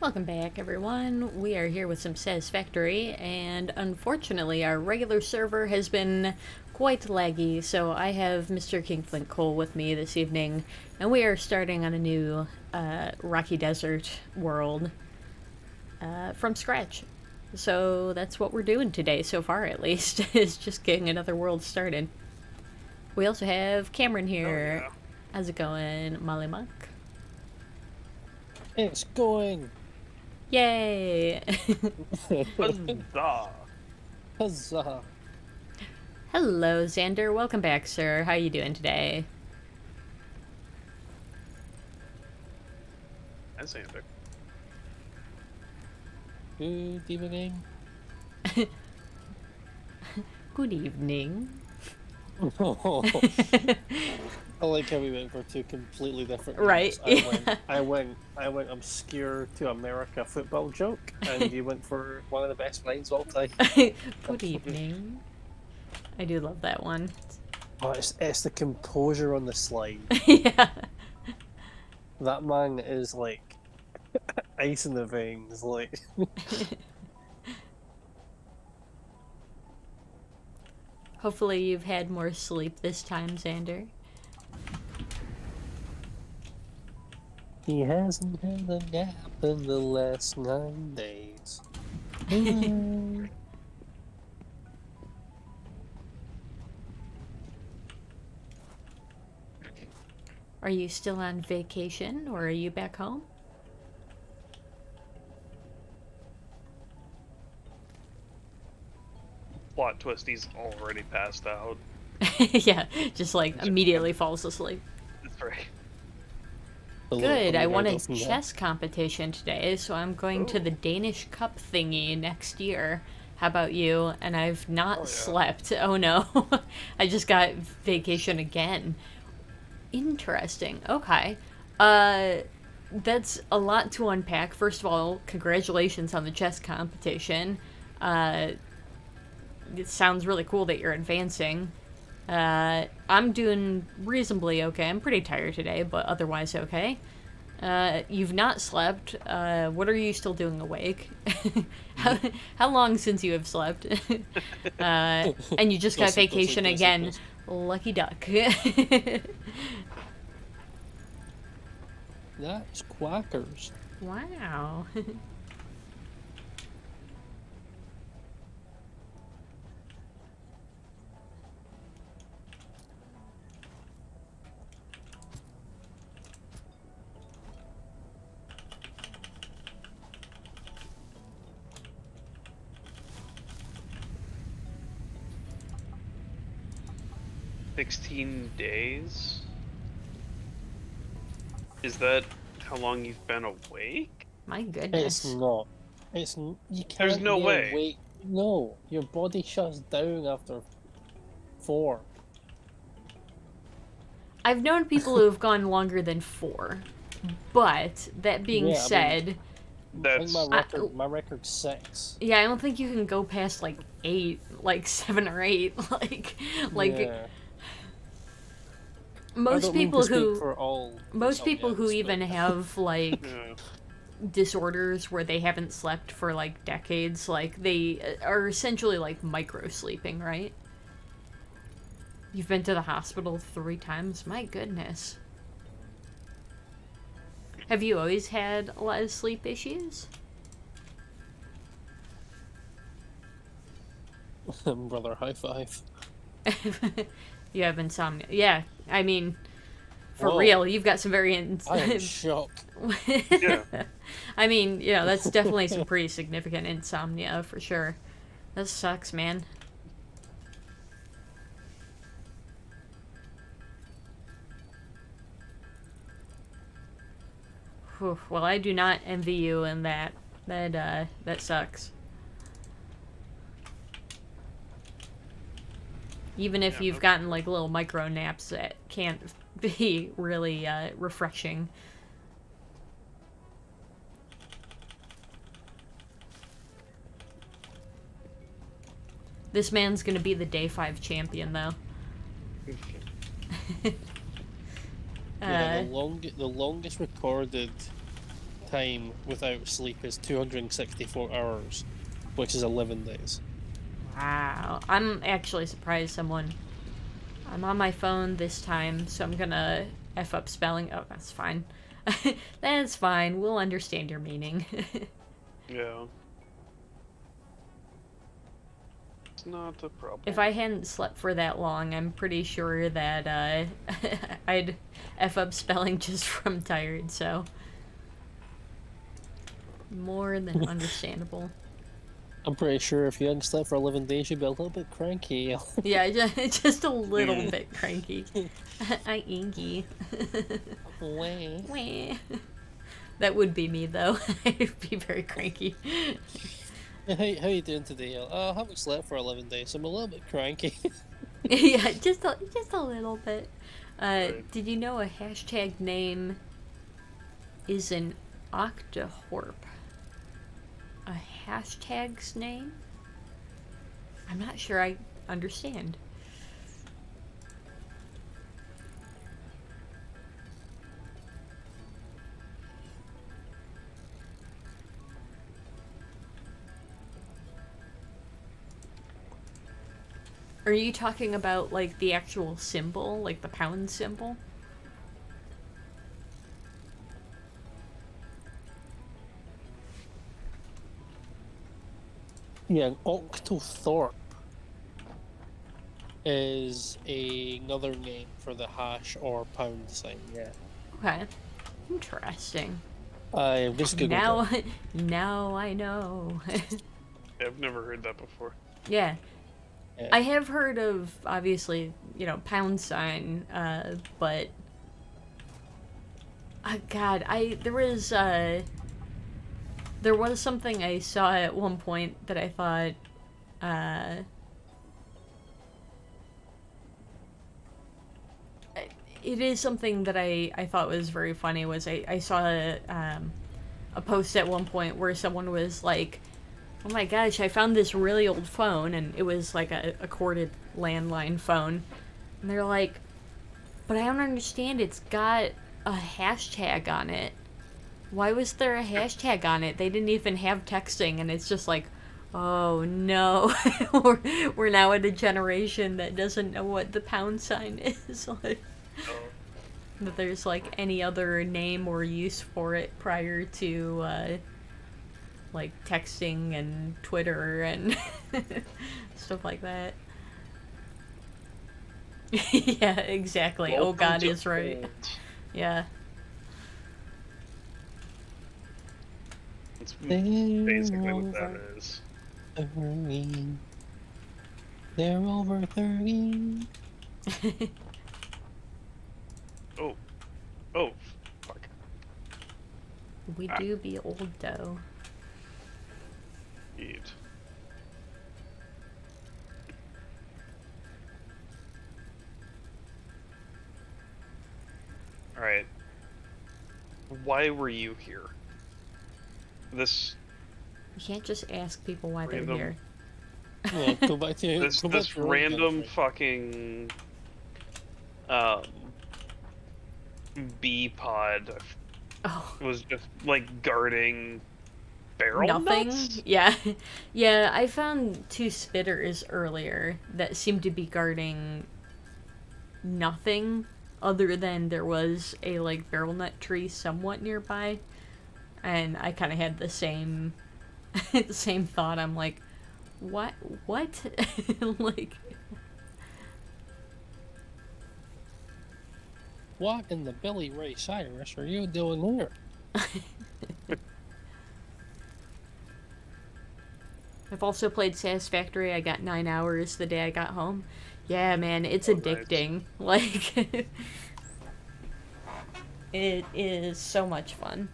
Welcome back, everyone. We are here with some Satisfactory, and unfortunately, our regular server has been quite laggy, so I have Mr. King Flint Cole with me this evening, and we are starting on a new Rocky Desert world from scratch. So that's what we're doing today, so far at least, is just getting another world started. We also have Cameron here. Oh, yeah. How's it going, Molly Monk? It's going. Yay! Huzzah! Huzzah. Hello, Xander. Welcome back, sir. How you doing today? That's Xander. Good evening. Good evening. I like how we went for two completely different Right, names. yeah. I went obscure to America football joke, and you went for one of the best lines of all time. Good evening. I do love that one. Oh, it's the composure on the slide. Yeah. That man is like ice in the veins. Like Hopefully you've had more sleep this time, Xander. he hasn't had a nap in the last 9 days. Are you still on vacation, or are you back home? Plot twist, he's already passed out. Yeah, just like immediately falls asleep. That's right. Good, I won a from that. chess competition today, so I'm going to Ooh. the Danish Cup thingy next year. How about you? And I've not Oh, yeah. slept. Oh no. I just got vacation again. Interesting. Okay. That's a lot to unpack. First of all, congratulations on the chess competition. It sounds really cool that you're advancing. I'm doing reasonably okay. I'm pretty tired today, but otherwise okay. You've not slept. What are you still doing awake? how long since you have slept? And you just got Sleep, sleep, vacation sleep, again. sleep, sleep. Lucky duck. That's quackers. Wow. $16 days? Is that how long you've been awake? My It's goodness. not. You can't. There's no be way. awake. No, your body shuts down after 4. I've known people who have gone longer than 4. But, that being Yeah, I mean- said, I think That's my record's 6. yeah, I don't think you can go past like 8, like 7 or 8. like Yeah. I most don't mean people to speak who for all most people who insomniacs, even but- have like yeah. disorders where they haven't slept for like decades, like they are essentially like micro sleeping, right? You've been to the hospital 3 times? My goodness. Have you always had a lot of sleep issues? Brother, high five. You have insomnia. Yeah, I mean, for Whoa. real, you've got some very I am shocked. Yeah. I mean, yeah, that's definitely some pretty significant insomnia for sure. That sucks, man. Whew, well, I do not envy you in that. That sucks. Even if Yeah, you've no- gotten like little micro naps that can't be really refreshing. This man's gonna be the day 5 champion, though. Yeah, the longest recorded time without sleep is 264 hours, which is 11 days. Wow. I'm actually surprised someone. I'm on my phone this time, so I'm gonna F up spelling. Oh, that's fine. That's fine. We'll understand your meaning. Yeah. It's not a problem. If I hadn't slept for that long, I'm pretty sure that I'd F up spelling just from tired, so. More than understandable. I'm pretty sure if you hadn't slept for 11 days, you'd be a little bit cranky. Yeah, just a little bit cranky. I inky. Way. That would be me, though. I'd be very cranky. Hey, how you doing today? I haven't slept for 11 days, so I'm a little bit cranky. Yeah, just a little bit. Right. Did you know a hashtag name is an octahorp? A hashtag's name? I'm not sure I understand. Are you talking about, like, the actual symbol? Like the pound symbol? Yeah, an octothorpe is another name for the hash or pound sign, yeah. Okay. Interesting. I've just googled it. Now I know. I've never heard that before. Yeah. Yeah. I have heard of, obviously, pound sign, but... God, there was something I saw at one point that I thought, it is something that I thought was very funny, was I saw a post at one point where someone was like, oh my gosh, I found this really old phone, and it was like a corded landline phone, and they're like, but I don't understand, it's got a hashtag on it. Why was there a hashtag on it? They didn't even have texting, and it's just like, oh no, we're now at a generation that doesn't know what the pound sign is. Like, Oh, that there's like any other name or use for it prior to like texting and Twitter and stuff like that. Yeah, exactly. Oh welcome God to is right. old. Yeah. That's basically what that is. 30. They're over 30. Oh, fuck. We do be old though. Eat. Alright. Why were you here? This You can't just ask people why they're Random. here. Yeah, go back to this go back this to your own random country. fucking bee pod Oh, was just like guarding barrel nothing? nuts? Yeah. Yeah, I found two spitters earlier that seemed to be guarding nothing other than there was a like barrel nut tree somewhat nearby. And I kind of had the same same thought. I'm like, what like, What in the Billy Ray Cyrus are you doing here? I've also played Satisfactory. I got 9 hours the day I got home. Yeah, man, it's Oh, nice. addicting. Like, it is so much fun.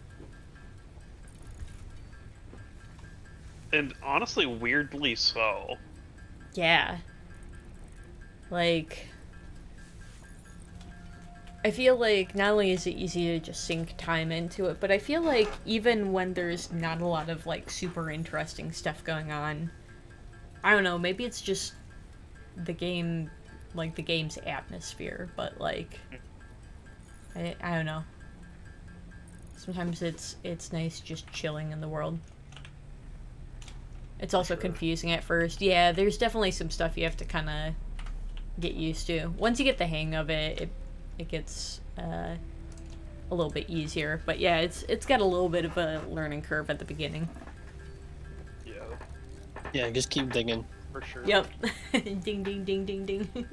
And honestly, weirdly so. Yeah. Like, I feel like not only is it easy to just sink time into it, but I feel like even when there's not a lot of, like, super interesting stuff going on, I don't know, maybe it's just the game, like, the game's atmosphere, but, like, I don't know. Sometimes it's nice just chilling in the world. It's also Sure. confusing at first. Yeah, there's definitely some stuff you have to kind of get used to. Once you get the hang of it, it gets a little bit easier. But yeah, it's got a little bit of a learning curve at the beginning. Yeah, Yeah, just keep digging. for sure. Yep. Ding ding ding ding ding.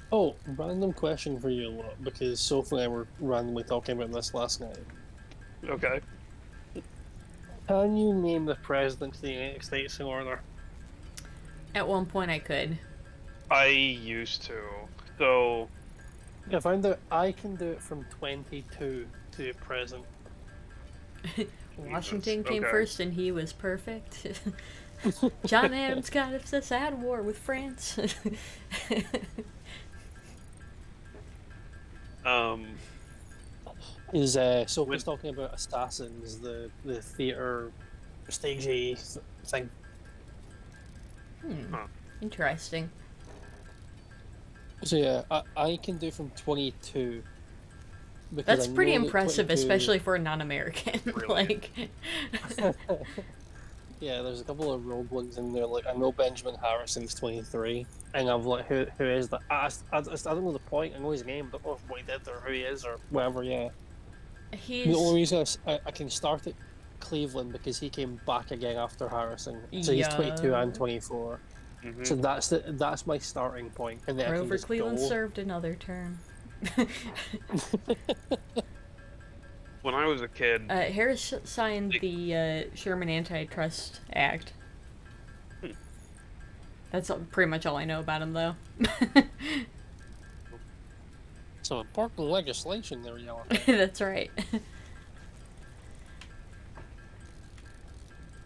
Oh, random question for you, lot, because Sophie and I were randomly talking about this last night. Okay. Can you name the president of the United States in order? At one point I could. I used to. So, I found out I can do it from 22 to present. Washington came okay. first and he was perfect. John Adams got us out of war with France. Is Sophie's talking about Assassins, the theatre stagey thing. Huh. Interesting. So yeah, I can do from 22. Because That's I pretty know that impressive, 22 especially for a non-American. Really? Like, Yeah, there's a couple of rogue ones in there. Like I know Benjamin Harrison's 23, and I'm like, who is that? I don't know the point. I know his name, but I don't know what he did or who he is or whatever. Yeah. The only he's reason I can start at Cleveland because he came back again after Harrison, so he's Yeah. 22 and 24. mhm. So that's my starting point, and then I can Grover just Cleveland go. served another term. When I was a kid, Harris signed the Sherman Antitrust Act. That's pretty much all I know about him, though. Some important legislation there, yelling. That's right.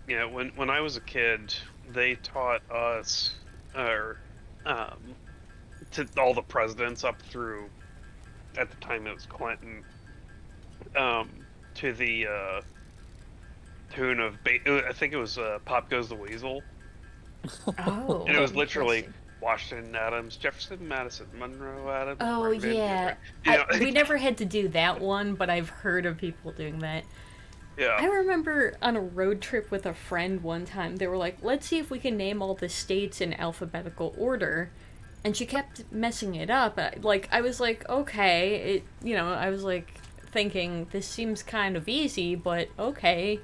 yeah, when I was a kid, they taught us, or to all the presidents up through, at the time it was Clinton, to the tune of, I think it was "Pop Goes the Weasel," Oh. and it was literally interesting. Washington, Adams, Jefferson, Madison, Monroe, Adams. Oh, Franklin, yeah. you know, We never had to do that one, but I've heard of people doing that. I yeah. remember on a road trip with a friend one time, they were like, let's see if we can name all the states in alphabetical order. And she kept messing it up. I was like, okay. I was like thinking, this seems kind of easy, but okay.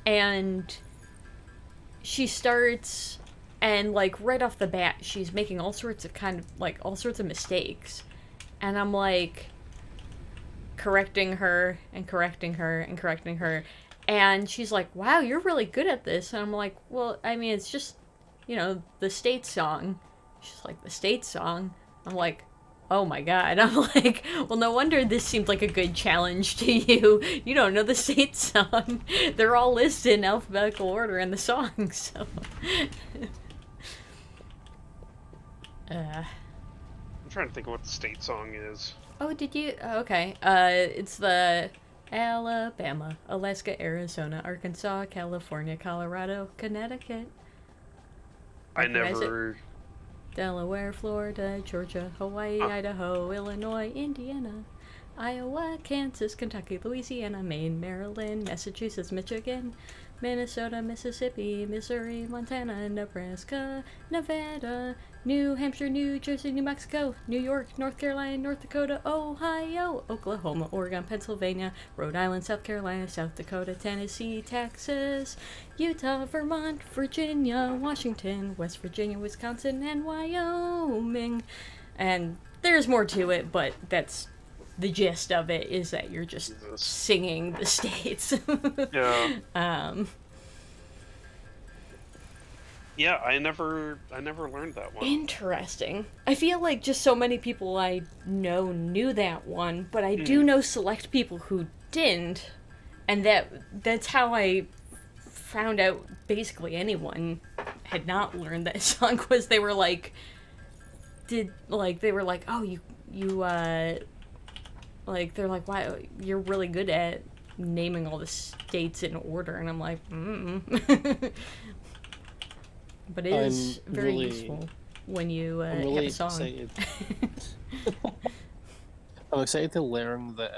And she starts, and like right off the bat, she's making all sorts of mistakes. And I'm like, correcting her and correcting her and correcting her, and she's like, wow, you're really good at this. And I'm like, well, I mean, it's just the state song. She's like, the state song? I'm like, oh my god. I'm like, well, no wonder this seemed like a good challenge to you. You don't know the state song. They're all listed in alphabetical order in the song. So I'm trying to think of what the state song is. oh, did you? Oh, okay. It's the Alabama, Alaska, Arizona, Arkansas, California, Colorado, Connecticut, I Recognize it? never. Delaware, Florida, Georgia, Hawaii, Idaho, Illinois, Indiana, Iowa, Kansas, Kentucky, Louisiana, Maine, Maryland, Massachusetts, Michigan, Minnesota, Mississippi, Missouri, Montana, Nebraska, Nevada, New Hampshire, New Jersey, New Mexico, New York, North Carolina, North Dakota, Ohio, Oklahoma, Oregon, Pennsylvania, Rhode Island, South Carolina, South Dakota, Tennessee, Texas, Utah, Vermont, Virginia, Washington, West Virginia, Wisconsin, and Wyoming. And there's more to it, but that's the gist of it, is that you're just Jesus. singing the states. Yeah. Yeah, I never learned that one. Interesting. I feel like just so many people I know knew that one, but I do know select people who didn't, and that's how I found out basically anyone had not learned that song. Was they were like, oh, they're like, wow, you're really good at naming all the states in order, and I'm like, But it is I'm very really- useful when you I'm have really a song. excited. I'm excited to learn that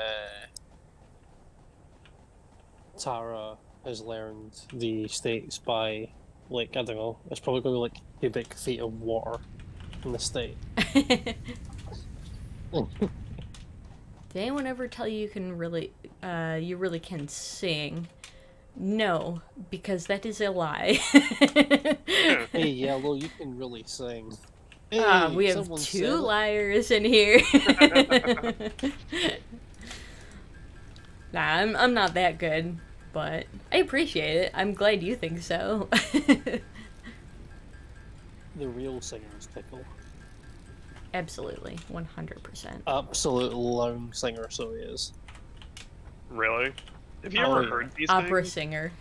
Tara has learned the stakes by, like, I don't know, it's probably going to be like cubic feet of water in the state. Did anyone ever tell you you really can sing? No, because that is a lie. Hey, Yellow, you can really sing. Hey, We have someone two said it. liars in here. Nah, I'm not that good, but I appreciate it. I'm glad you think so. The real singer is Pickle. Absolutely, 100%. Absolute lone singer, so he is. Really? Have you Oh, ever yeah. heard these Opera things? singer.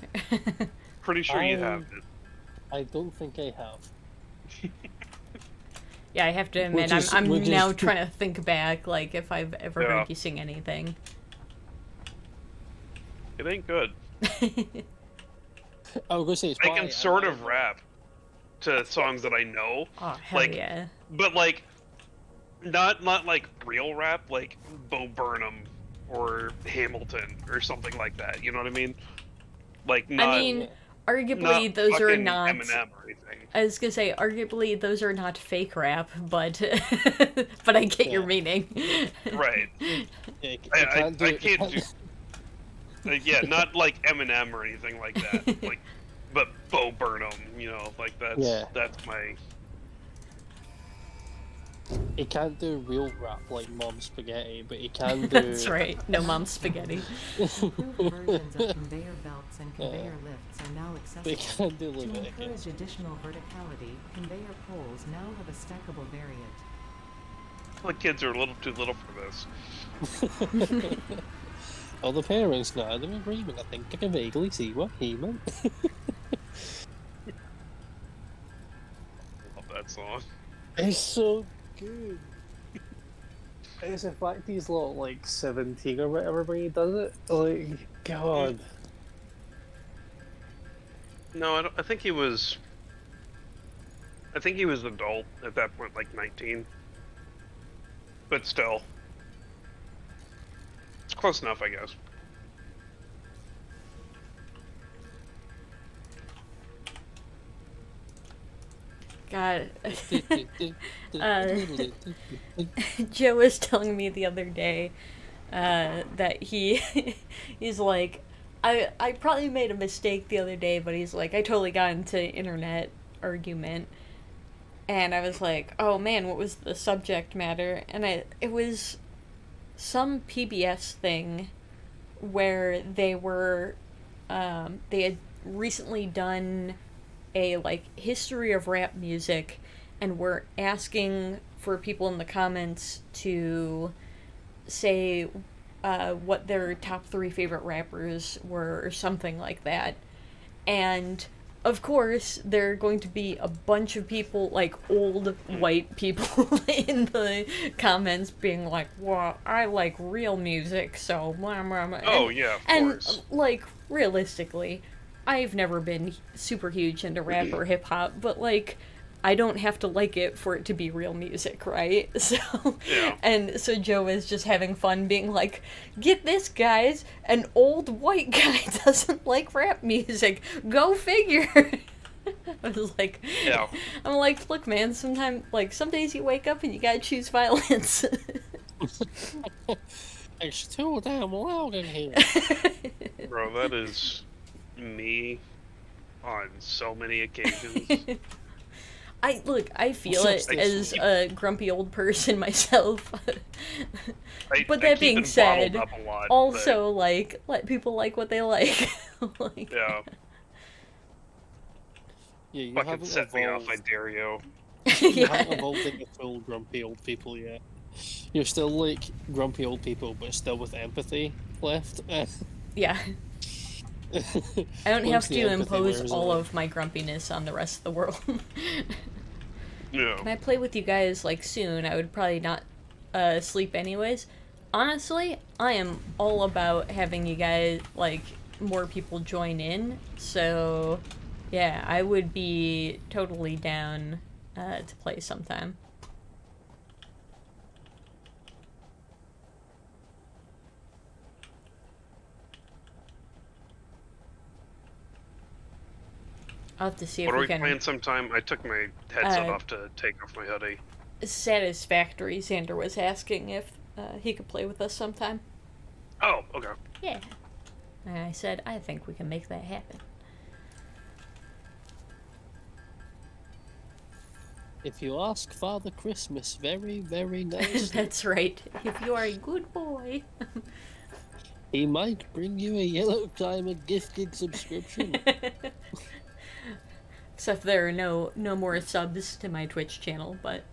Pretty sure you I- have it. I don't think I have. Yeah, I have to admit, I'm which now is- trying to think back, like, if I've ever Yeah. heard you sing anything. It ain't good. I was gonna say it's I why can sort I- of rap to songs that I know, Oh, hell Like- yeah. but like, not like real rap, like Bo Burnham or Hamilton or something like that. You know what I mean? Like not. I mean, Yeah. arguably, not those are fucking not... Eminem or anything. I was gonna say, arguably, those are not fake rap, but but I get your Yeah. meaning. Right. Yeah, I can't do it. can't do. Yeah, not like Eminem or anything like that. Like, but Bo Burnham, you know, like Yeah. that's my. He can't do real rap like Mom Spaghetti, but he can do. That's right. No mom's spaghetti. Improved versions of conveyor belts and conveyor lifts are now But he accessible. can't do To Leviticus. encourage additional verticality, conveyor poles now have a stackable variant. The kids are a little too little for this. All the parents now, they're agreement. I think I can vaguely see what he meant. Love that song. It's so good. It's the fact he's like 17 or whatever when he does it. Like, God. No, I think he was. I think he was adult at that point, like 19. But still, it's close enough, I guess. God. Joe was telling me the other day that he's like, I probably made a mistake the other day, but he's like, I totally got into internet argument, and I was like, oh man, what was the subject matter? And it was some PBS thing where they had recently done a like history of rap music, and were asking for people in the comments to say what their top 3 favorite rappers were or something like that. And of course there are going to be a bunch of people, like old white people in the comments being like, well, I like real music, so blah, blah, blah. Oh yeah, of And course. like realistically, I've never been super huge into rap or hip hop, but like I don't have to like it for it to be real music, right? So Yeah. and so Joe is just having fun being like, get this, guys, an old white guy doesn't like rap music. Go figure. I was like, Yeah. I'm like, look, man, some days you wake up and you gotta choose violence. It's too damn loud in here. Bro, that is me on so many occasions. I feel it Like, as a grumpy old person myself. But I that keep being it said, bottled up a lot, also, like, let people like what they like. Like, but, yeah, Yeah, you fucking haven't set me off, I evolved. dare you. You haven't yeah. evolved into full grumpy old people yet. You're still like grumpy old people, but still with empathy left. Yeah. I don't Once have the to empathy impose wears all off. of my grumpiness on the rest of the world. Yeah. Can I play with you guys, like, soon? I would probably not sleep anyways. Honestly, I am all about having you guys, like, more people join in. So, yeah, I would be totally down to play sometime. I'll have to see What if are we we can. playing sometime? I took my headset Uh, off to take off my hoodie. Satisfactory. Xander was asking if he could play with us sometime. Oh, okay. Yeah. And I said, I think we can make that happen. If you ask Father Christmas very, very nicely, That's right. If you are a good boy. he might bring you a Yellow Diamond gifted subscription. Except there are no more subs to my Twitch channel, but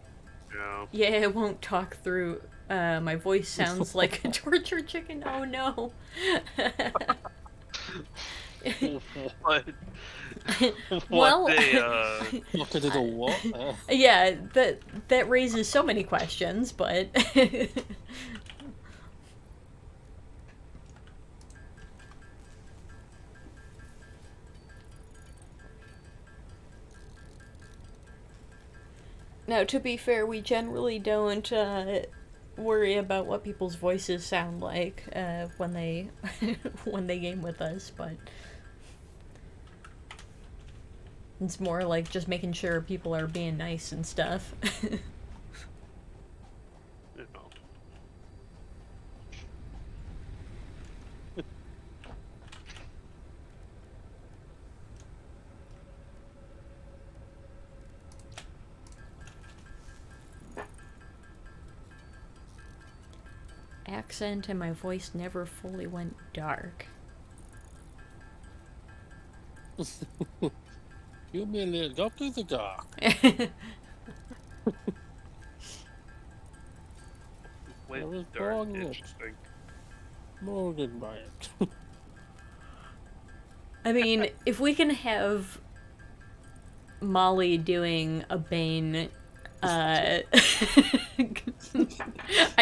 Yeah. yeah, it won't talk through. My voice sounds like a torture chicken. Oh no. What? Well, What they, Not to do the what? yeah, that raises so many questions, but now, to be fair, we generally don't worry about what people's voices sound like when they when they game with us, but it's more like just making sure people are being nice and stuff. you know. Accent and my voice never fully went dark. You merely got to the dark. Wait, was dark, wrong. interesting. Morgan Bryant. I mean, if we can have Molly doing a Bane, I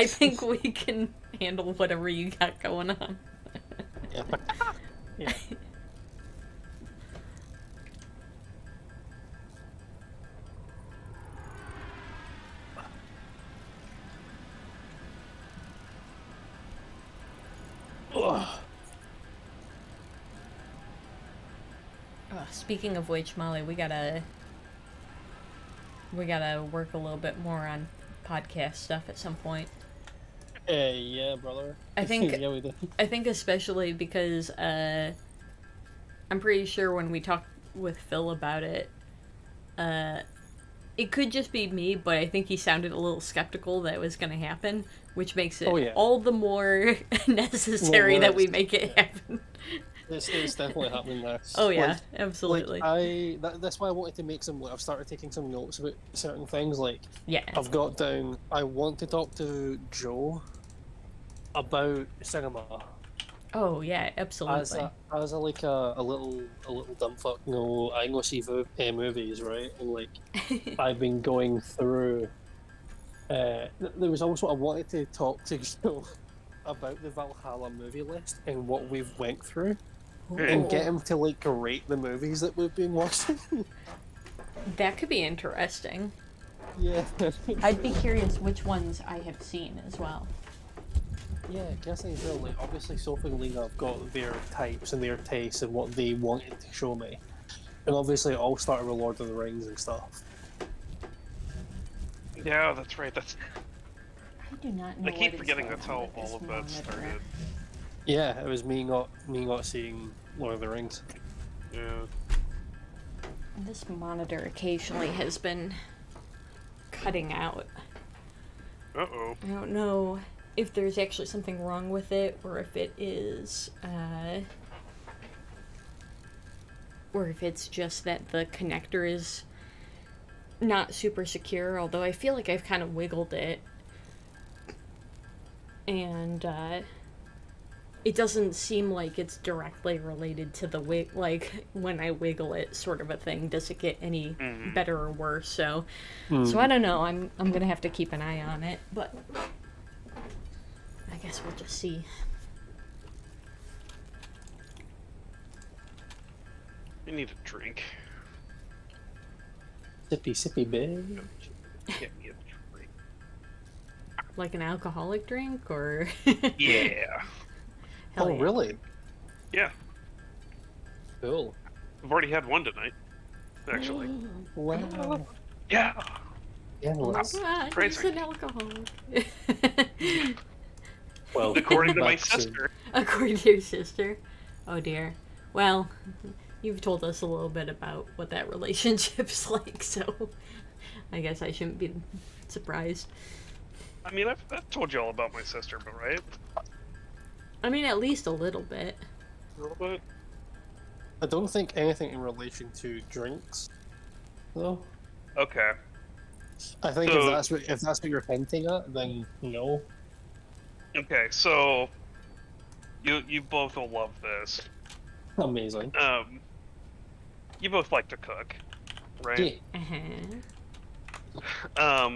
think we can handle whatever you got going on. Yeah. Yeah. Ugh. Speaking of which, Molly, we gotta work a little bit more on podcast stuff at some point. Yeah, brother. I think yeah, we do. I think especially because I'm pretty sure when we talked with Phil about it, it could just be me, but I think he sounded a little skeptical that it was going to happen, which makes it Oh, yeah. all the more necessary that we make it happen. It's definitely happening now. Oh yeah, Like, absolutely. that's why I wanted to make some. I've started taking some notes about certain things. Like Yeah. I've got down. I want to talk to Joe about cinema Oh yeah, absolutely. as a like a little dumb fuck. No, I go see movies, right? And like I've been going through. There was also I wanted to talk to Joe about the Valhalla movie list and what we've went through. And get him to like rate the movies that we've been watching. That could be interesting. Yeah. I'd be curious which ones I have seen as well. Yeah, guessing as well. Like obviously, Sophie and Lena have got their types and their tastes and what they wanted to show me, and obviously it all started with Lord of the Rings and stuff. Yeah, that's right. That's. I do not know. I keep forgetting that's how all of that started. Yeah, it was me not seeing Lord of the Rings. Yeah. This monitor occasionally has been cutting out. Uh-oh. I don't know if there's actually something wrong with it, or if it is, or if it's just that the connector is not super secure, although I feel like I've kind of wiggled it. And, it doesn't seem like it's directly related to the like, when I wiggle it sort of a thing. Does it get any better or worse? So I don't know. I'm gonna have to keep an eye on it, but I guess we'll just see. I need a drink. Sippy, babe. Get me a drink. Like an alcoholic drink, or? Yeah. Hell Oh, yeah. really? Yeah. Cool. I've already had one tonight. actually. Wow. Yeah. Yeah, Oh let's, God, he's crazy. an alcoholic. well, According to my back to- sister. According to your sister. Oh dear. Well, you've told us a little bit about what that relationship's like, so I guess I shouldn't be surprised. I mean, I've told you all about my sister, but right? I mean, at least a little bit. A little bit. I don't think anything in relation to drinks, though. Okay. I think So- if that's what you're hinting at, then no. Okay, so you both will love this. Amazing. You both like to cook, right? Yeah. Uh-huh.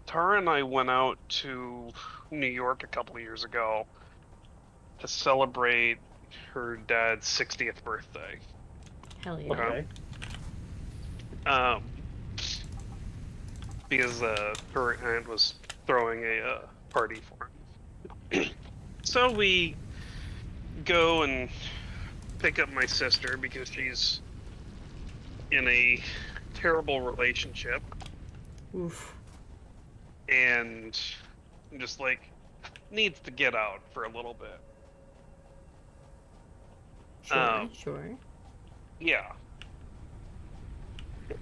Tara and I went out to New York a couple of years ago to celebrate her dad's 60th birthday. Hell yeah. Okay. Um, because her aunt was throwing a party for him. So we go and pick up my sister because she's in a terrible relationship Oof. and just like needs to get out for a little bit. Sure, sure. Yeah.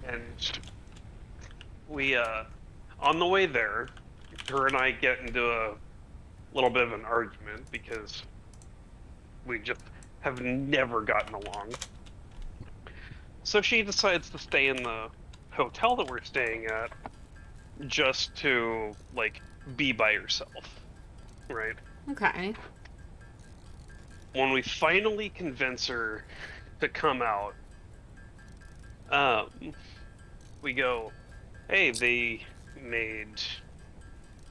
And we on the way there, her and I get into a little bit of an argument because we just have never gotten along. So she decides to stay in the hotel that we're staying at just to like be by herself, right? Okay. When we finally convince her to come out, we go, hey, they made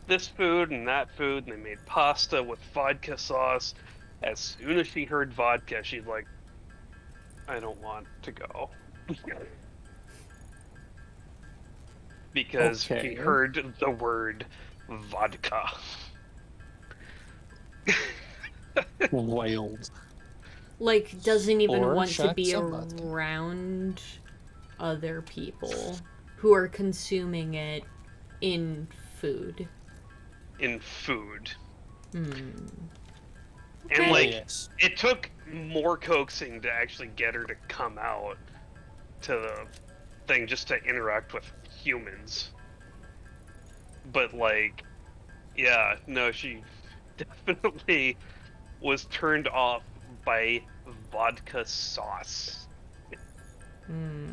this food and that food, and they made pasta with vodka sauce. As soon as she heard vodka, she's like, I don't want to go. Because she Okay. heard the word vodka. Wild. Like, doesn't even Or want to Shaq be Sabbath. around other people who are consuming it in food. In food. Hmm. And Okay. like, Yes. it took more coaxing to actually get her to come out to the thing just to interact with humans. But like, yeah, no, she definitely was turned off by vodka sauce. Hmm.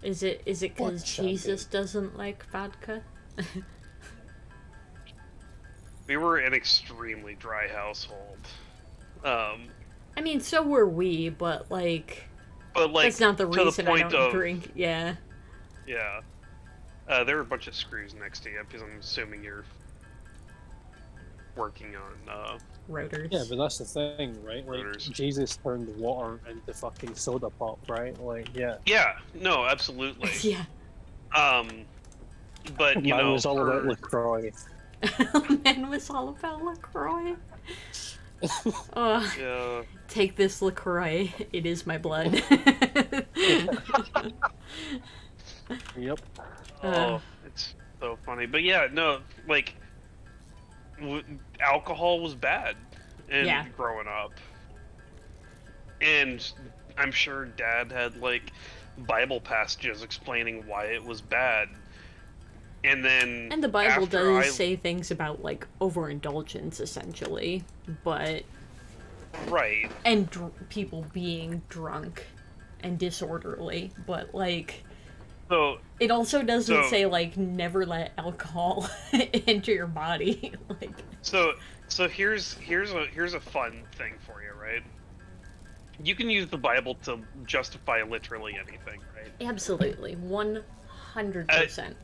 Is it What because champagne? Jesus doesn't like vodka? We were an extremely dry household. I mean, so were we, but like, But like, that's not the to reason the I point don't of, drink. Yeah. yeah. There were a bunch of screws next to you because I'm assuming you're working on, Rotors. Yeah, but that's the thing, right? Like, Rotors. Jesus turned water into fucking soda pop, right? Like, yeah. yeah, no, absolutely. Yeah. But you Mine know, was all about for- LaCroix. Man was all about LaCroix. Oh, yeah, take this LaCroix. It is my blood. Yep. oh, it's so funny. But yeah, no, like, alcohol was bad, Yeah. growing up, and I'm sure Dad had like Bible passages explaining why it was bad, and then And the Bible after does I- say things about like overindulgence, essentially, but right. and people being drunk and disorderly, but like So it also doesn't So- say like never let alcohol enter your body. Like, So here's a fun thing for you, right? You can use the Bible to justify literally anything, right? absolutely, 100%.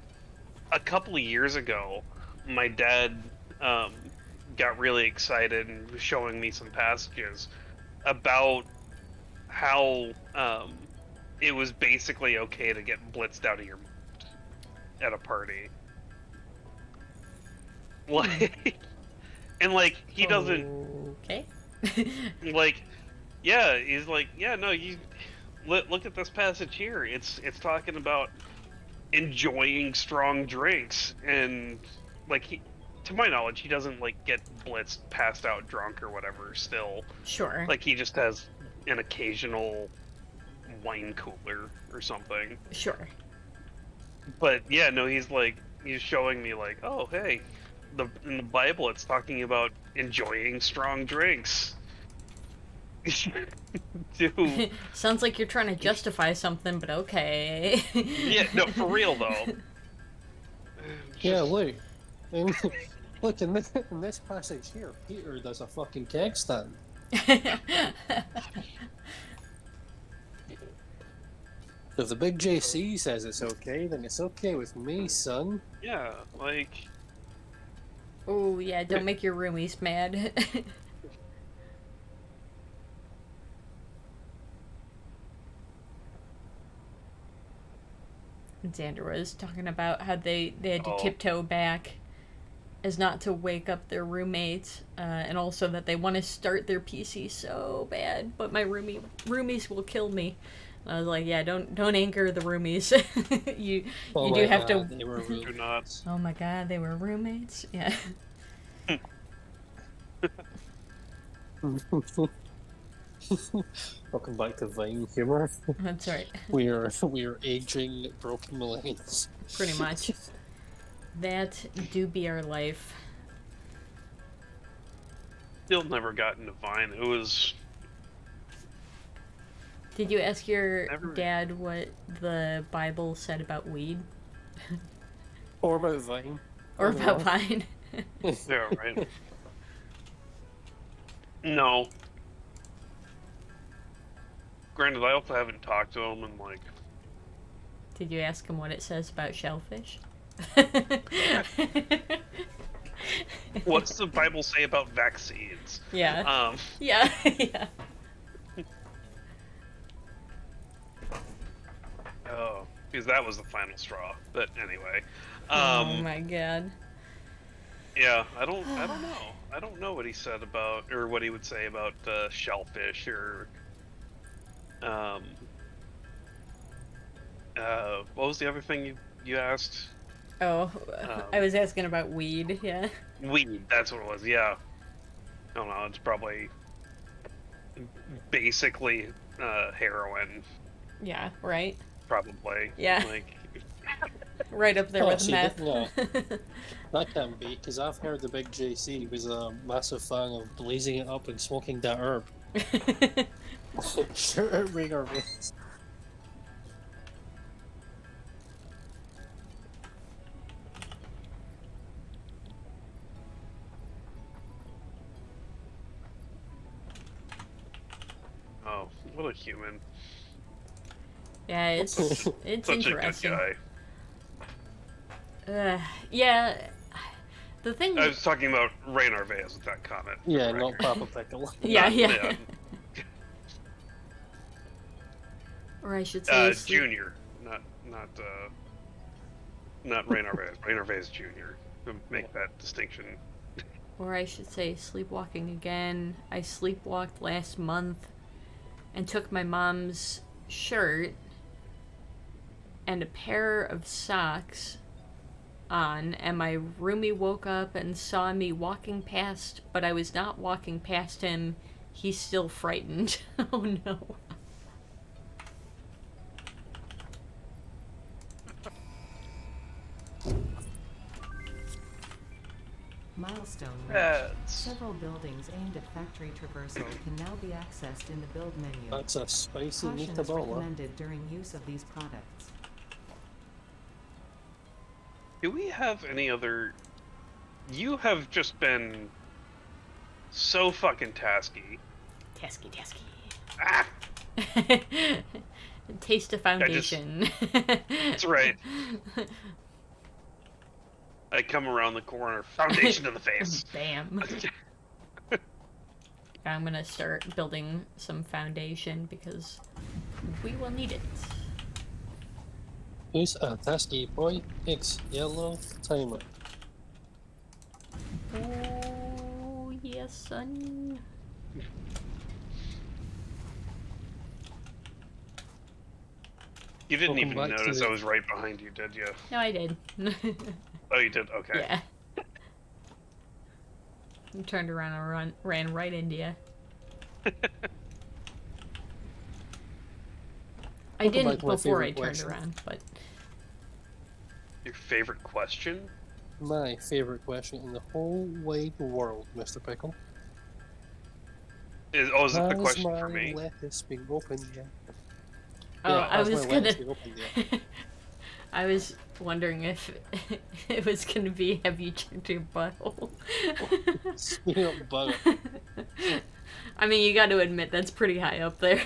A couple of years ago, my dad got really excited and was showing me some passages about how it was basically okay to get blitzed out of your mind at a party. Like, and like he doesn't. Okay. Like, yeah, he's like, yeah, no, you look at this passage here. It's talking about enjoying strong drinks, and like to my knowledge, he doesn't like get blitzed, passed out, drunk or whatever. Still, Sure. like he just has an occasional wine cooler or something. Sure. But yeah, no, he's showing me like, oh hey, in the Bible it's talking about enjoying strong drinks. Dude. Sounds like you're trying to justify something, but okay. Yeah, no, for real though. Yeah, look. Look, in this passage here, Peter does a fucking keg stand. If the big JC says it's okay, then it's okay with me, son. Yeah, like, Oh yeah, don't make your roomies mad. And Xander was talking about how they had to Oh. tiptoe back as not to wake up their roommates, and also that they want to start their PC so bad, but my roomies will kill me. And I was like, yeah, don't anchor the roomies. you Oh you my do have God, to. They were do not. Oh my god, they were roommates. Yeah. Welcome back to Vine humor. That's right. We are aging broken millennials. Pretty much. That do be our life. Still never got into Vine. It was Did you ask your Never- dad what the Bible said about weed? Or about Vine. Or I don't about know. Vine? yeah, right. No. Granted, I also haven't talked to him in like Did you ask him what it says about shellfish? what's the Bible say about vaccines? Yeah. Yeah. Yeah. Oh, because that was the final straw. But anyway, Oh my god. yeah, I don't know. I don't know what he said about, or what he would say about shellfish, or what was the other thing you asked? Oh, I was asking about weed, yeah. Weed. That's what it was. Yeah. I don't know. It's probably basically heroin, Yeah, right? probably. Yeah. Like, Right up there Oh, with see, meth. no. That can't be, because I've heard the big JC was a massive fan of blazing it up and smoking that herb. Sure, ring our veins. oh, what a human. Yeah, it's Such a good interesting. guy. Yeah, the thing. I was talking about Ray Narvaez with that comment. for Yeah, the not record. Papa Pickle. Yeah, Not- yeah. Or I should say, Junior, not Ray Narvaez. Ray Narvaez Jr. To make that distinction. or I should say, sleepwalking again. I sleepwalked last month and took my mom's shirt and a pair of socks on, and my roomie woke up and saw me walking past, but I was not walking past him. He's still frightened. Oh no. Milestone reached. That's Several buildings aimed at factory traversal can now be accessed in the build menu. That's a spicy Caution is meatball. recommended during use of these products. Do we have any other? You have just been so fucking tasky. Tasky. Ah, Taste of foundation. that's right. I come around the corner, foundation to the face. Bam. I'm gonna start building some foundation because we will need it. Who's a tasky boy? X yellow timer. Oh, yes, son. You didn't Welcome even back to notice the- I was right behind you, did you? No, I did. Oh, you did? Okay. Yeah. You turned around and ran right into you. I Welcome back didn't to my before I favourite turned question. around, but Your favorite question? My favourite question in the whole wide world, Mr. Pickle. Is it the Has question my for me? lettuce been opened yet? oh, Yeah, I has was my lettuce gonna. been opened yet? I was wondering if it was gonna be, have you checked your butthole? Speaking of butter, I mean, you got to admit that's pretty high up there.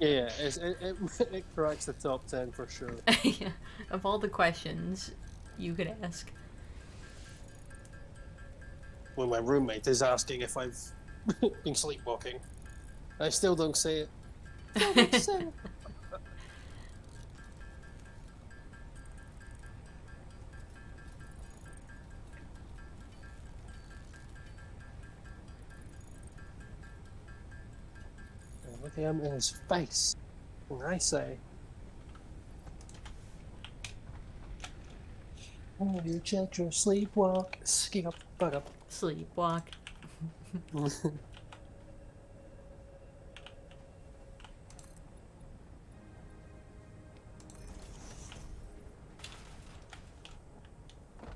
yeah, it cracks the top 10 for sure. Yeah. Of all the questions you could ask. When my roommate is asking if I've been sleepwalking, I still don't say it. Still don't say it. And look at him in his face. And I say, "Oh, you checked your sleepwalk. Skip, bug up." Sleepwalk.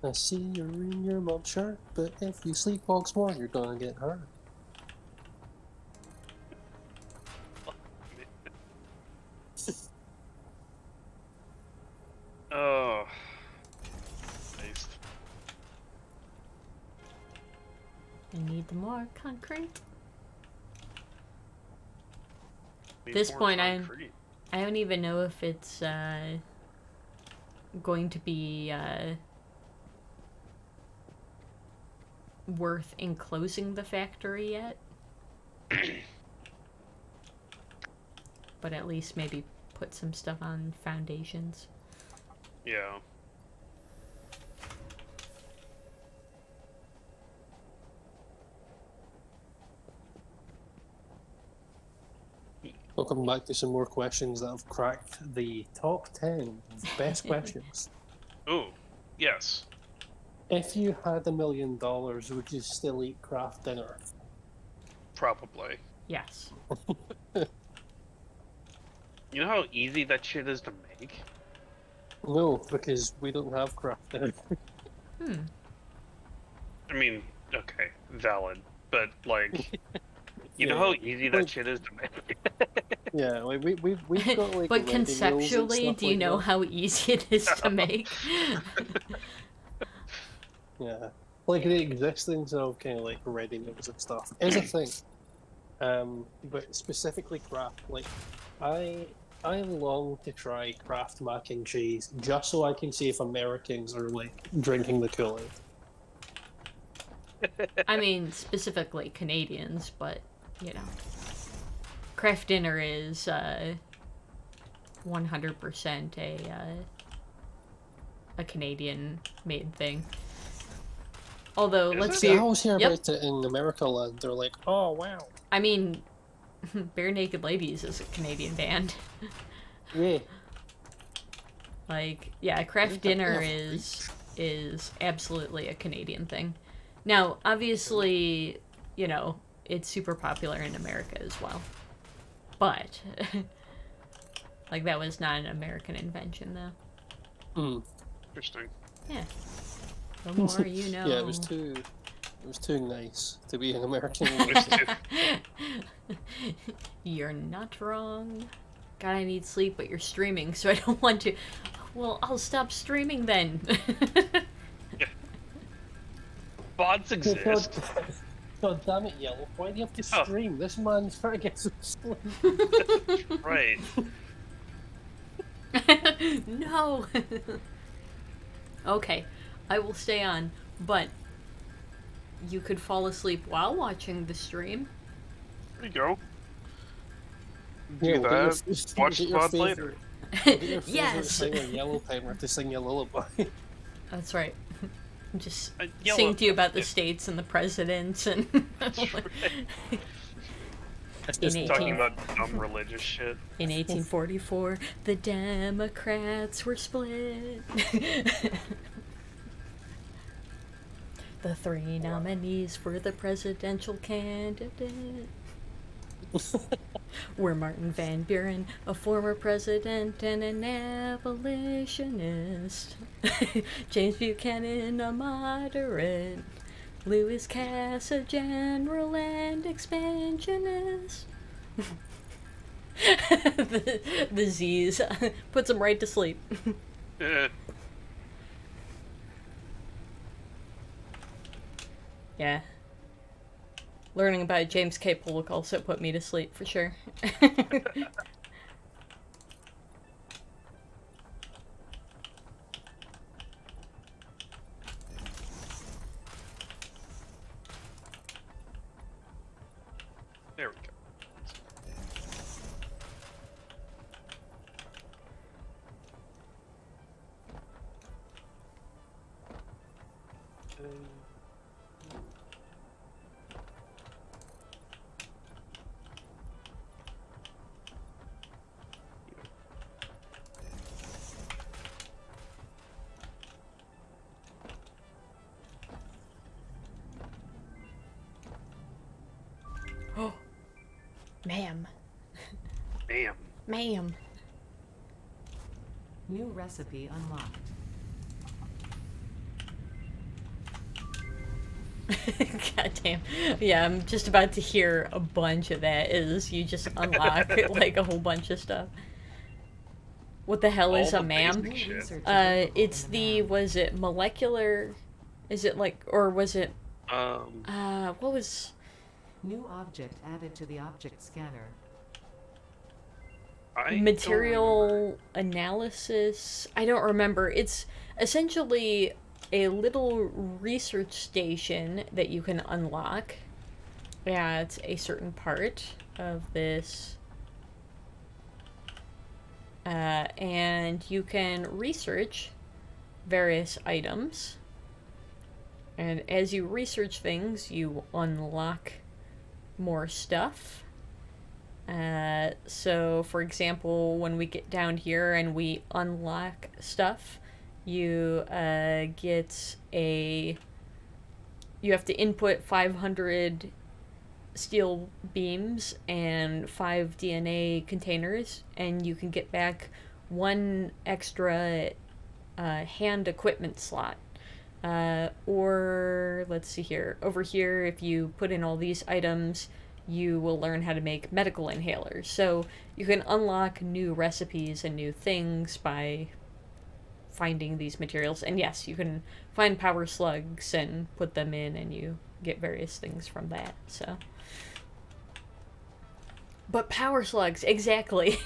I see you're in your mom's shirt, but if you sleepwalk more, you're gonna get hurt. Oh. Nice. I need more concrete. Need This more point, concrete. I don't even know if it's going to be worth enclosing the factory yet. But at least maybe put some stuff on foundations. Yeah. Welcome back to some more questions that have cracked the top 10 of best questions. Ooh. Yes. If you had $1 million, would you still eat craft dinner? Probably. Yes. You know how easy that shit is to make? No, because we don't have craft dinner. Hmm. I mean, okay, valid. But, like, you know Yeah. how easy that Like- shit is to make? Yeah, like we've got like. But ready meals and conceptually, stuff do you like know that. how easy it is to make? Yeah, like the existence of kind of like ready meals and stuff is a thing. But specifically craft, like I long to try craft mac and cheese just so I can see if Americans are like drinking the Kool-Aid. I mean, specifically Canadians, but, you know. Craft dinner is 100% a Canadian-made thing. Although, Is let's it? be... See, I always hear Yep. about it in America land. They're like, oh wow, I mean, Bare Naked Ladies is a Canadian band. yeah. Like, yeah, craft dinner is absolutely a Canadian thing. Now, obviously, you know, it's super popular in America as well. But, like, that was not an American invention, though. Hmm. Interesting. Yeah. The more you know. Yeah, it was too nice to be an American. There's two. You're not wrong. God, I need sleep, but you're streaming, so I don't want to. Well, I'll stop streaming then. Bots exist. God damn it, Yellow. Why do you have to Oh. stream? This man's trying to get some sleep. Right. No. Okay, I will stay on, but you could fall asleep while watching the stream. There you go. Yeah, Do we'll that. get Watch get the your VOD favorite- later. we'll get your favorite Yes. singer, Yellow Timer, to sing you a lullaby. That's right. Just yell sing at to you them. about the Yeah. states and the presidents and That's right. It's In just 18 Talking about dumb religious shit. in 1844, the Democrats were split. The three nominees for the presidential candidate were Martin Van Buren, a former president and an abolitionist, James Buchanan, a moderate, Lewis Cass, a general and expansionist. the Z's puts them right to sleep. Eh, Yeah. Learning about James K. Pollock also put me to sleep for sure. there we go. Oh, ma'am, Damn. ma'am. New recipe unlocked. God damn. Yeah, I'm just about to hear a bunch of that as you just unlock like a whole bunch of stuff. What the hell is All a the ma'am? basic shit. Research available It's in the, map. was it molecular, is it like, or was it, what was, New object added to the object scanner. I don't remember. material analysis? I don't remember. It's essentially a little research station that you can unlock at a certain part of this. And you can research various items. And as you research things, you unlock more stuff. So, for example, when we get down here and we unlock stuff, you get a. You have to input 500 steel beams and 5 DNA containers, and you can get back 1 extra hand equipment slot. Or, let's see here. Over here, if you put in all these items, you will learn how to make medical inhalers. So you can unlock new recipes and new things by finding these materials. And yes, you can find power slugs and put them in, and you get various things from that. So, but power slugs, exactly.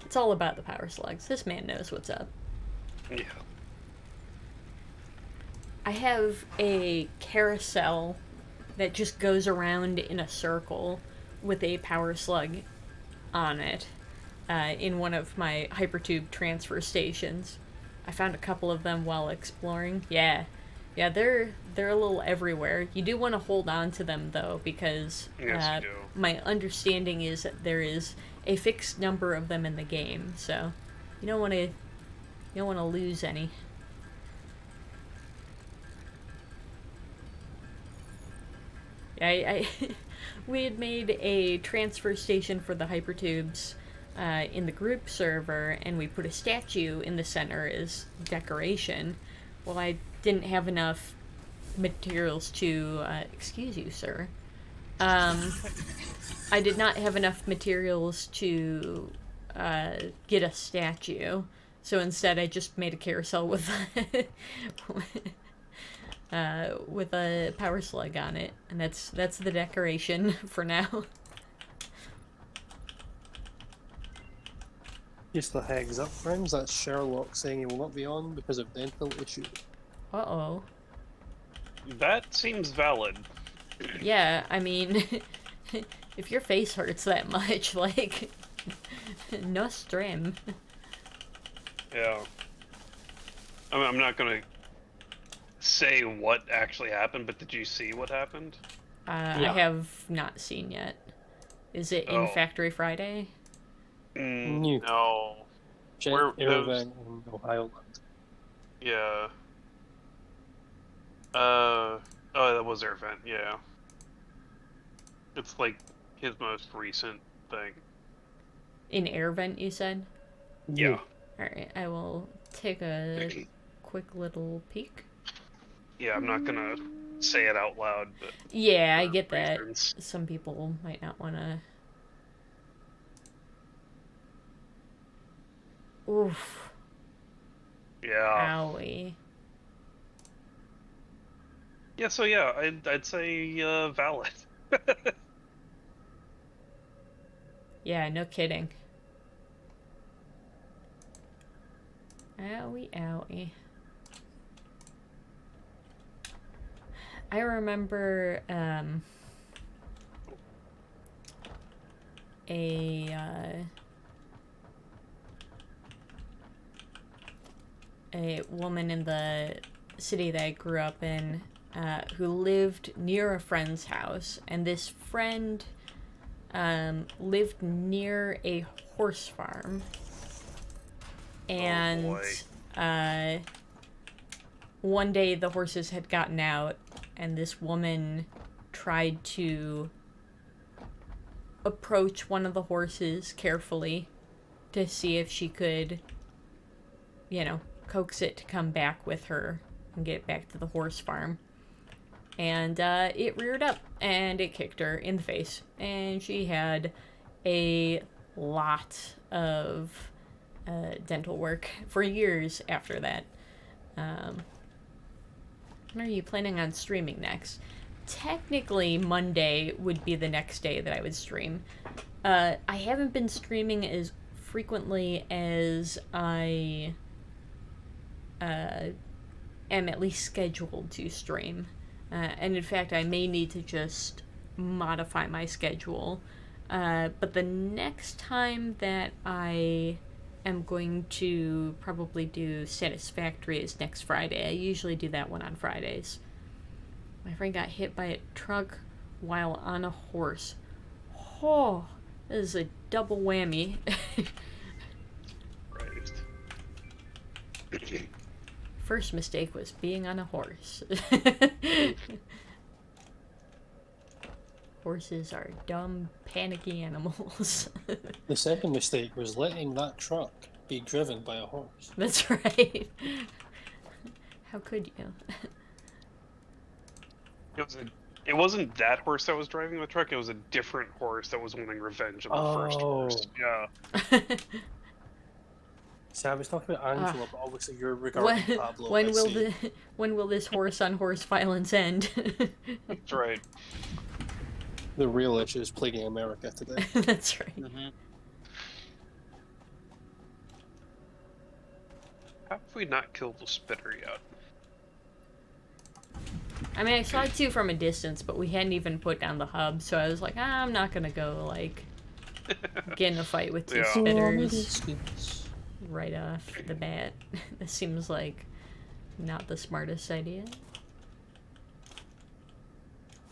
It's all about the power slugs. This man knows what's up. Yeah. I have a carousel that just goes around in a circle with a power slug on it in one of my hypertube transfer stations. I found a couple of them while exploring. Yeah, they're a little everywhere. You do want to hold on to them though, because Yes, you do. my understanding is that there is a fixed number of them in the game, so you don't want to lose any. I we had made a transfer station for the hypertubes in the group server, and we put a statue in the center as decoration. Well, I didn't have enough materials to excuse you, sir. I did not have enough materials to get a statue, so instead I just made a carousel with with a power slug on it, and that's the decoration for now. Just a heads up, friends. That's Sherlock saying he will not be on because of dental issues. Uh-oh. That seems valid. Yeah, I mean, if your face hurts that much, like, no stream. Yeah. I'm not gonna say what actually happened, but did you see what happened? Yeah. I have not seen yet. Is it in Oh. Factory Friday? New. No. Jet Where air those- event in Ohio. Yeah. Oh, that was their event. Yeah. It's like his most recent thing. In Air Vent, you said? Yeah. Alright, I will take a quick little peek. Yeah, I'm not gonna say it out loud, but Yeah, I for get that. reasons. Some people might not want to. Oof. Yeah. Owie. Yeah. So yeah, I'd say valid. Yeah, no kidding. Owie, owie. I remember, a woman in the city that I grew up in, who lived near a friend's house, and this friend, lived near a horse farm. And boy. one day the horses had gotten out, and this woman tried to approach one of the horses carefully to see if she could, coax it to come back with her and get it back to the horse farm. And it reared up and it kicked her in the face, and she had a lot of dental work for years after that. When are you planning on streaming next? Technically, Monday would be the next day that I would stream. I haven't been streaming as frequently as I am at least scheduled to stream. And in fact, I may need to just modify my schedule. But the next time that I am going to probably do Satisfactory is next Friday. I usually do that one on Fridays. My friend got hit by a truck while on a horse. Oh, this is a double whammy. Right. First mistake was being on a horse. Horses are dumb, panicky animals. The second mistake was letting that truck be driven by a horse. That's right. How could you? It wasn't that horse that was driving the truck. It was a different horse that was wanting revenge on the first horse. Yeah. See, I was talking about Angela, but obviously you're regarding Pablo. when I will see. when will this horse on horse violence end? That's right. The real issue is plaguing America today. That's right. Mm-hmm. How have we not killed the spitter yet? I mean, I saw it too from a distance, but we hadn't even put down the hub, so I was like, I'm not gonna go, like, get in a fight with two Yeah. spitters right off the bat. This seems like not the smartest idea.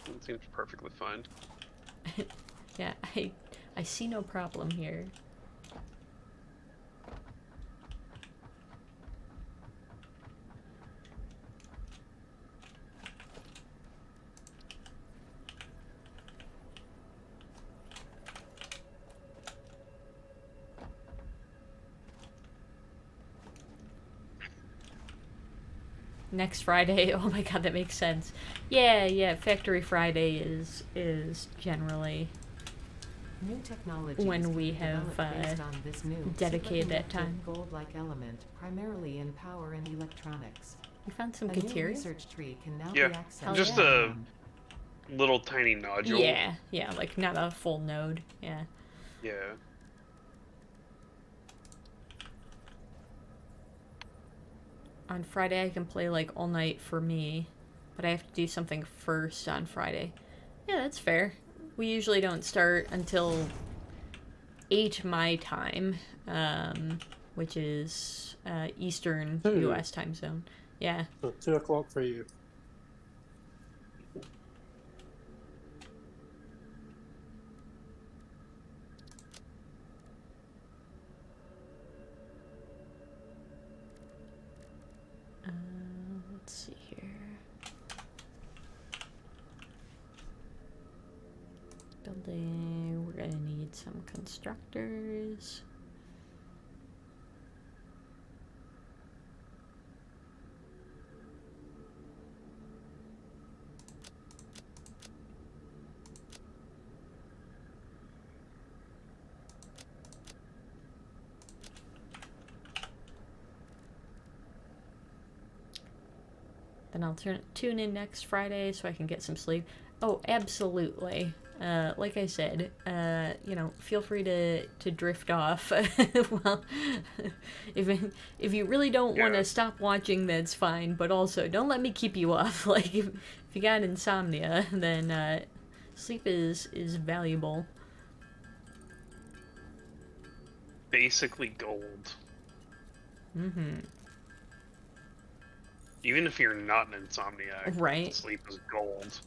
It seems perfectly fine. Yeah, I see no problem here. Next Friday. Oh my god, that makes sense. Yeah, Factory Friday is generally New technologies when we can be have, developed based on this new dedicated that superconductive time. gold-like element, primarily in power and electronics. we found some A new Kateria. research tree can now Yeah, be accessed. Hell just yeah. a little tiny nodule. Yeah, like not a full node. Yeah. Yeah. On Friday I can play like all night for me, but I have to do something first on Friday. Yeah, that's fair. We usually don't start until 8 my time, which is Eastern Ooh. US time zone. Yeah. So 2 o'clock for you. Let's see here. Building. We're gonna need some constructors. Then I'll tune in next Friday so I can get some sleep. Oh, absolutely. Like I said, you know, feel free to drift off. Well, if you really don't want Yeah. to stop watching, that's fine. But also, don't let me keep you up. Like, if you got insomnia, then sleep is valuable. Basically gold. Mm-hmm. Even if you're not an insomniac, Right. sleep is gold.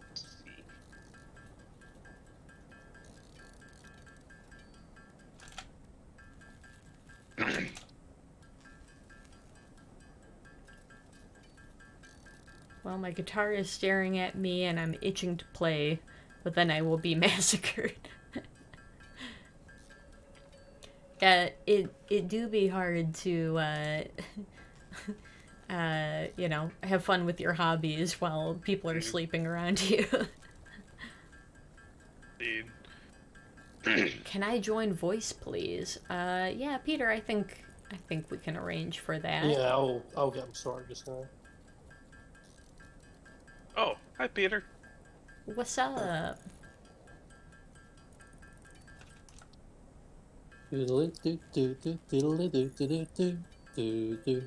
Let's see. Well, my guitar is staring at me and I'm itching to play, but then I will be massacred. It do be hard to, you know, have fun with your hobbies while people are sleeping around you. Dude. Can I join voice, please? Yeah, Peter, I think we can arrange for that. Yeah, I'll get them sorted just now. Oh, hi, Peter. What's up? Doodly doo doo doo doodly doo doo doo doo doo doo.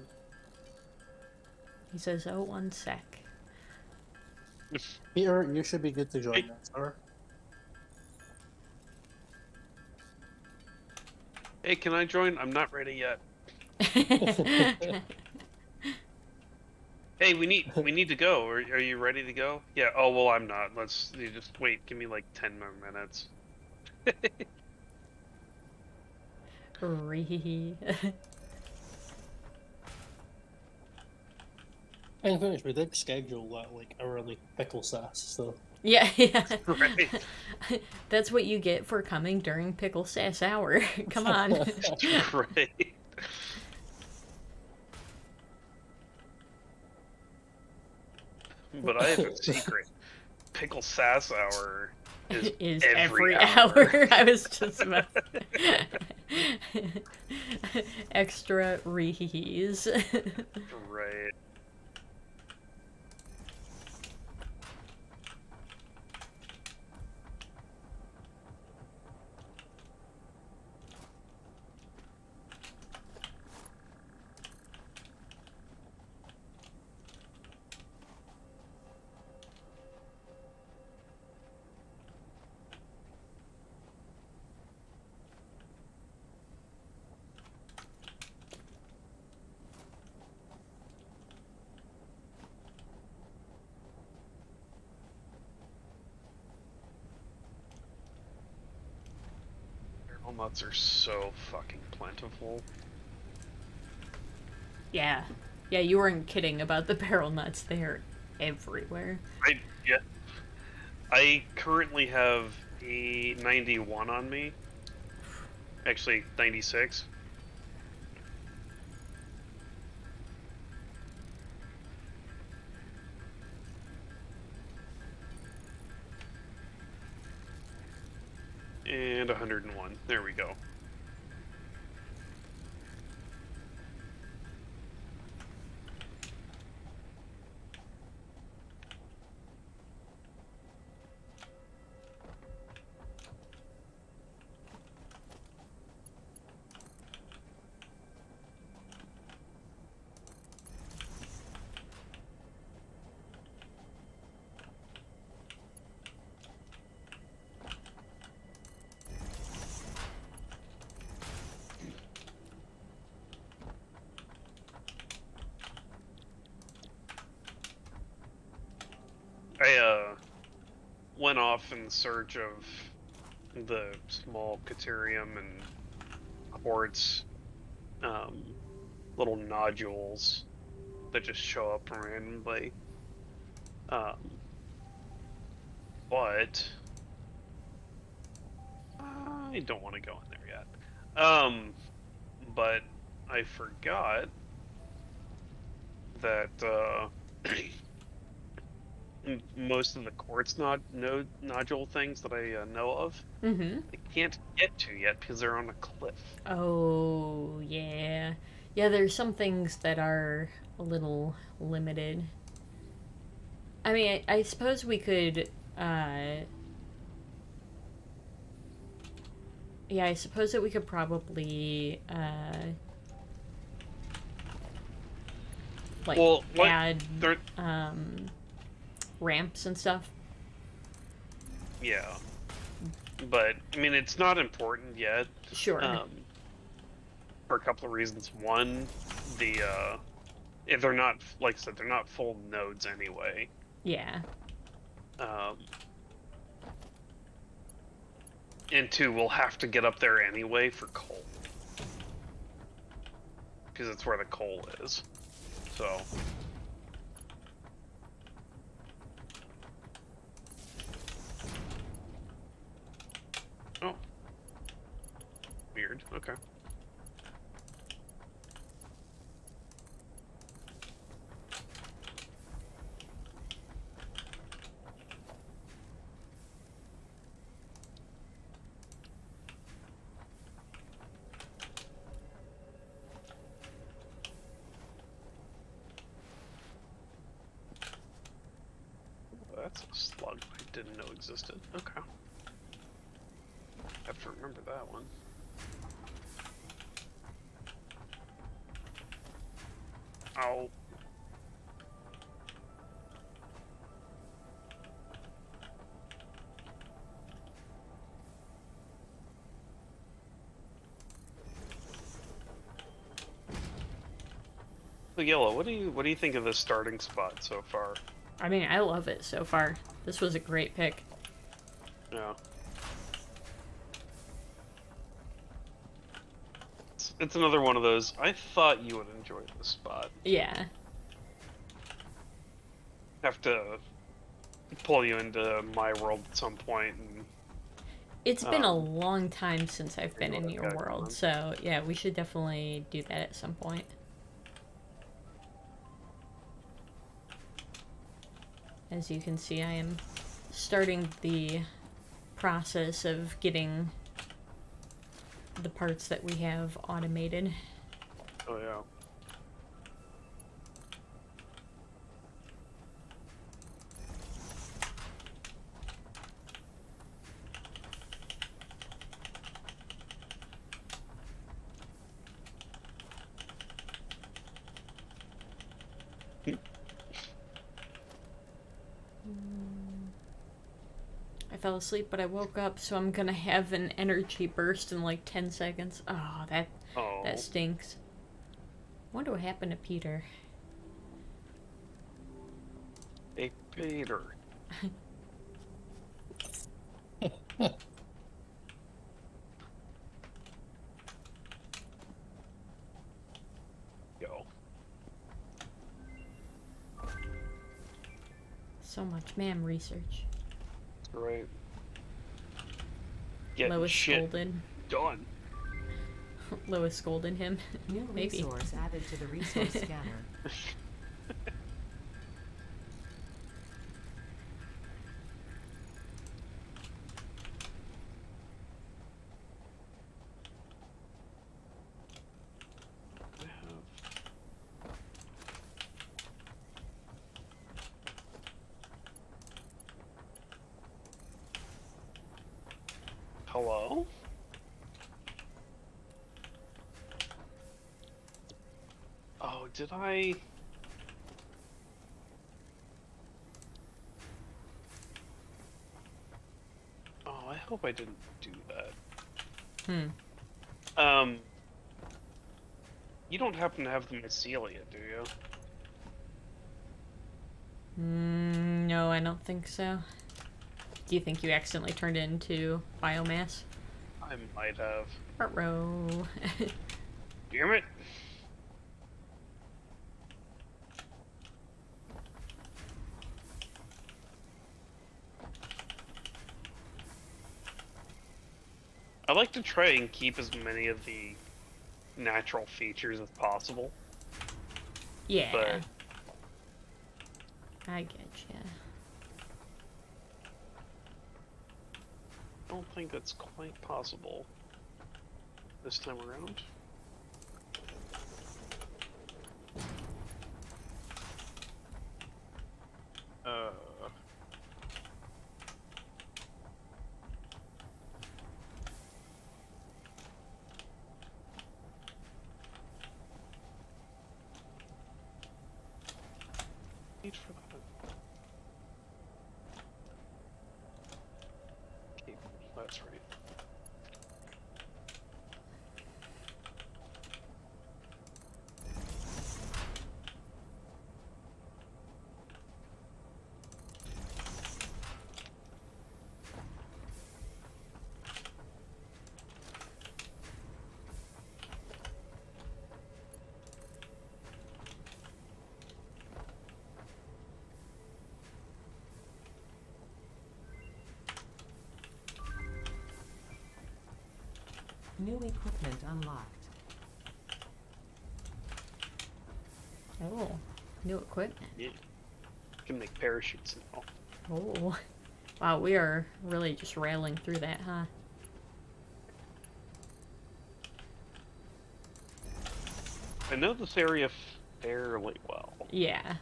He says, "Oh, one sec." Peter, you should be good to join Hey. us, sir. Hey, can I join? I'm not ready yet. Hey, we need to go. Are you ready to go? Yeah. Oh well, I'm not. You just wait. Give me like 10 more minutes. Ree. And finish, we did schedule that like early pickle sass, so Yeah, yeah. Right. That's what you get for coming during Pickle Sass Hour. Come on. Right. But I have a secret. Pickle Sass Hour is every hour. hour. I was just about extra rees. Right. Barrel nuts are so fucking plentiful. Yeah. Yeah, you weren't kidding about the barrel nuts. They're everywhere. Yeah. I currently have a 91 on me. Actually, 96. And 101. There we go. went off in search of the small Caterium and quartz, little nodules that just show up randomly. But I don't want to go in there yet. But I forgot that most of the quartz nodule things that I know of, Mm-hmm. I can't get to yet because they're on a cliff. Oh, yeah. Yeah, there's some things that are a little limited. I mean, I suppose we could, yeah, I suppose that we could probably, like, Well, what add, they're ramps and stuff. yeah, but I mean it's not important yet. Sure. For a couple of reasons. One, the if they're not, like I said, they're not full nodes anyway. Yeah. And two, we'll have to get up there anyway for coal. Because it's where the coal is. So. Oh. Weird. Okay. That's a slug I didn't know existed. Okay. I have to remember that one. Oh. So Yellow, what do you think of this starting spot so far? I mean, I love it so far. This was a great pick. Yeah. It's another one of those. I thought you would enjoy this spot. Yeah. Have to pull you into my world at some point. And, It's been a long time since I've been in your okay, world, on. so yeah, we should definitely do that at some point. As you can see, I am starting the process of getting the parts that we have automated. oh yeah. I fell asleep, but I woke up, so I'm gonna have an energy burst in like 10 seconds. Oh, Oh. that stinks. Wonder what happened to Peter. Hey, Peter. Go. So much MAM research. Right. Getting Lois shit scolded. done. Lois scolded him. New Maybe. resource added to the resource scanner. Hello? Oh, did I? Oh, I hope I didn't do that. You don't happen to have the mycelia, do you? No, I don't think so. Do you think you accidentally turned it into biomass? I might have. Ruh-roh. Damn it. I like to try and keep as many of the natural features as possible, Yeah. but I get ya. I don't think that's quite possible this time around. Uh, need for that. Cable, that's right. New equipment unlocked. Oh, new equipment. Yeah. Can make parachutes now. Oh. Wow, we are really just railing through that, huh? I know this area fairly well. Yeah.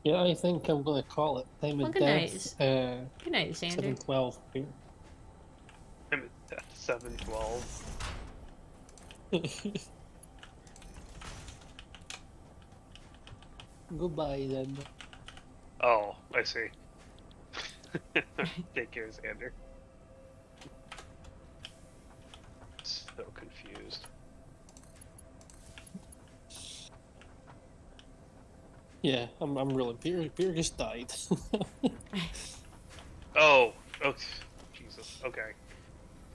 Yeah, I think I'm gonna call it. Time Well, of good death. night. Good night, Xander. 712. I'm at death 712. Goodbye then. Oh, I see. Take care, Xander. So confused. Yeah, I'm really. Peter just died. Oh, okay. Jesus. Okay.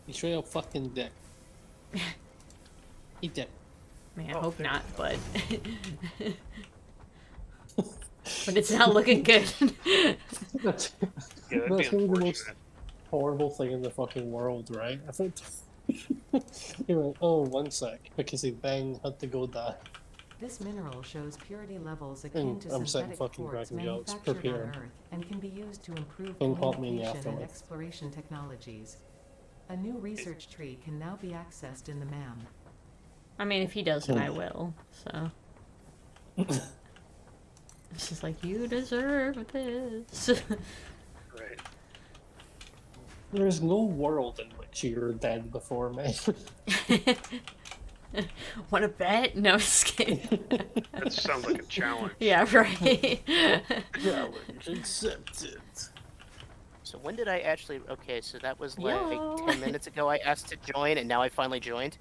He's straight up fucking dead. He dead. Man, I Oh, hope there not, we but... but it's not looking good. That's, Yeah, that'd be that's really the most unfortunate. horrible thing in the fucking world, right? I think. You're like, oh, 1 sec, because he bang had to go die. This mineral shows purity levels akin to I'm setting synthetic fucking quartz cracking jokes. manufactured Prepare. on Earth and can be used to improve Don't call me in the communication and afterlife. exploration technologies. A new research tree can now be accessed in the MAM. I mean, if he doesn't, I will, so... It's just like, you deserve this. Right. There's no world in which you're dead before me. Wanna bet? No, I'm just kidding. That sounds like a challenge. Yeah, right. Challenge accepted. So when did I actually? Okay, so that was like Yo. 10 minutes ago. I asked to join, and now I finally joined.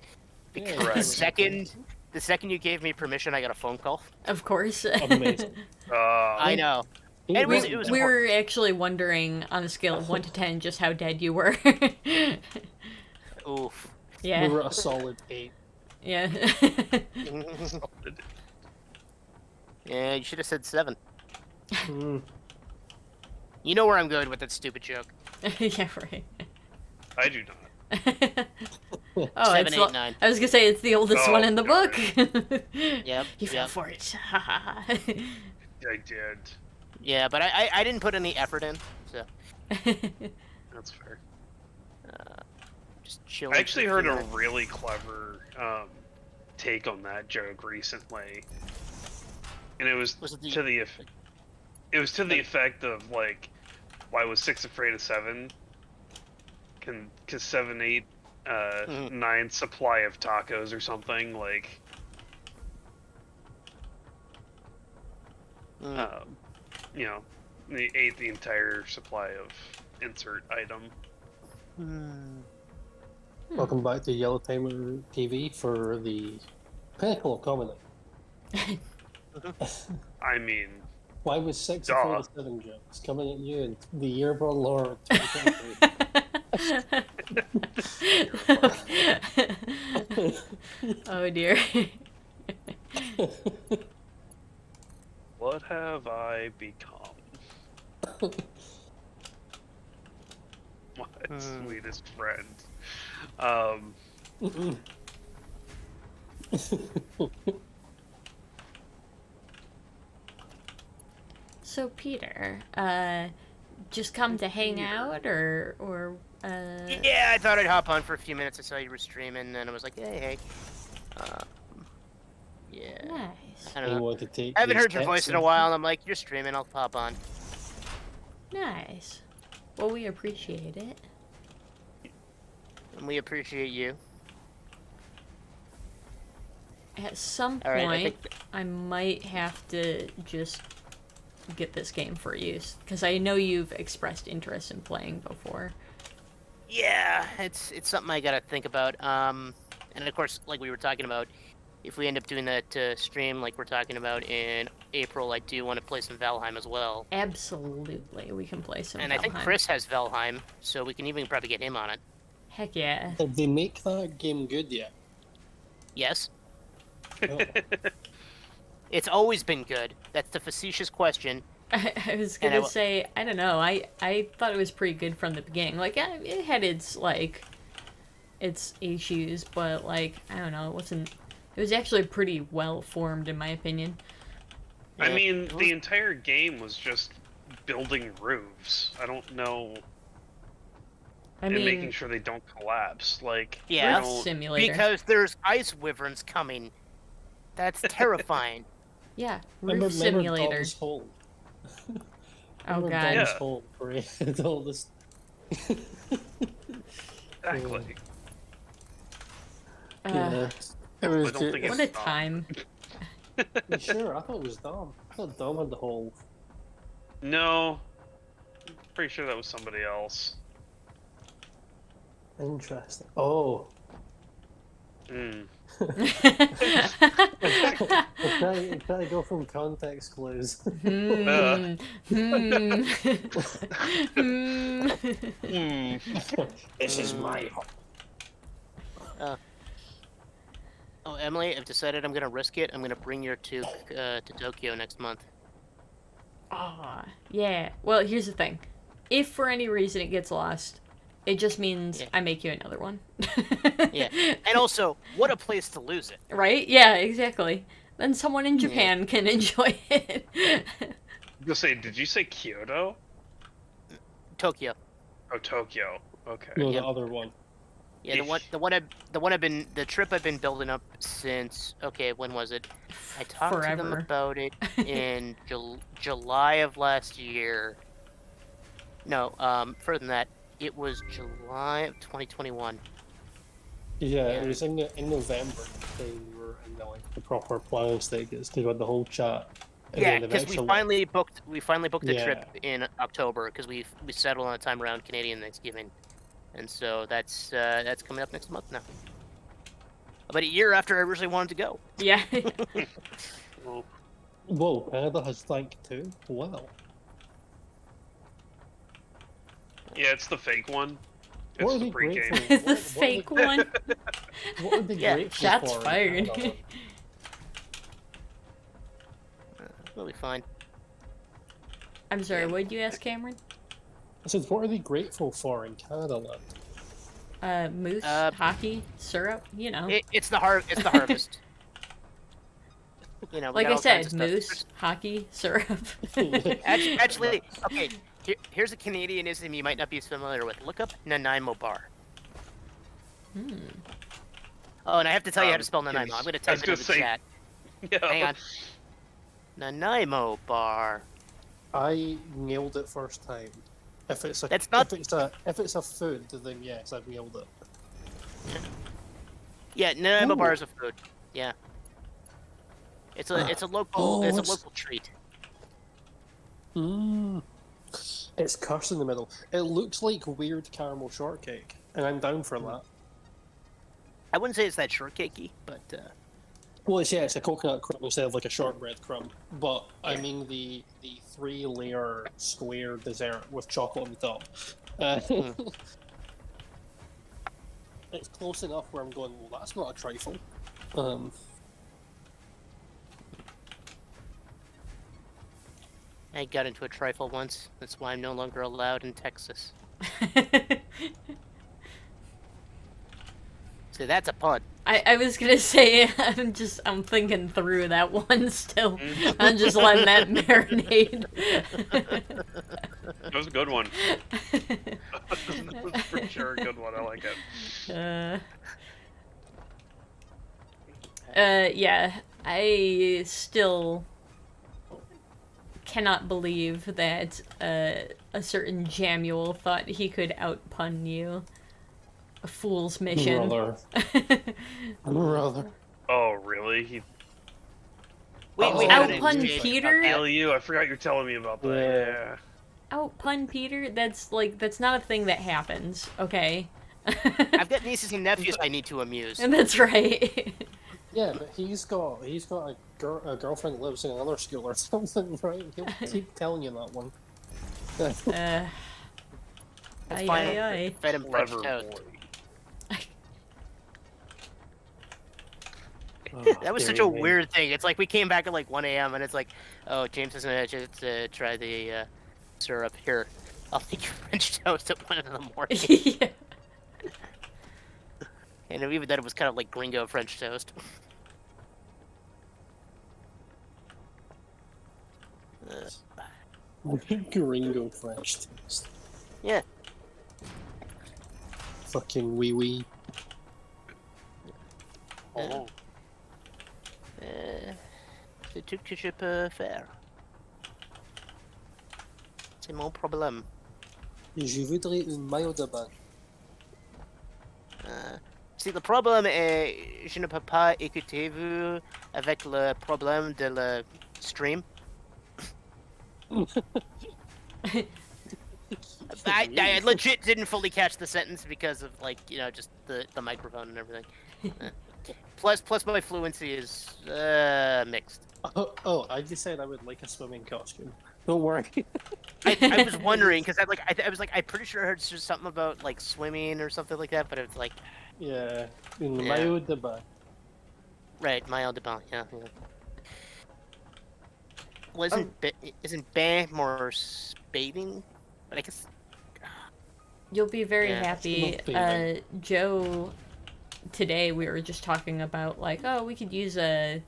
Because Yeah, the Correct. second you gave me permission, I got a phone call. Of course. Amazing. I know. And it was We were important. actually wondering, on a scale of 1 to 10, just how dead you were. Oof. Yeah. We were a solid 8. Yeah. Yeah, you should have said 7. Mm. You know where I'm going with that stupid joke. Yeah, right. I do not. Oh, 7, it's 8, 9. I was gonna say it's the oldest Oh, one in the no, book. Yep. You fell Yep. for it. I did. Yeah, but I didn't put any effort in, so That's fair. just chilling. I actually for heard few a minutes. really clever take on that joke recently, and it was, Was it the- to the it was to the effect of like, why was 6 afraid of 7? Cause 7, 8, Mhm. 9 supply of tacos or something like. Mm. You know, They ate the entire supply of insert item. Welcome back to Yellow Timer TV for the pinnacle of comedy. I mean, Why was 6 Duh. of 47 jokes coming at you in the year of our Lord 2023? Oh dear. what have I become? My sweetest friend. So Peter, just come to hang out, or Yeah, I thought I'd hop on for a few minutes. I saw you were streaming, and I was like, hey. Yeah. Nice, I don't You know. want to take I haven't these heard your voice texts in a and- while, and I'm like, you're streaming, I'll hop on. nice. Well, we appreciate it. And we appreciate you. At some All right, I point, think- I might have to just get this game for you, because I know you've expressed interest in playing before. Yeah, it's something I gotta think about. And of course, like we were talking about, if we end up doing that stream, like we're talking about in April, I do want to play some Valheim as well. Absolutely, we can play some And I think Valheim. Chris has Valheim, so we can even probably get him on it. Heck yeah. Did they make that game good yet? Yes, No. it's always been good. That's the facetious question. I was And gonna I say, I don't know. I thought it was pretty good from the beginning. Like, yeah, it had its issues, but like, I don't know. It wasn't. It was actually pretty well formed, in my opinion. I Yeah, mean, it was- the entire game was just building roofs. I don't know, I and mean, making sure they don't collapse. Like, Yeah. you know, simulator. Because there's ice wyverns coming. That's terrifying. Yeah, Remember, roof remember simulator. Dom's Hole? Oh Remember god. Dom's Yeah. Hole, where he had all this. exactly. Yeah. It I was don't think good. What a Dom. time. You sure? I thought it was Dom. I thought Dom had the whole. No, pretty sure that was somebody else. Interesting. Oh. Hmm. I'm trying to go from context clues. Hmm. Hmm. Hmm. Hmm. This is my heart. Oh, Emily, I've decided I'm gonna risk it. I'm gonna bring you to Tokyo next month. Aw, yeah. Well, here's the thing. If for any reason it gets lost, it just means Yeah. I make you another one. Yeah, and also, what a place to lose it. Right? Yeah, exactly. Then someone in Japan can enjoy it. You'll say, did you say Kyoto? Tokyo. Oh, Tokyo. Okay. No, Yep. the other one. Yeah, the trip I've been building up since. Okay, when was it? I talked to them Forever. about it in July of last year. No, further than that, it was July of 2021. Yeah, Yeah. it was in November. They were in the proper planning stages. They got the whole chat. And Yeah, then the because next we one- finally booked the Yeah. trip in October because we settled on a time around Canadian Thanksgiving, and so that's coming up next month now. About a year after I originally wanted to go. Yeah. Well, Whoa, Canada has Thank too. Wow. yeah, it's the fake one. It's What are the they pre-game. grateful? the fake one. What are they Yeah, grateful shots for in fired. Canada? We'll be fine. I'm sorry, what did you ask, Cameron? I said, what are they grateful for in Canada land? Moose, Uh, hockey, syrup, you know. It's the harvest. You know, we Like got I all kinds said, of stuff. moose, hockey, syrup. Actually, okay. Here's a Canadianism you might not be familiar with. Look up Nanaimo Bar. Oh, and I have to tell you how to spell Nanaimo. I'm going to I was type it gonna into the say- chat. Yeah. Hang on. Nanaimo Bar. I nailed it first time. If it's a That's not- if it's a food, then yes, I've nailed it. Yeah, Nanaimo Ooh. Bar is a food. Yeah. It's a local Oh, it's a what's- local treat. Mm. It's cursed in the middle. It looks like weird caramel shortcake, and I'm down for that. I wouldn't say it's that shortcakey, but Well, it's a coconut crumb instead of like a shortbread crumb. But I mean the 3-layer square dessert with chocolate on the top. It's close enough where I'm going, well, that's not a trifle. I got into a trifle once. That's why I'm no longer allowed in Texas. See, that's a pun. I was gonna say, I'm thinking through that one still. I'm just letting that marinate. That was a good one. That was for sure a good one. I like it. Yeah, I still cannot believe that a certain Jamuel thought he could outpun you. A fool's mission. Brother. Oh, really? He We had had Outpun an exchange Peter? about that. Hail you. I forgot you're telling me about that. Yeah. Outpun Peter? That's not a thing that happens, okay? I've got nieces and nephews I need to amuse. And that's right. Yeah, but he's got a girlfriend that lives in another school or something, right? He'll keep telling you that one. That's Aye, fine. aye, aye. Fed him French Clever toast. boy. That was such a weird thing. It's like we came back at like 1 a.m. and it's like, oh, James is gonna just try the syrup here. I'll make you French toast at 1 in the morning. Yeah. And even then, it was kind of like gringo French toast. Gringo French toast. Yeah. Fucking wee wee. Oh. C'est tout que je peux faire. C'est mon problème. Je voudrais une maillot de bain. See, le problème est, je ne peux pas écouter vous avec le problème de le stream. I legit didn't fully catch the sentence because of, like, you know, just the microphone and everything. Plus my fluency is mixed. Oh, I decided I would like a swimming costume. Don't worry. I was wondering because I was like I'm pretty sure I heard just something about like swimming or something like that, but it's like Yeah, une Yeah. maillot de bain. right, Maillot de Bain, yeah. Well, isn't bain more bathing? But I guess You'll be very Yeah. happy. Not Joe, today we were just talking about like, oh, we could use a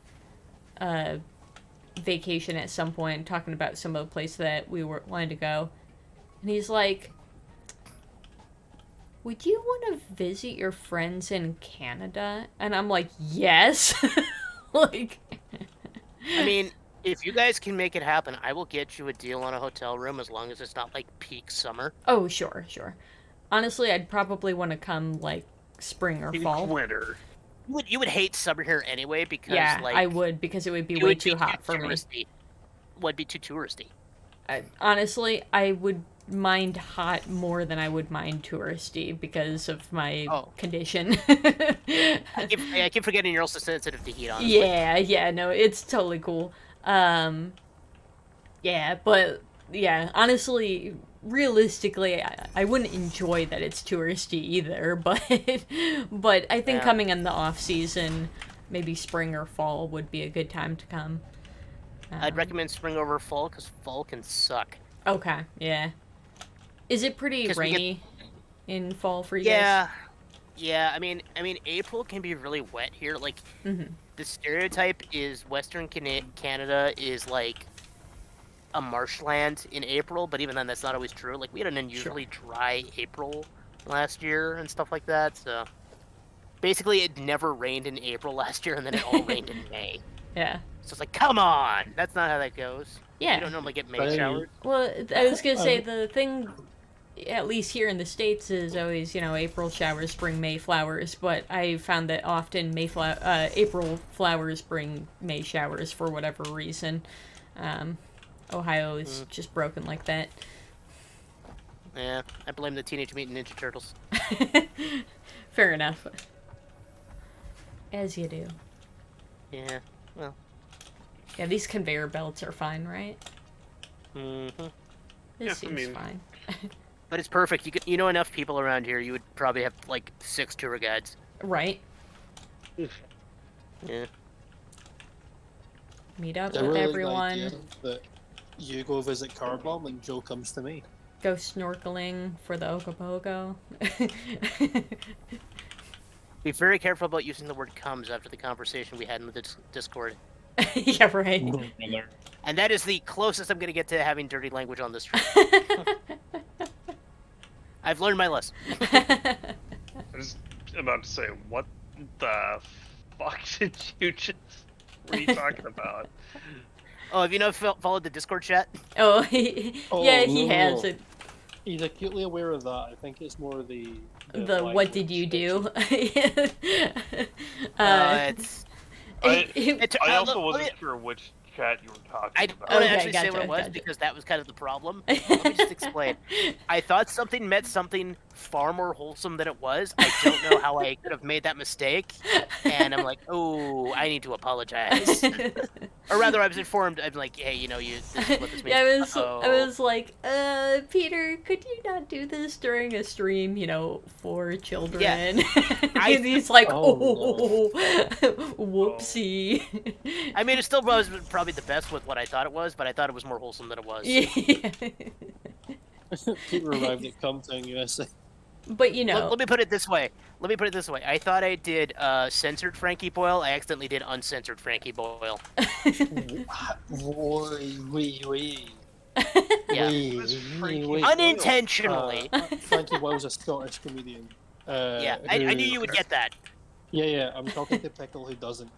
vacation at some point, talking about some of the places that we wanted to go, and he's like, would you want to visit your friends in Canada? And I'm like, yes. Like, I mean, if you guys can make it happen, I will get you a deal on a hotel room as long as it's not like peak summer. oh, sure. Honestly, I'd probably want to come like spring or fall. Winter. You would hate summer here anyway because Yeah, like I would, because it would be it way would too be hot for me. touristy. Would be too touristy. Honestly, I would mind hot more than I would mind touristy because of my condition. I keep forgetting you're also sensitive to heat. Honestly. Yeah, no, it's totally cool. Yeah, but yeah, honestly, realistically, I wouldn't enjoy that it's touristy either. But I think Yeah. coming in the off season, maybe spring or fall, would be a good time to come. I'd recommend spring over fall because fall can suck. Okay, yeah. Is it pretty 'Cause we get- rainy in fall for you guys? Yeah. I mean, April can be really wet here. Like, the stereotype is Western Canada is like a marshland in April, but even then, that's not always true. Like, we had an unusually dry April last year and stuff like that. So, basically, it never rained in April last year, and then it all rained in May. Yeah. So it's like, come on, that's not how that goes. Yeah. You don't normally get May Right. showers. Well, I was gonna say the thing, at least here in the States, is always, April showers bring May flowers, but I found that often April flowers bring May showers for whatever reason. Ohio is just broken like that. Yeah, I blame the Teenage Mutant Ninja Turtles. Fair enough. As you do. Yeah, well. Yeah, these conveyor belts are fine, right? Mm-hmm. This Yeah, I seems mean- fine. But it's perfect. You know enough people around here, you would probably have, like, 6 tour guides. Right? Yeah. Meet up I with really like the everyone. idea that you go visit Carbomb and Joe comes to me. Go snorkeling for the Ogopogo. Be very careful about using the word comes after the conversation we had in the Discord. Yeah, right. And that is the closest I'm going to get to having dirty language on this stream. I've learned my lesson. I was about to say, what the fuck did you just... What are you talking about? Oh, have you not followed the Discord chat? Oh, Oh, yeah, he no. has it. He's acutely aware of that. I think it's more the The what did you do? It's... I also let wasn't me- sure which chat you were talking I about. want to Okay, actually say what gotcha, it was gotcha. because that was kind of the problem. Let me just explain. I thought something meant something far more wholesome than it was. I don't know how I could have made that mistake. And I'm like, oh, I need to apologize. Or rather, I was informed. I'm like, hey, this is what this means. Yeah, I Uh-oh. was like, Peter, could you not do this during a stream, for children? Yeah. And he's like, Oh, whoopsie. I mean, it still was probably the best with what I thought it was, but I thought it was more wholesome than it was. Yeah. People arrived at Comtown, USA. But Let me put it this way. I thought I did censored Frankie Boyle. I accidentally did uncensored Frankie Boyle. Wee. Yeah. Wee. Unintentionally. Frankie Boyle's a Scottish comedian. Yeah, I knew you would get that. Yeah, I'm talking to Pickle who doesn't.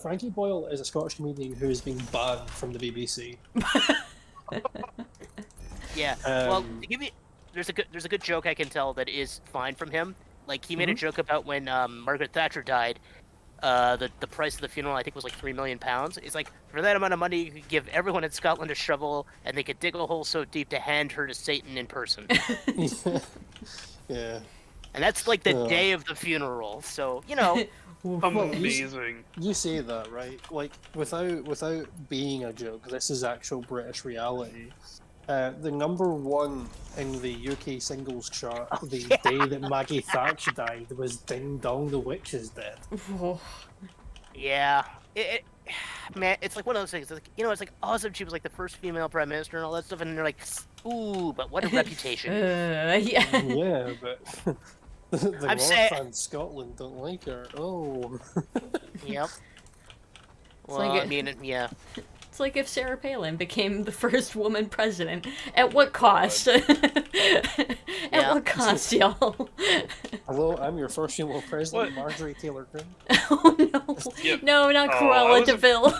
Frankie Boyle is a Scottish comedian who has been banned from the BBC. Yeah. Well, to give you, there's a good joke I can tell that is fine from him. Like he made a joke about when Margaret Thatcher died. The price of the funeral I think was like £3 million. It's like for that amount of money you could give everyone in Scotland a shovel and they could dig a hole so deep to hand her to Satan in person. Yeah. And that's like the Yeah. day of the funeral. So Amazing. You say that, right? Like, without being a joke, this is actual British reality. The number one in the UK singles chart the day that Maggie Thatcher died was Ding Dong, the Witch is Dead. yeah, man, it's like one of those things. It's like, it's like awesome. She was like the first female prime minister and all that stuff, and they're like, ooh, but what a reputation. yeah. Yeah, but the I'm North saying- and Scotland don't like her. Oh. Yep. Well, like I mean, yeah. It's like if Sarah Palin became the first woman president. At what cost? At Yeah. what cost, y'all? Hello, I'm your first female president, Marjorie Taylor Greene. Oh no. Yep. No, not Oh, I Cruella was- DeVille.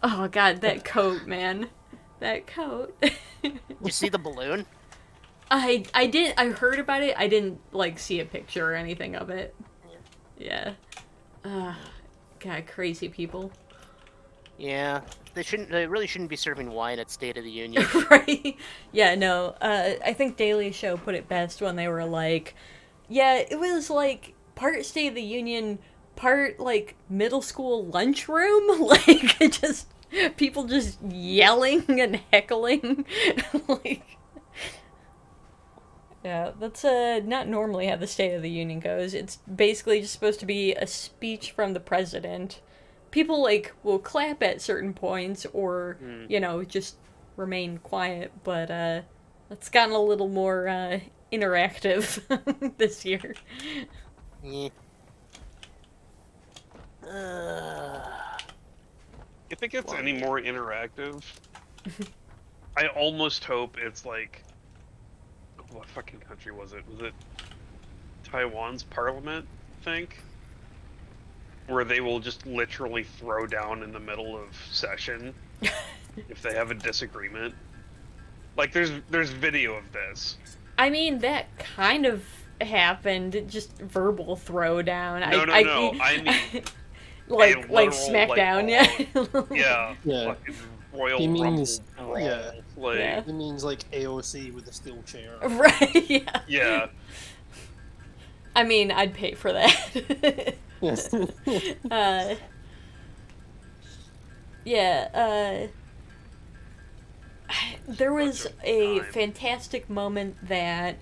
Oh god, that coat, man. That coat. You see the balloon? I heard about it. I didn't see a picture or anything of it. Yeah. God, crazy people. Yeah. They really shouldn't be serving wine at State of the Union. Right? Yeah, no. I think Daily Show put it best when they were like, yeah, it was like part State of the Union, part middle school lunchroom. Just people just yelling and heckling. Yeah, that's not normally how the State of the Union goes. It's basically just supposed to be a speech from the president. People will clap at certain points or just remain quiet, but it's gotten a little more interactive this year. Yeah. You think it's any more interactive? I almost hope it's like... What fucking country was it? Was it Taiwan's parliament, I think? Where they will just literally throw down in the middle of session if they have a disagreement. Like, there's video of this. I mean, that kind of happened. Just verbal throwdown. No, I mean... like literal, SmackDown, yeah. yeah. Yeah. Yeah. Fucking Royal He Rumble means- brawl. yeah. Like, Yeah. He means like AOC with a steel chair. Right, yeah. yeah. I mean, I'd pay for that. Yes. Yeah, there was Bunch of a time. fantastic moment that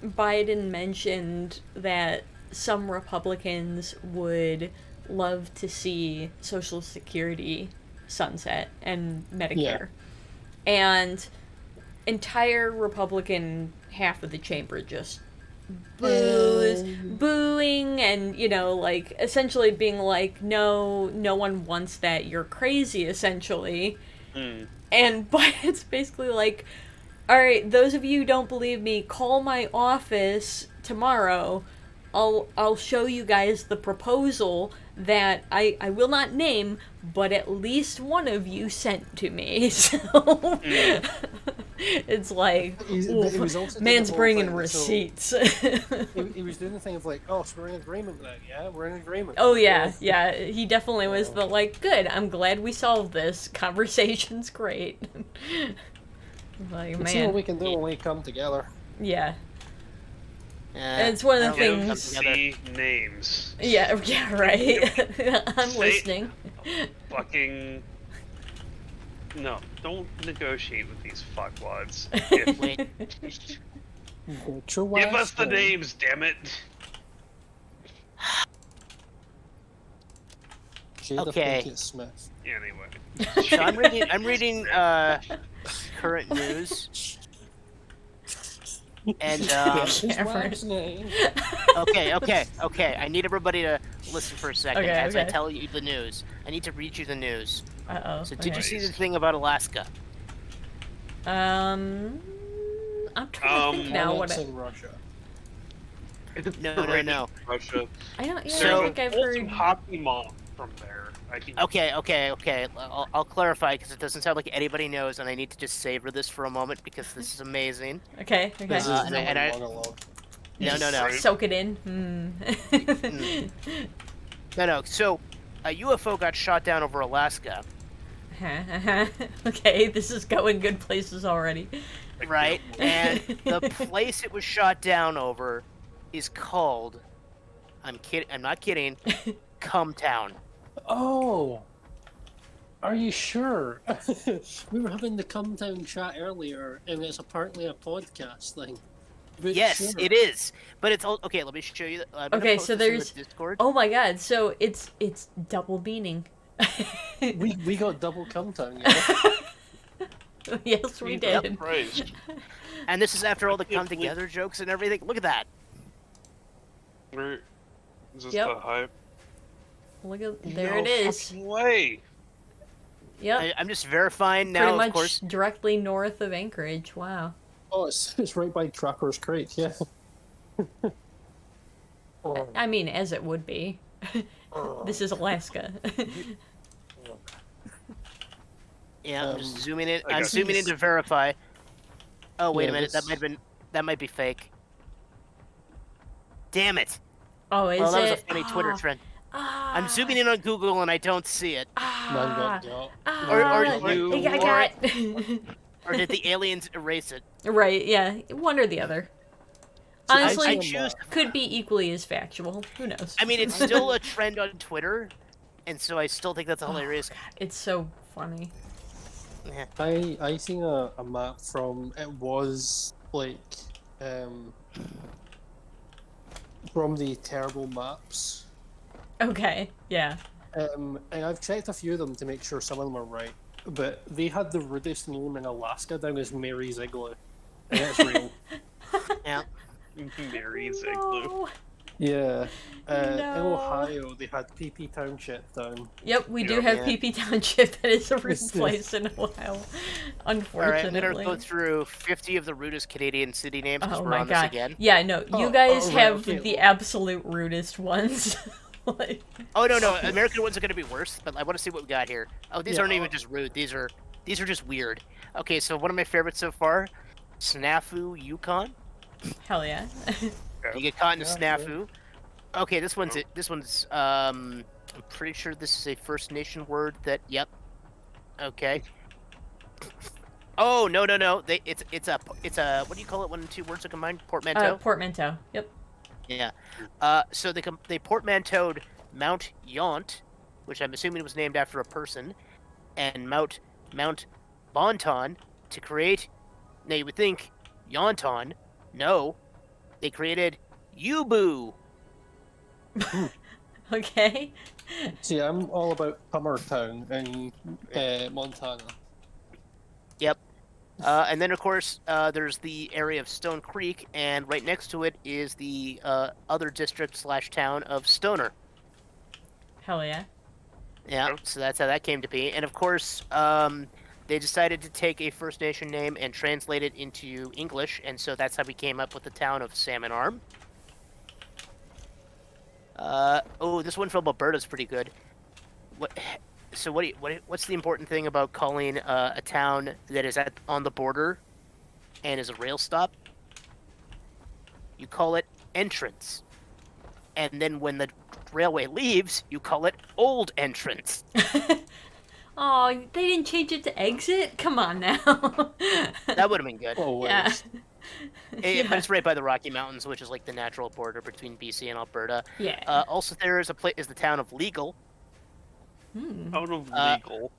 Biden mentioned that some Republicans would love to see Social Security sunset and Medicare. And entire Republican half of the chamber just booing and, you know, like, essentially being like, no one wants that, you're crazy, essentially. Mm. And Biden's basically like, alright, those of you who don't believe me, call my office tomorrow. I'll show you guys the proposal that I will not name, but at least one of you sent to me. So it's like, But he was also doing man's the whole bringing thing, so receipts. he was doing the thing of like, oh, so we're in agreement then, yeah? We're in agreement. Oh yeah, Well, yeah. He definitely was the like, good. I'm glad we solved this. Conversation's great. Like, let's see what man, we can do when we come together. yeah. It's one of the I don't know, things- come together. See names. Yeah, right. I'm Say- listening. Fucking. No, don't negotiate with these fuckwads. Wait. Give us the names, damn it. Jada Okay. Pinkett Smith. Anyway. So I'm reading current news. And His Cameron. wife's name. okay. I need everybody to listen for a second Okay, as I okay. tell you the news. I need to read you the news. Uh-oh. So, did you okay. see the thing about Alaska? I'm trying to think now what I... Annexing Russia. No. Russia. I don't There's So- think I've an heard... awesome hockey mom from there. I can. Okay. I'll clarify because it doesn't sound like anybody knows, and I need to just savor this for a moment because this is amazing. Okay. This is and the I- monologue. No. Right. Soak it in. No. So, a UFO got shot down over Alaska, Okay, this is going good places already. I right? can't And the place it was shot down over is called. I'm not kidding. Cumtown. Oh! Are you sure? We were having the come down chat earlier, and it's apparently a podcast thing. But Yes, sure. it is. But it's all okay. Let me show you. I'm gonna Okay, post so this in the there's- Discord. Oh my god, so it's double meaning. We got double come down, yeah? Yes, we Jesus did. Christ. And this is after all the can't come believe- together jokes and everything. Look at that. Where is this Yep. the hype? Look at there No it is. fucking way. Yep. I'm just verifying now. Pretty Of much course, directly north of Anchorage. Wow. Oh, it's right by Trapper's Creek, yeah. Oh, I mean, as it would be. This is Alaska. yeah. I'm just Um, zooming in. I I'm got zooming in this. to verify. Oh wait Yeah, a minute. this- That might be fake. Damn it. Oh, is Well, that was it? a funny Twitter Ah, trend. ah, I'm zooming in on Google and I don't see it. Man Ah, got got. Or you- I got. Or did the aliens erase it? Right, yeah, one or the other. So I Honestly, I see choose. could be equally as factual. Who knows? I mean, it's still a trend on Twitter, and so I still think that's hilarious. It's so funny. Yeah. I seen a map from it was like from the terrible maps. Okay, yeah. And I've checked a few of them to make sure some of them are right. But they had the rudest name in Alaska down as Mary's Igloo. And it's real. Yeah. Mary's igloo. No. Yeah. In No. Ohio, they had PP Township down. Yep, we do Yep. have Yeah. PP Township. That is a real Yes, yes. place in Ohio. All right, Unfortunately. I'm gonna go through 50 of the rudest Canadian city names because Oh we're my on this god. again. Yeah, no, you Oh, guys oh, right, have okay. the absolute rudest ones. Like, Oh no, American ones are gonna be worse, but I want to see what we got here. Oh, these Yeah, aren't even oh. just rude. These are just weird. Okay, so one of my favorites so far, Snafu Yukon. hell yeah. You get caught in a Yeah, snafu. Okay, this one's I'm pretty sure this is a First Nation word that. Yep. Okay. Oh no! It's a what do you call it when two words are combined? Portmanteau. Portmanteau. Yep. Yeah. So they portmanteaued Mount Yaunt, which I'm assuming was named after a person, and Mount Bonton to create. Now you would think Yaunton. No, they created Yubu. Okay. See, I'm all about Hummertown in Montana. Yep. And then, of course, there's the area of Stone Creek, and right next to it is the other district/town of Stoner. Hell yeah. Yeah, Yep. so that's how that came to be. And, of course, they decided to take a First Nation name and translate it into English, and so that's how we came up with the town of Salmon Arm. This one from Alberta is pretty good. What's the important thing about calling a town that is on the border and is a rail stop? You call it Entrance, and then when the railway leaves, you call it Old Entrance. Oh, they didn't change it to exit? Come on now. That would have been good. Oh, Yeah. But Yeah. it's right by the Rocky Mountains, which is like the natural border between BC and Alberta. Yeah. Also, there is is the town of Legal. Out of Uh, legal.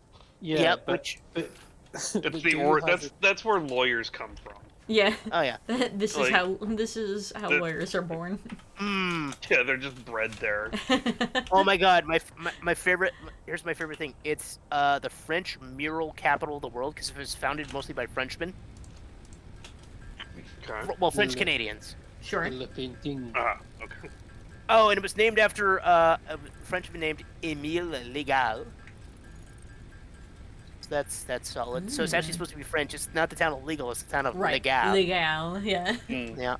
Yeah, Yep, but, which but, It's but the do you or have that's it- that's where lawyers come from. Yeah. oh yeah. This Like, is how the- lawyers are born. Yeah, they're just bred there. Oh my god, my favorite. Here's my favorite thing. It's the French mural capital of the world because it was founded mostly by Frenchmen. Okay. Well, French Canadians. Sure. Le Painting. Okay. Oh, and it was named after a Frenchman named Émile Legal. So that's solid. So it's actually supposed to be French. It's not the town of Legal. It's the town of Right. Legal. Legal. Yeah. Yeah,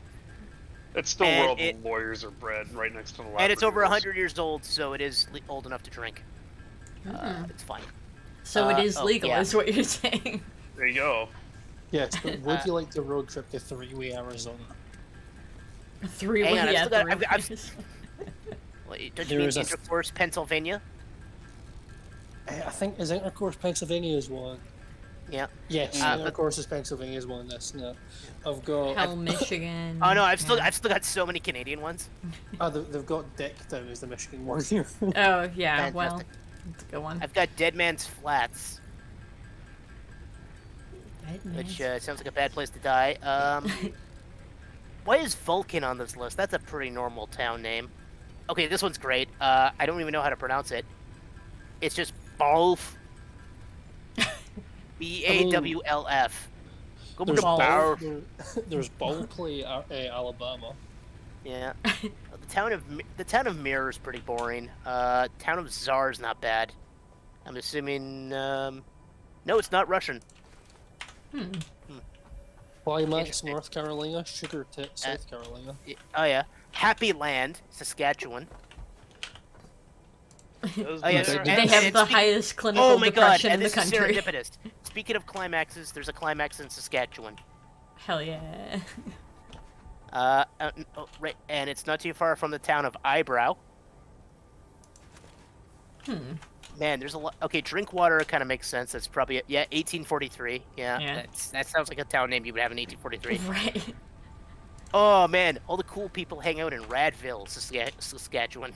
It's still And where all the it- lawyers are bred, right next to the and it's over Labradors. 100 years old, so it is old enough to drink. It's fine. So it is legal, yeah. is what you're saying. There you go. Yes, but would you like to road trip to Three-Way, Arizona? Three Hang on, I've yeah, still got- three I've- ways. Wait, don't There you mean is a- Intercourse, Pennsylvania? I think, is Intercourse Pennsylvania is one? Yeah. Yes, but- Intercourse is Pennsylvania is one. That's not. I've got. Hell, Michigan. Oh no, I've still yeah. got so many Canadian ones. They've got Dick down as the Michigan one here. Oh yeah, well, Fantastic. that's a good one. I've got Dead Man's Flats, Dead which man's- sounds like a bad place to die. Why is Vulcan on this list? That's a pretty normal town name. Okay, this one's great. I don't even know how to pronounce it. It's just Balf. Bawlf. Go There's to Balf. There's ball play, Alabama. Yeah. The town of Mirror is pretty boring. Town of Czar is not bad. I'm assuming. No, it's not Russian. Climax, Interesting. North Carolina. Sugar Tip, South Carolina. Oh yeah. Happy Land, Saskatchewan. Those Oh, yeah, guys are- They and- have and the speak- highest clinical Oh my god, depression and in the this is country. serendipitous. Speaking of climaxes, there's a climax in Saskatchewan. Hell yeah. Right, and it's not too far from the town of Eyebrow. Man, there's a lot. Okay, Drinkwater kind of makes sense. That's probably 1843. Yeah, Yeah. that sounds like a town name you would have in 1843. Right. Oh man, all the cool people hang out in Radville, Saskatchewan.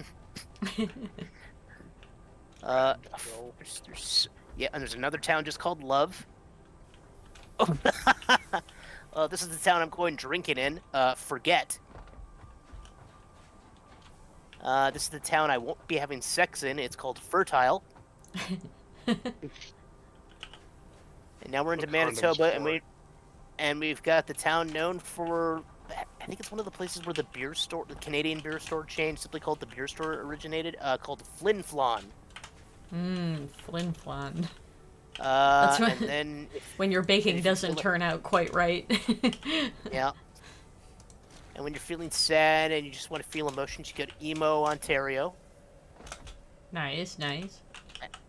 Yeah, and there's another town just called Love. Oh, this is the town I'm going drinking in. Forget. This is the town I won't be having sex in. It's called Fertile. And now we're into The condoms Manitoba, for. and we've got the town known for. I think it's one of the places where the Canadian beer store chain, simply called the beer store, originated. Called Flin Flon. Flin Flon. And what- then When your baking if you doesn't feel it- turn out quite right. yeah. And when you're feeling sad and you just want to feel emotions, you go to Emo, Ontario. Nice, nice.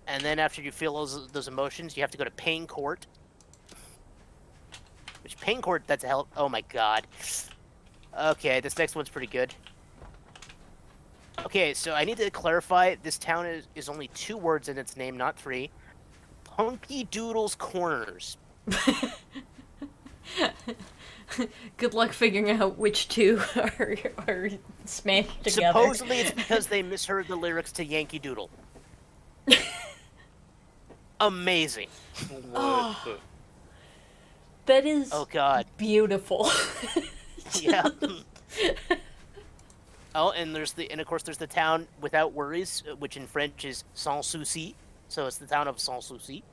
And then after you feel those emotions, you have to go to Pain Court. Which Pain Court, that's a hell. Oh my god. Okay, this next one's pretty good. Okay, so I need to clarify. This town is only 2 words in its name, not 3. Punky Doodles Corners. Good luck figuring out which two are smashed together. Supposedly, it's because they misheard the lyrics to Yankee Doodle. Amazing. What the- That is Oh God. beautiful. Yeah. Oh, and of course there's the town without worries, which in French is sans souci. So it's the town of Sans Souci.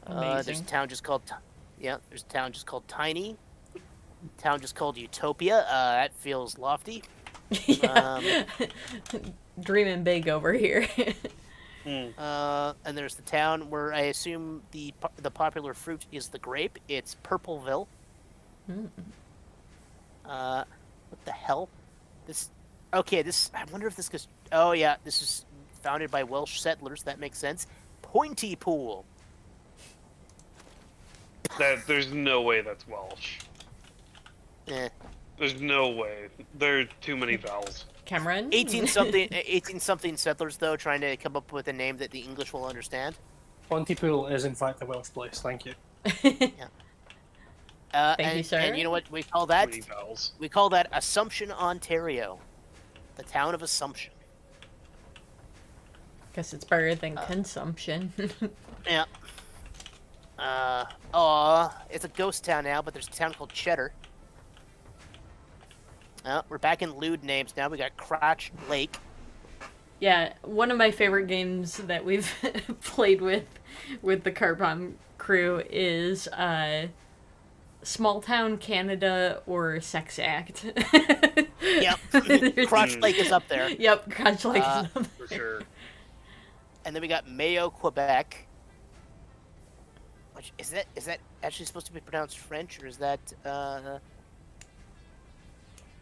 There's Amazing. a town just called, there's a town just called Tiny. Town just called Utopia. That feels lofty. Yeah. Dreaming big over here. And there's the town where I assume the popular fruit is the grape. It's Purpleville. What the hell? Okay, I wonder if this goes. Oh yeah, this is founded by Welsh settlers. That makes sense. Pointy Pool. There's no way that's Welsh. Eh. There's no way. There are too many vowels. Cameron? 18 something settlers though, trying to come up with a name that the English will understand. Pontypool is in fact a Welsh place. Thank you. Thank you, sir. And you know what we call Too that? many vowels. We call that Assumption, Ontario. The town of Assumption. Guess it's better than consumption. Yeah. It's a ghost town now, but there's a town called Cheddar. We're back in lewd names now. We got Crotch Lake. Yeah, one of my favorite games that we've played with the Car Bomb crew is Small Town Canada or Sex Act. Yep. Crotch Lake is up there. Yep, Crotch Lake is up For there. sure. And then we got Mayo, Quebec. Which is that actually supposed to be pronounced French, or is that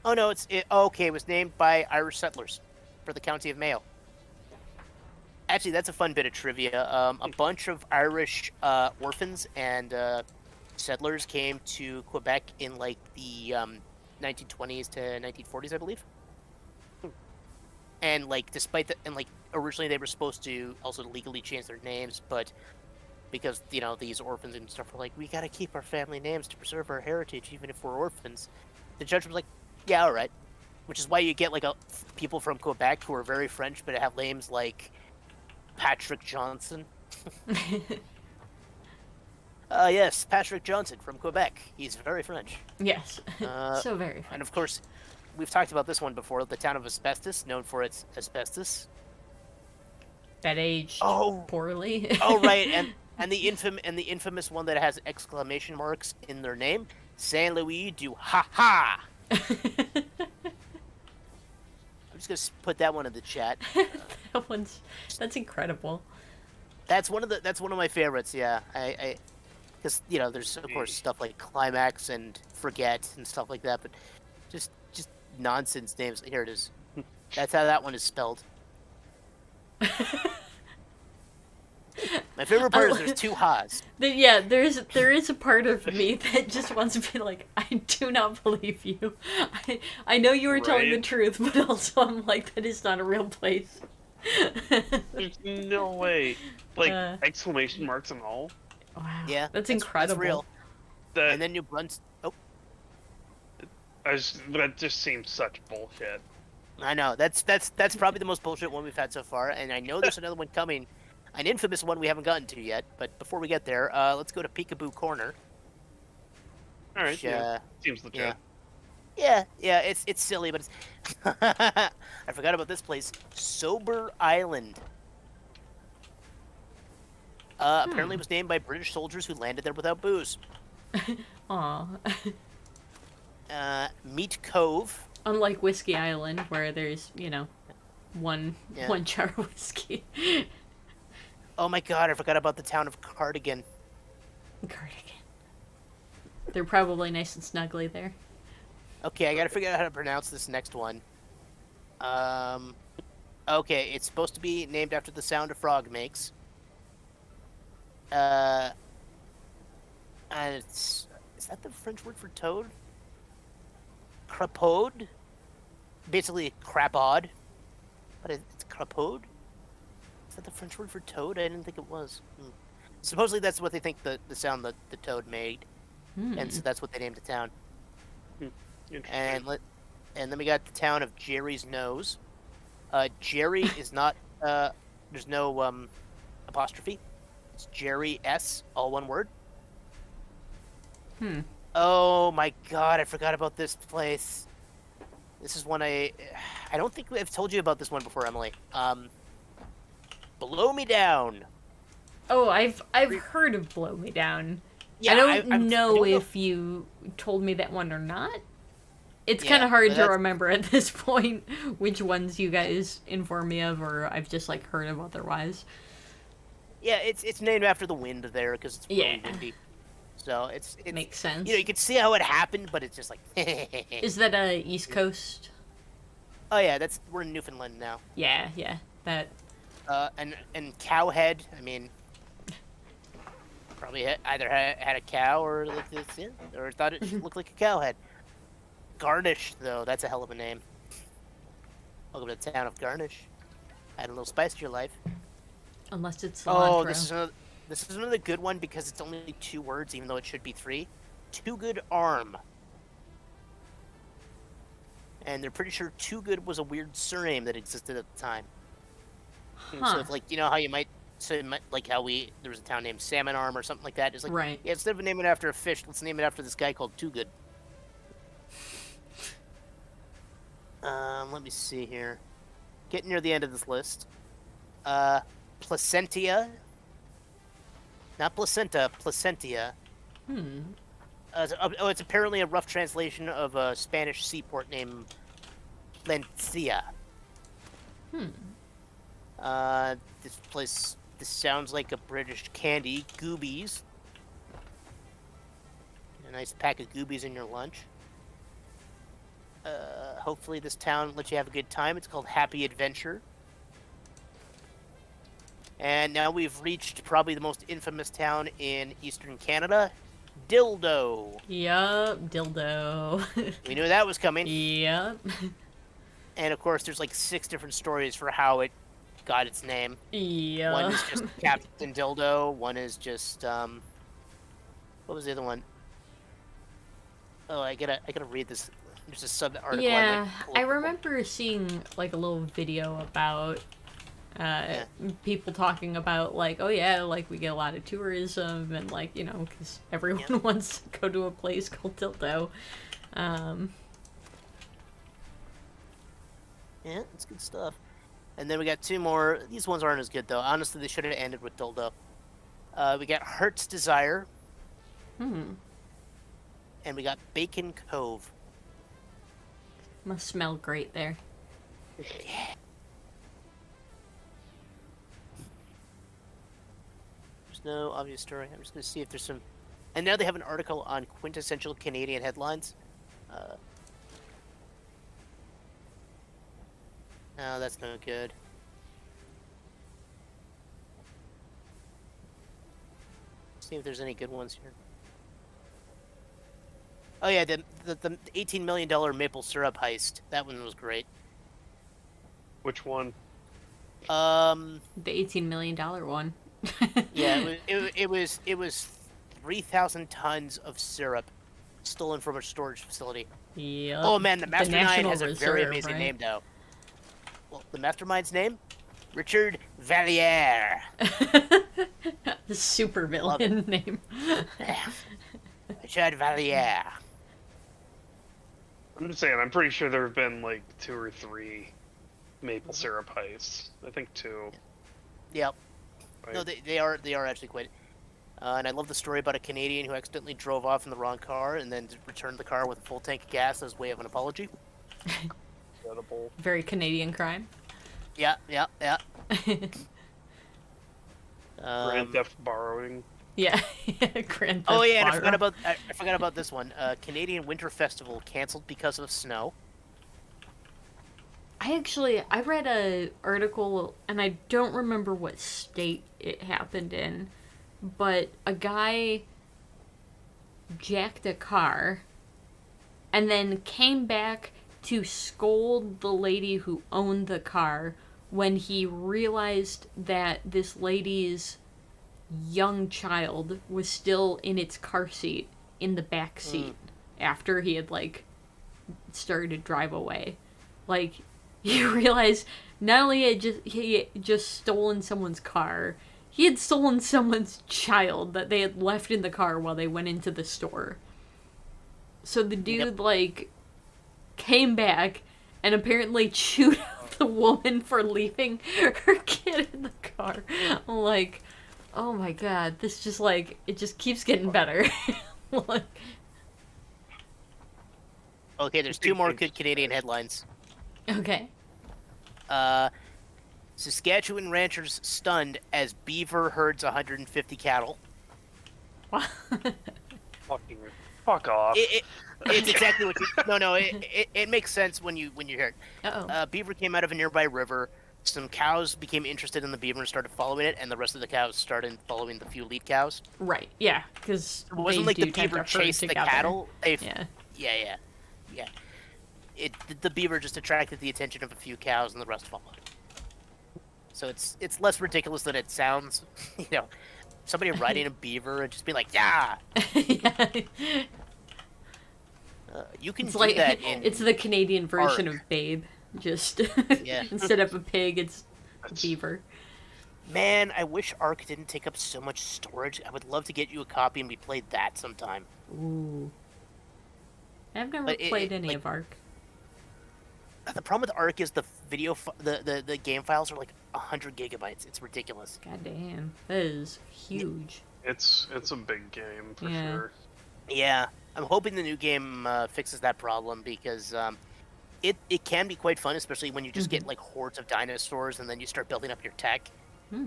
Oh no, okay, it was named by Irish settlers for the county of Mayo. Actually, that's a fun bit of trivia. A bunch of Irish orphans and settlers came to Quebec in like the 1920s to 1940s, I believe. And like, despite that, and like originally they were supposed to also legally change their names, but because these orphans and stuff were like, we gotta keep our family names to preserve our heritage, even if we're orphans. The judge was like, yeah, all right. Which is why you get like people from Quebec who are very French, but have names like Patrick Johnson. Yes, Patrick Johnson from Quebec. He's very French. Yes. So very And fun. of course, we've talked about this one before. The town of Asbestos, known for its asbestos. That aged Oh. poorly. Oh, right, and the infamous one that has exclamation marks in their name, Saint Louis du Ha Ha. I'm just gonna put that one in the chat. That's incredible. That's one of my favorites. Yeah, I because there's of course stuff like Climax and Forget and stuff like that, but just nonsense names. Here it is. That's how that one is spelled. My favorite part is there's 2 ha's. Yeah, there is a part of me that just wants to be like, I do not believe you. I know you were telling the Right. truth, but also I'm like, that is not a real place. There's no way. Like, Uh. exclamation marks and all. Wow. Yeah, That's incredible. That's real. That, And then New Brunswick. Oh, that just seems such bullshit. I know. That's probably the most bullshit one we've had so far, and I know there's another one coming, an infamous one we haven't gotten to yet. But before we get there, let's go to Peekaboo Corner. Alright, Which, yeah. Seems legit. yeah. Yeah, it's silly, but it's. I forgot about this place, Sober Island. Apparently, it was named by British soldiers who landed there without booze. Aw. Meat Cove. Unlike Whiskey Island, where there's, one Yeah. jar of whiskey. Oh my god, I forgot about the town of Cardigan. Cardigan. They're probably nice and snuggly there. Okay, I gotta figure out how to pronounce this next one. Okay, it's supposed to be named after the sound a frog makes. And is that the French word for toad? Crapaud? Basically, Crapaude, but it's Crapaud. Is that the French word for toad? I didn't think it was. Supposedly that's what they think the sound that the toad made, and so that's what they named the town. Interesting. And then we got the town of Jerry's Nose. Jerry is not there's no apostrophe. It's Jerry S, all one word. Oh my god, I forgot about this place. This is one I don't think I've told you about this one before, Emily. Blow Me Down. Oh, I've heard of Blow Me Down. Yeah, I don't I know don't know. if you told me that one or not. It's Yeah, kind of hard but to that's- remember at this point which ones you guys inform me of, or I've just like heard of otherwise. Yeah, it's named after the wind there because it's really Yeah. windy. So it's Makes sense. you know, you can see how it happened, but it's just like Is that East Coast? oh yeah, we're in Newfoundland now. Yeah, that. And Cowhead, I mean, probably either had a cow or like this, yeah, or thought it looked like a cowhead. Garnish, though, that's a hell of a name. Welcome to the town of Garnish. Add a little spice to your life. Unless it's Oh, cilantro. this is another good one because it's only 2 words, even though it should be 3. Too Good Arm. And they're pretty sure Too Good was a weird surname that existed at the time. So Huh. it's like, you know how you might say, like how there was a town named Salmon Arm or something like that. It's like, Right. yeah, instead of naming it after a fish, let's name it after this guy called Too Good. Let me see here. Getting near the end of this list. Placentia. Not placenta, Placentia. It's apparently a rough translation of a Spanish seaport named Plencia. This sounds like a British candy. Goobies. A nice pack of Goobies in your lunch. Hopefully this town lets you have a good time. It's called Happy Adventure. And now we've reached probably the most infamous town in eastern Canada, Dildo. Yup, dildo. We knew that was coming. Yup. And of course, there's like 6 different stories for how it got its name. One Yup. is just Captain Dildo. One is just what was the other one? Oh, I gotta read this. There's a sub article. Yeah, I I remember seeing like a little video about people talking about like, oh yeah, like we get a lot of tourism and like, you know, because everyone wants to go to a place called Dildo. Yeah, it's good stuff. And then we got 2 more. These ones aren't as good though. Honestly, they should have ended with Dildo. We got Heart's Desire. And we got Bacon Cove. Must smell great there. There's no obvious story. I'm just gonna see if there's some. And now they have an article on quintessential Canadian headlines. No, that's no good. See if there's any good ones here. Oh yeah, the $18 million maple syrup heist. That one was great. Which one? The $18 million one. Yeah, it was 3,000 tons of syrup stolen from a storage facility. Yep. Oh man, the mastermind National has a very Reserve, amazing right? name though. Well, the mastermind's name? Richard Valliere. The super Love villain name. Richard Valliere. I'm just saying, I'm pretty sure there have been like 2 or 3 maple syrup heists. I think 2. Yep. Right? No, they are actually quite. And I love the story about a Canadian who accidentally drove off in the wrong car and then returned the car with a full tank of gas as way of an apology. Incredible. Very Canadian crime. Yeah. Grand theft borrowing. Yeah. Grand Oh Theft yeah, and Auto. I forgot about this one. Canadian Winter Festival canceled because of snow. I read a article, and I don't remember what state it happened in, but a guy jacked a car and then came back to scold the lady who owned the car when he realized that this lady's young child was still in its car seat in the back seat after he had like started to drive away. Like, you realize not only had he just stolen someone's car, he had stolen someone's child that they had left in the car while they went into the store. So the dude like came back and apparently chewed out the woman for leaving her kid in the car. I'm like, oh my god, this just like, it just keeps getting better. Like, Okay, there's two more good Canadian headlines. okay. Saskatchewan ranchers stunned as beaver herds 150 cattle. Fuck off. It's exactly what you. No. It makes sense when you hear it. Uh-oh. Beaver came out of a nearby river. Some cows became interested in the beaver and started following it, and the rest of the cows started following the few lead cows. Right, yeah, because It wasn't like the beaver chased the cattle. Yeah. Yeah. The beaver just attracted the attention of a few cows, and the rest followed. So it's less ridiculous than it sounds. You know, somebody riding a beaver and just be like, yeah. Yeah. You can It's do like, that in it's the Canadian version Ark. of Babe. Just, Yeah. instead of a pig, it's a beaver. Man, I wish Ark didn't take up so much storage. I would love to get you a copy and we played that sometime. Ooh. I've never But played any of Ark. The problem with Ark is the the game files are like 100 gigabytes. It's ridiculous. God damn. That is huge. It's a big game for Yeah. sure. Yeah, I'm hoping the new game fixes that problem because it can be quite fun, especially when you just get like hordes of dinosaurs and then you start building up your tech. Hmm.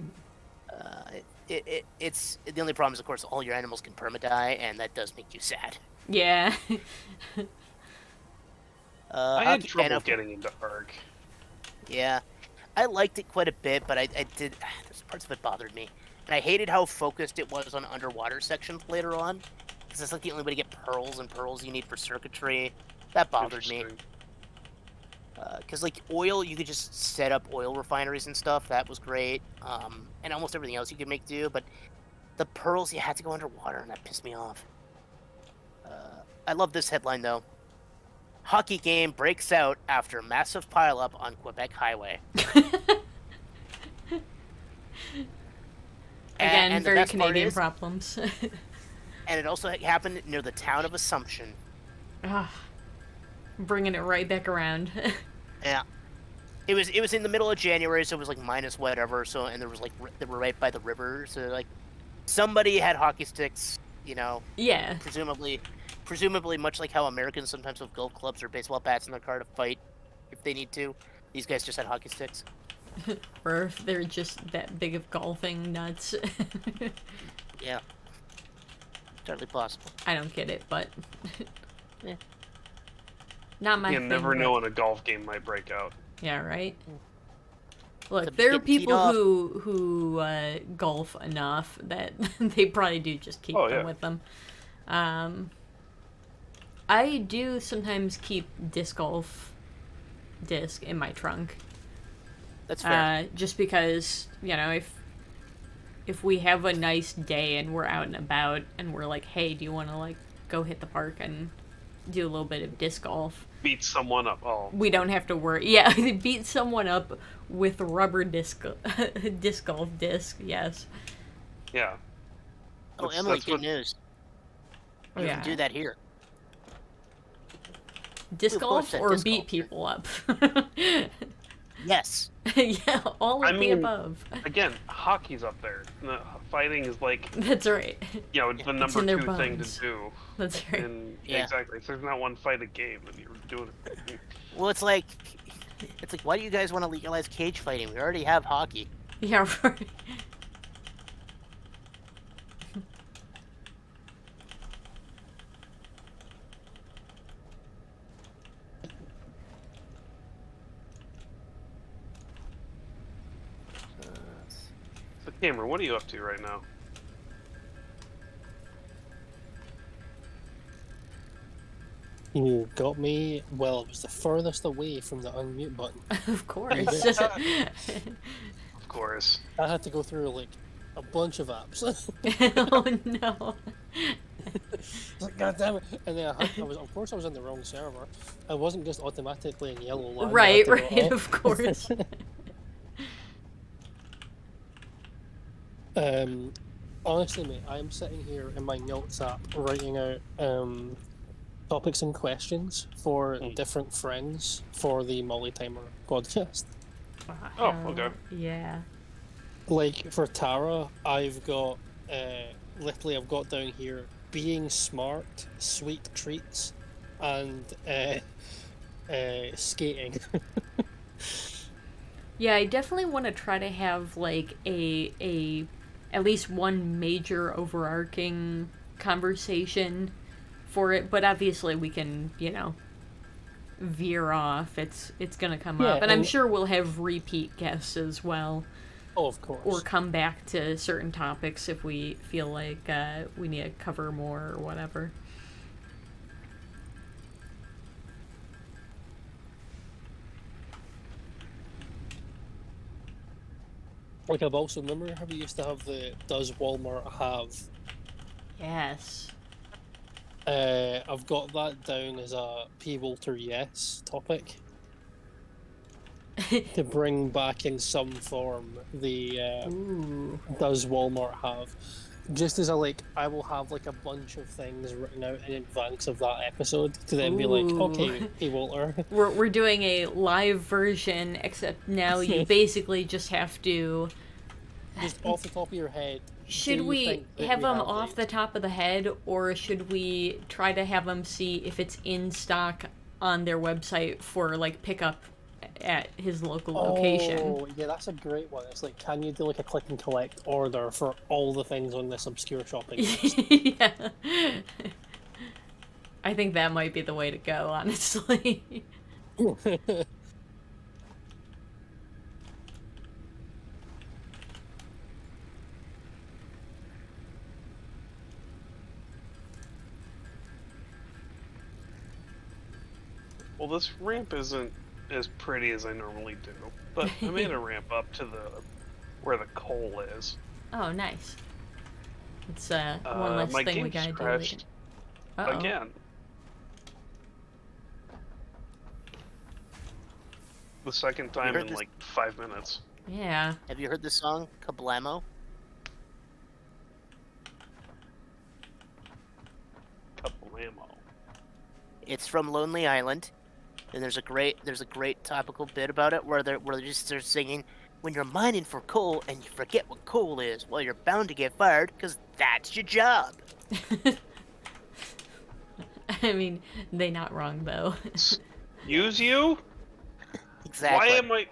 It's the only problem is, of course, all your animals can permadie, and that does make you sad. Yeah. I had and trouble of- getting into Ark. Yeah, I liked it quite a bit, but I did. There's parts of it bothered me, and I hated how focused it was on underwater sections later on, because it's like the only way to get pearls and pearls you need for circuitry. That bothered me. Interesting. Because like oil, you could just set up oil refineries and stuff. That was great, and almost everything else you could make do. But the pearls, you had to go underwater, and that pissed me off. I love this headline though. Hockey game breaks out after massive pileup on Quebec Highway. Again, and the very best part Canadian is- problems. And it also happened near the town of Assumption. Ah, bringing it right back around. Yeah. It was in the middle of January, so it was like minus whatever. So and there was like they were right by the river, so like somebody had hockey sticks, you know, Yeah. presumably much like how Americans sometimes have golf clubs or baseball bats in their car to fight if they need to. These guys just had hockey sticks. Or if they're just that big of golfing nuts. Yeah. Totally possible. I don't get it, but Yeah. not my You thing. never but- know when a golf game might break out. Yeah, right. Look, Except there are getting teed people off. who golf enough that they probably do just keep Oh, them yeah. with them. I do sometimes keep disc golf disc in my trunk. That's fair. Just because, you know, if we have a nice day and we're out and about and we're like, hey, do you want to like go hit the park and do a little bit of disc golf? Beat someone up. Oh, We don't have to worry. Yeah, beat someone up with rubber disc golf disc. Yes. yeah. Oh, that's- Emily, that's good what- news. Oh, You yeah. can do that here. Disc Of course golf that or disc beat golf. people up. Yes. Yeah, all of I the mean- above. Again, hockey's up there. No, fighting is like, That's right. you know, the number in their 2 thing to bones. do. That's right. And Yeah. exactly, if there's not one fight a game, then you're doing it. Well, it's like, why do you guys want to legalize cage fighting? We already have hockey. Yeah, right. So, Cameron, what are you up to right now? You got me. Well, it was the furthest away from the unmute button. Of course. Of course. I had to go through like a bunch of apps. Oh no. It's like, God damn it! And then I was, of course, I was on the wrong server. I wasn't just automatically in yellow line. I Right, had to go right, up. of course. Honestly, mate, I am sitting here in my notes app writing out topics and questions for different friends for the Molly Timer podcast. Oh, okay. Yeah. Like for Tara, I've got literally I've got down here being smart, sweet treats, and skating. Yeah, I definitely want to try to have like a at least one major overarching conversation for it, but obviously we can, veer off. It's gonna come Yeah, up, and I'm and- sure we'll have repeat guests as well, Oh, of course. or come back to certain topics if we feel like we need to cover more or whatever. Like I've also remember how we used to have the does Walmart have? Yes. I've got that down as a P. Walter yes topic to bring back in some form the Ooh. does Walmart have? Just as I will have like a bunch of things written out in advance of that episode to then be like, Ooh. okay, P. Walter. We're doing a live version, except now you basically just have to. Just off the top of your head. Should do you we think that have we them have off these? the top of the head, or should we try to have them see if it's in stock on their website for like pickup at his local location? Oh, yeah, that's a great one. It's like, can you do like a click and collect order for all the things on this obscure shopping list? Yeah. I think that might be the way to go, honestly. Well, this ramp isn't as pretty as I normally do, but I made a ramp up to where the coal is. Oh, nice. It's one less my thing we game's gotta do crashed later. Uh-oh. again. The second time heard in this- like 5 minutes. Yeah. Have you heard the song Kablamo? Couple ammo. It's from Lonely Island, and there's a great topical bit about it where they're singing, when you're mining for coal and you forget what coal is, well, you're bound to get fired because that's your job. I mean, they not wrong though. Use you? Exactly. Why am I?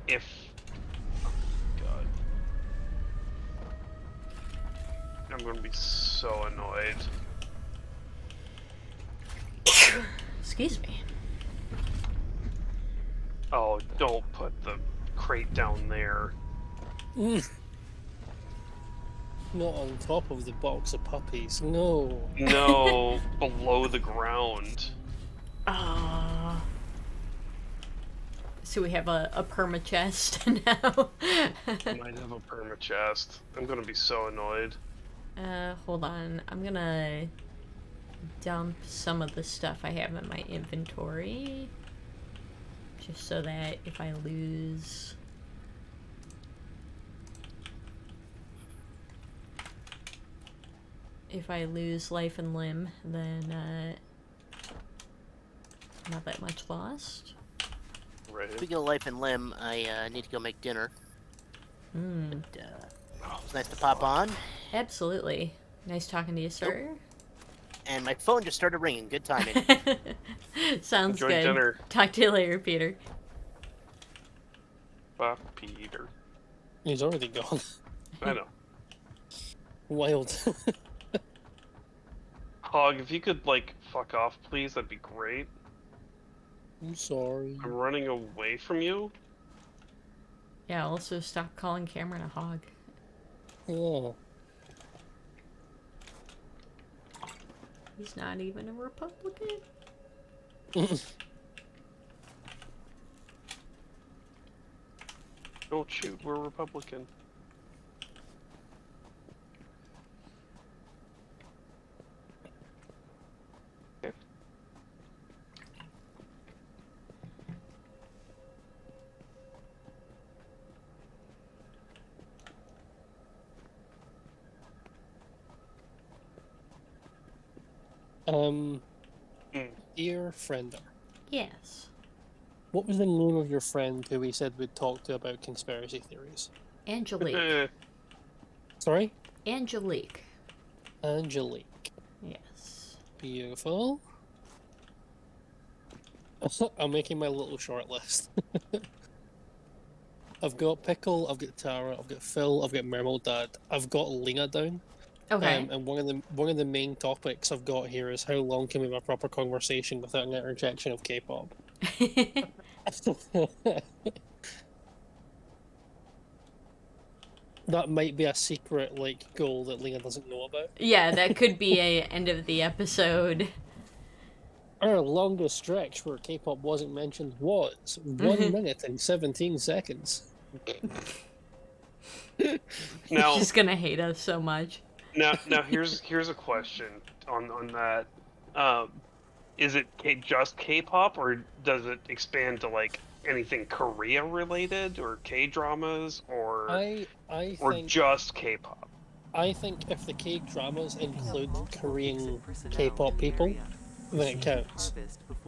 If. Oh, God. I'm gonna be so annoyed. Excuse me. Oh, don't put the crate down there. Not on top of the box of puppies. No. No, below the ground. Ah. So we have a perma chest now. I might have a perma chest. I'm gonna be so annoyed. Hold on. I'm gonna dump some of the stuff I have in my inventory. Just so that if I lose... If I lose life and limb, then, not that much lost. Right. Speaking of life and limb, I need to go make dinner. Hmm. But, it was nice to pop on, Absolutely. Nice talking to you, sir. and my phone just started ringing. Good timing. Sounds Enjoy good. dinner. Talk to you later, Peter. Fuck Peter. He's already gone. I know. Wild. Hog, if you could, like, fuck off, please, that'd be great. I'm sorry. I'm running away from you. Yeah, also stop calling Cameron a hog. Oh. He's not even a Republican. Don't shoot, we're Republican. Okay. Um, Mm. dear friender, Yes. what was the name of your friend who we said we'd talk to about conspiracy theories? Angelique. Sorry? Angelique. Angelique. Yes. Beautiful. I'm making my little short list. I've got Pickle, I've got Tara, I've got Phil, I've got Mermal Dad, I've got Lena down. Okay. And one of the main topics I've got here is how long can we have a proper conversation without an interjection of K-pop? That might be a secret goal that Lena doesn't know about. Yeah, that could be a end of the episode. Our longest stretch where K-pop wasn't mentioned was 1 minute and 17 seconds. Now, She's gonna hate us so much. now, here's a question on that. Is it just K-pop, or does it expand to like anything Korea related, or K-dramas, or I or think just K-pop? I think if the K-dramas include Korean K-pop people, then it counts.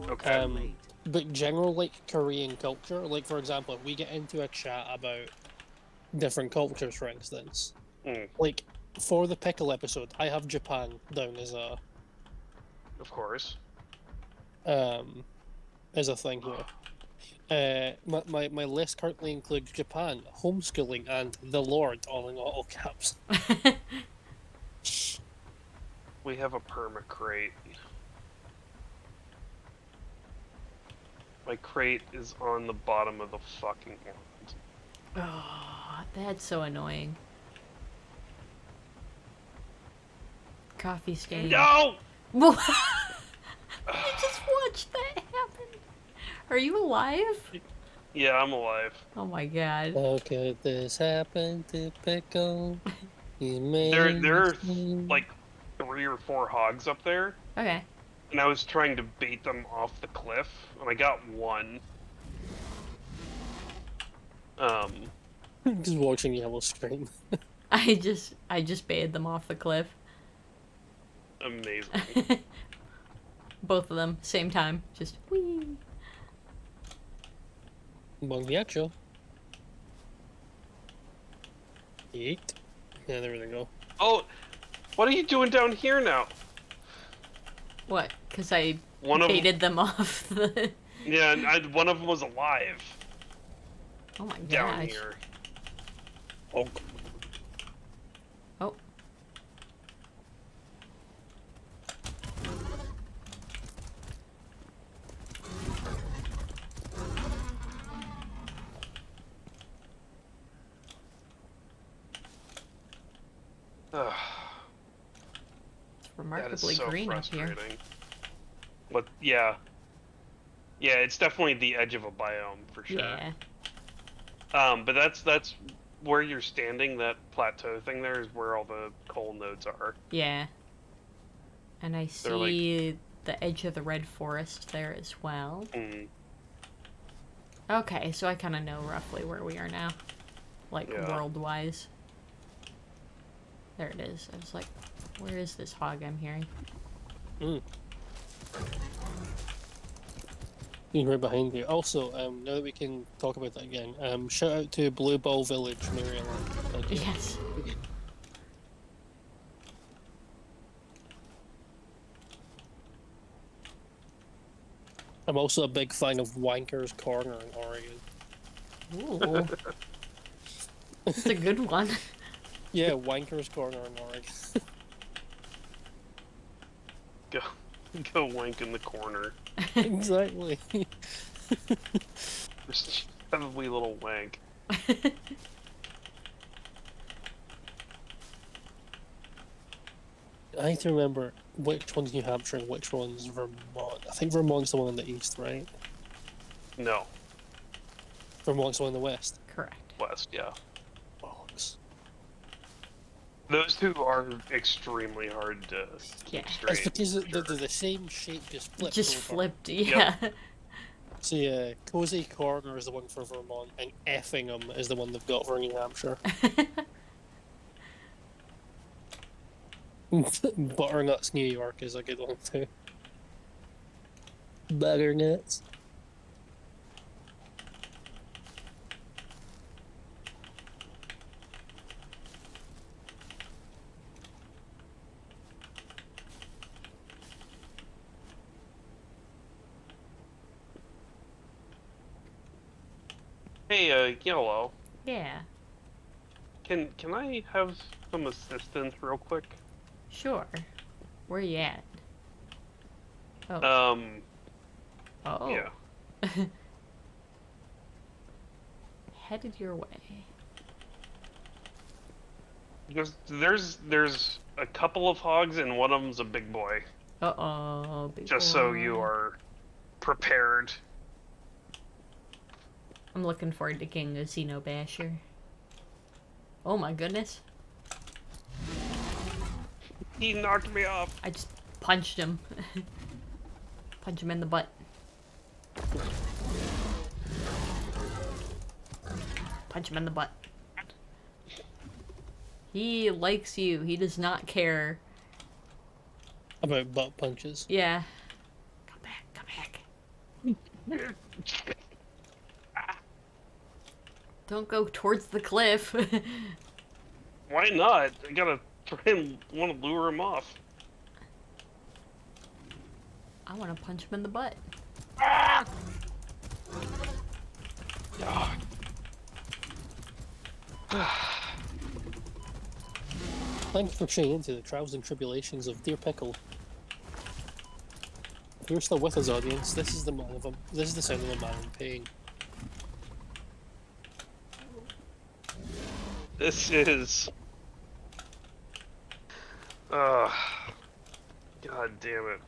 Okay. But general Korean culture, for example, if we get into a chat about different cultures, for instance, Mm, for the Pickle episode, I have Japan down as a thing here. My list currently includes Japan, homeschooling, and the Lord, all in all caps. we have a perma crate. My crate is on the bottom of the fucking island. Oh, that's so annoying. Coffee stain. No! You just watched that happen. Are you alive? Yeah, I'm alive. Oh my god. How could this happen to Pickle? He made There are me- like 3 or 4 hogs up there, Okay. and I was trying to bait them off the cliff, and I got one. Just watching Yellow scream. I just baited them off the cliff. Amazing. Both of them, same time. Just whee. Bon viaggio. Yeet. Yeah, there we go. Oh, what are you doing down here now? What? Because I One of them, baited them off the... yeah, and one of them was alive Oh my down gosh. here. Oh, Oh. Ugh, It's that is remarkably so green up here. frustrating. But yeah, it's definitely the edge of a biome for sure. Yeah. But that's where you're standing. That plateau thing there is where all the coal nodes are. Yeah. And I They're like- see the edge of the red forest there as well. Mm, Okay, so I kind of know roughly where we are now. Like, Yeah. world-wise. There it is. I was like, where is this hog I'm hearing? he's right behind you. Also, now that we can talk about that again, shout out to Blue Ball Village, Maryland. Thank you. Yes. I'm also a big fan of Wanker's Corner in Oregon. Ooh. It's a good one. Yeah, Wanker's Corner in Oregon. go wank in the corner. Exactly. Just have a wee little wank. I need to remember which one's New Hampshire and which one's Vermont. I think Vermont's the one in the east, right? No, Vermont's the one in the west. Correct. west, yeah. Bollocks. Those two are extremely hard to Yeah. keep It's straight. because they're the same shape, just flipped Just over. flipped, yeah. So yeah, Cozy Corner is the one for Vermont, and Effingham is the one they've got for New Hampshire. Butternuts, New York is a good one too. Butternuts. Hey, Yellow, Yeah, can I have some assistance real quick? sure. Where you at? Oh. Oh. Yeah. Headed your way. Because there's a couple of hogs and one of them's a big boy. Uh-oh, big Just so boy. you are prepared. I'm looking forward to King of Xeno Basher. Oh my goodness. He knocked me off. I just punched him. Punch him in the butt. Punch him in the butt. He likes you. He does not care. About butt punches. Yeah. Come back, come back. Don't go towards the cliff. Why not? I gotta try and want to lure him off. I want to punch him in the butt. Ah! Thank you for tuning into the trials and tribulations of Dear Pickle. If you're still with us, audience, this is the sound of a man in pain. This is. God damn it.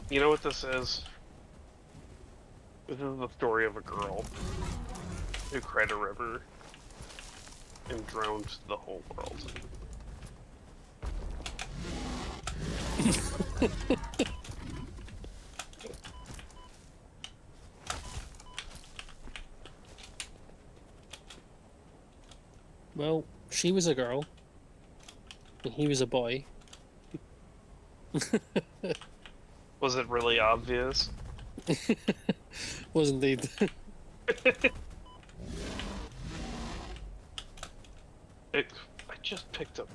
You know what this is? This is the story of a girl who cried a river and drowned the whole world. Well, she was a girl, and he was a boy. Was it really obvious? Was indeed. I just picked up.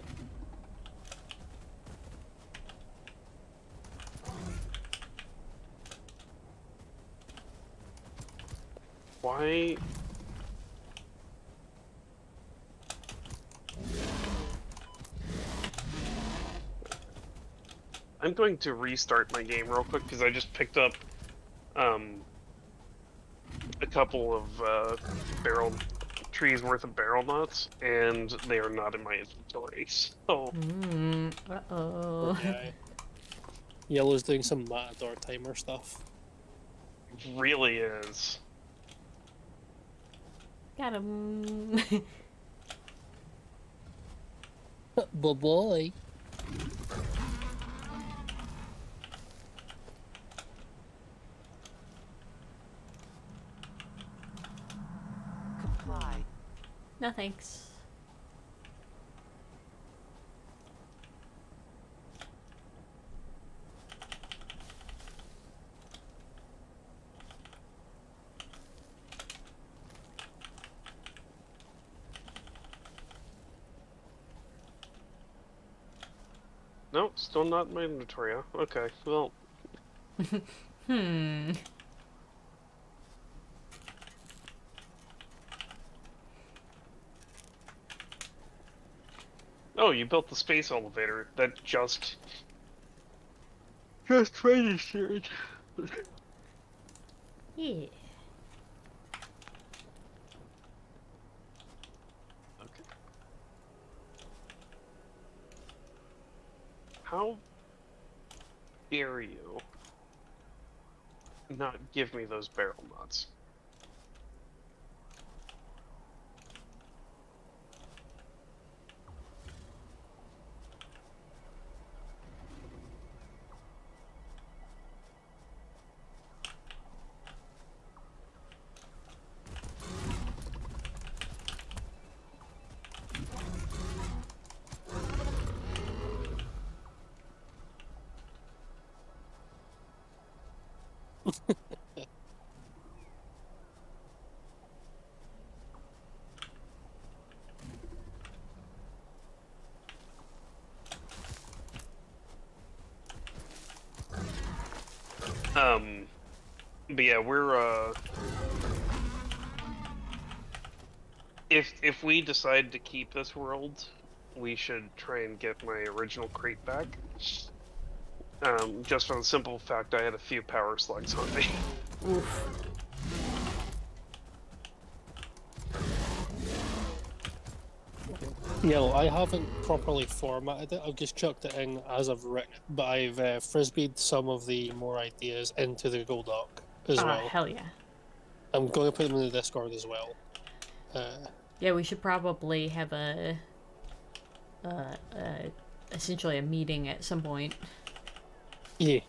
Why? I'm going to restart my game real quick because I just picked up a couple of barrel trees worth of barrel nuts, and they are not in my inventory. So Uh-oh. Okay. Yellow's doing some Matador timer stuff. it really is. Got him. Boy. Comply. No thanks. No, still not in my inventory. Huh? Okay, well, Hmm. oh, you built the space elevator that just registered. Yeah. How dare you not give me those barrel nuts? But yeah, we're if we decide to keep this world, we should try and get my original crate back. Just for the simple fact I had a few power slugs on me. Oof. Yeah, well, I haven't properly formatted it. I've just chucked it in as I've written it, but I've frisbeed some of the more ideas into the Google Doc as Ah, well. hell yeah. I'm going to put them in the Discord as well. Yeah, we should probably have essentially a meeting at some point. Yeah.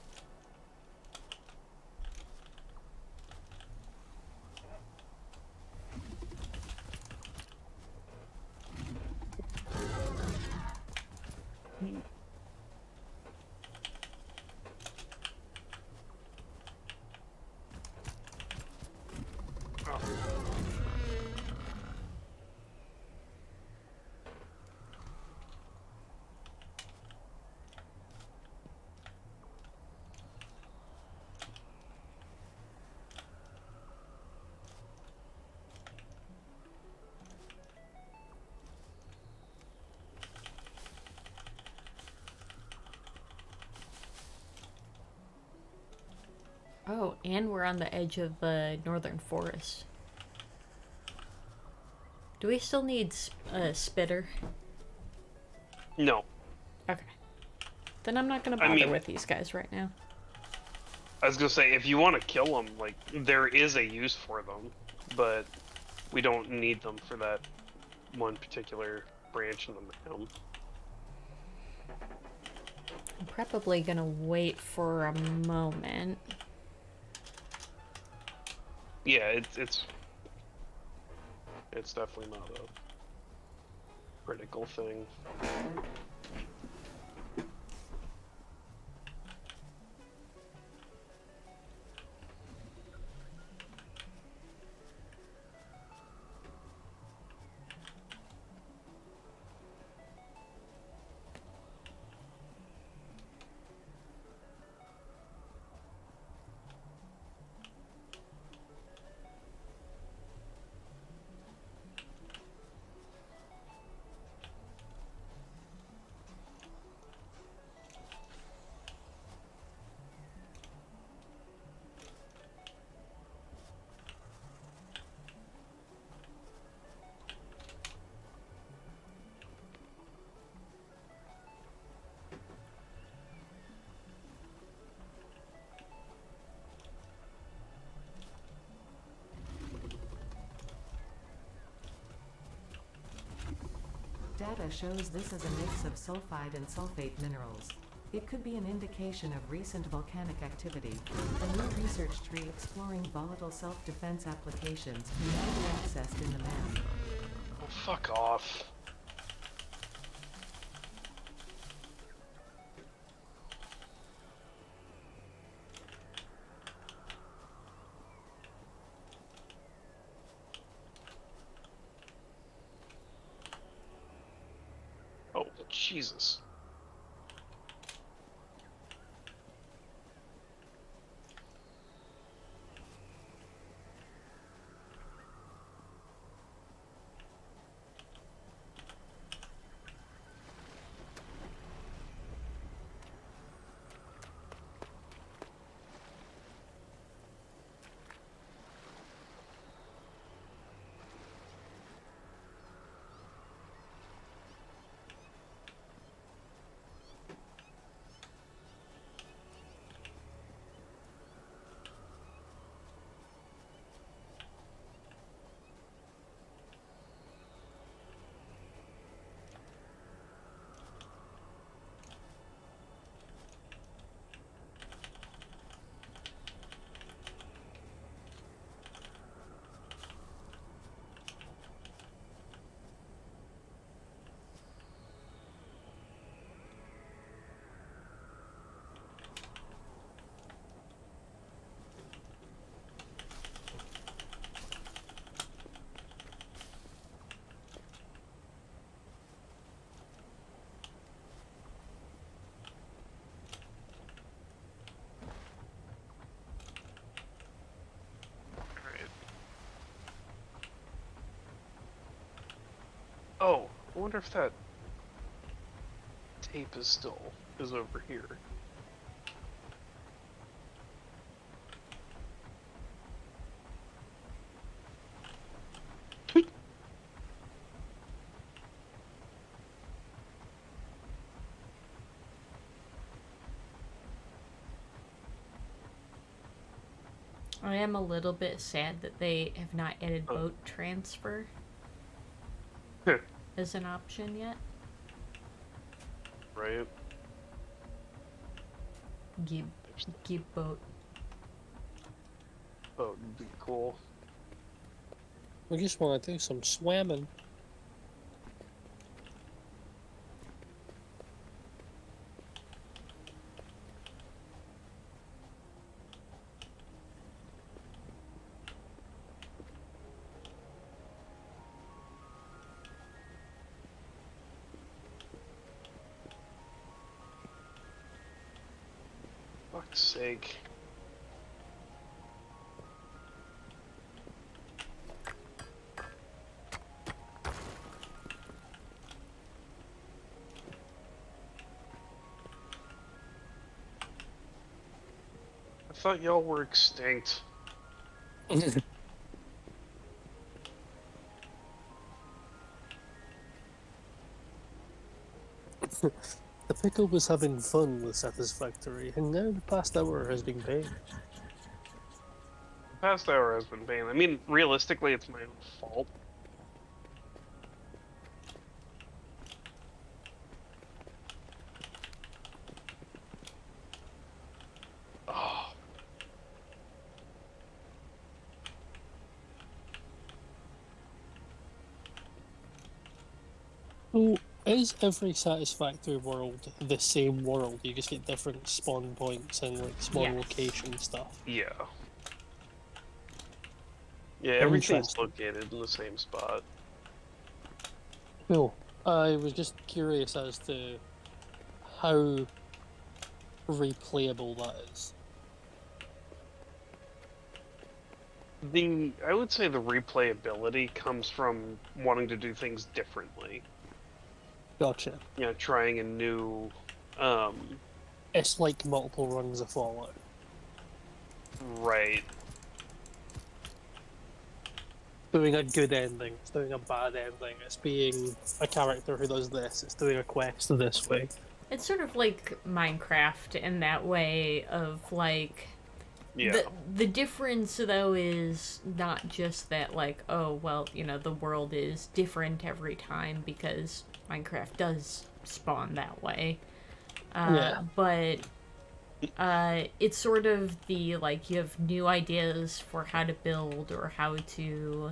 Oh, and we're on the edge of the northern forest. Do we still need a spitter? No. Okay. Then I'm not gonna I bother mean- with these guys right now. I was gonna say, if you want to kill them, like, there is a use for them, but we don't need them for that one particular branch in the mound. I'm probably gonna wait for a moment. Yeah, it's definitely not a critical thing. Data shows this as a mix of sulfide and sulfate minerals. It could be an indication of recent volcanic activity. A new research tree exploring volatile self-defense applications can now be accessed in the map. Oh, fuck off. Oh, Jesus. Oh, I wonder if that tape is over here. I am a little bit sad that they have not added Oh. boat transfer as an option yet. Right. Keep boat. Oh, would be cool. We just want to do some swimming. Fuck's sake. I thought y'all were extinct. The pickle was having fun with Satisfactory, and now the past hour has been paid. The past hour has been banned. I mean, realistically, it's my own fault. Oh. So, is every Satisfactory world the same world? You just get different spawn points and like spawn Yes. location stuff. Yeah. Yeah, everything's Interesting. located in the same spot. Cool. I was just curious as to how replayable that is. I would say the replayability comes from wanting to do things differently. Gotcha. You know, trying a new, It's like multiple runs of Fallout. right. Doing a good ending, it's doing a bad ending, it's being a character who does this, it's doing a quest this way. It's sort of like Minecraft in that way of like Yeah. the difference though is not just that like, oh well, you know, the world is different every time because Minecraft does spawn that way. Yeah. But it's sort of the like you have new ideas for how to build or how to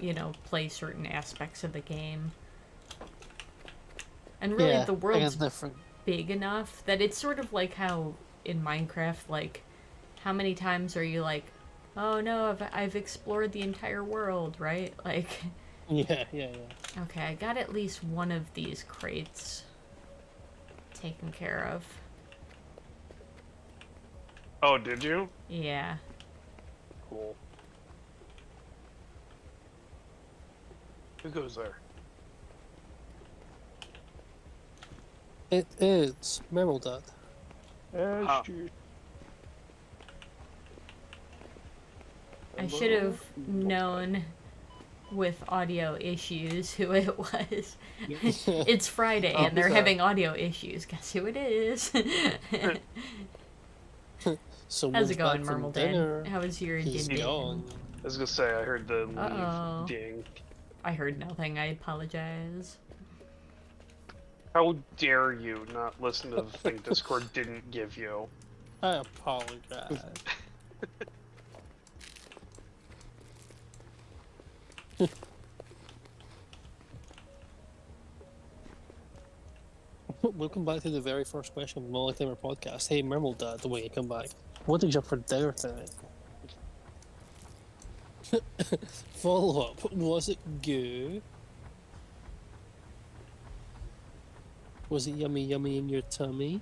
you know, play certain aspects of the game. And really Yeah, the I guess world's different. big enough that it's sort of like how in Minecraft, like, how many times are you like, oh no, I've explored the entire world, right? Like, Yeah. okay, I got at least one of these crates taken care of. Oh, did you? Yeah. Cool. Who goes there? It is Mermaldad. Ah. I should have known with audio issues who it was. It's Friday and they're Who's that? having audio issues. Guess who it is? Someone's How's it going, back from Mermaldad? dinner. How was your He's din? gone. I was gonna say, I heard the Uh-oh. leave ding. I heard nothing. I apologize. How dare you not listen to the thing Discord didn't give you? I apologize. Welcome back to the very first question of the Molly Timer podcast. Hey, Mermaldad, the way you come back. What did you have for dinner tonight? Follow up. Was it good? Was it yummy in your tummy?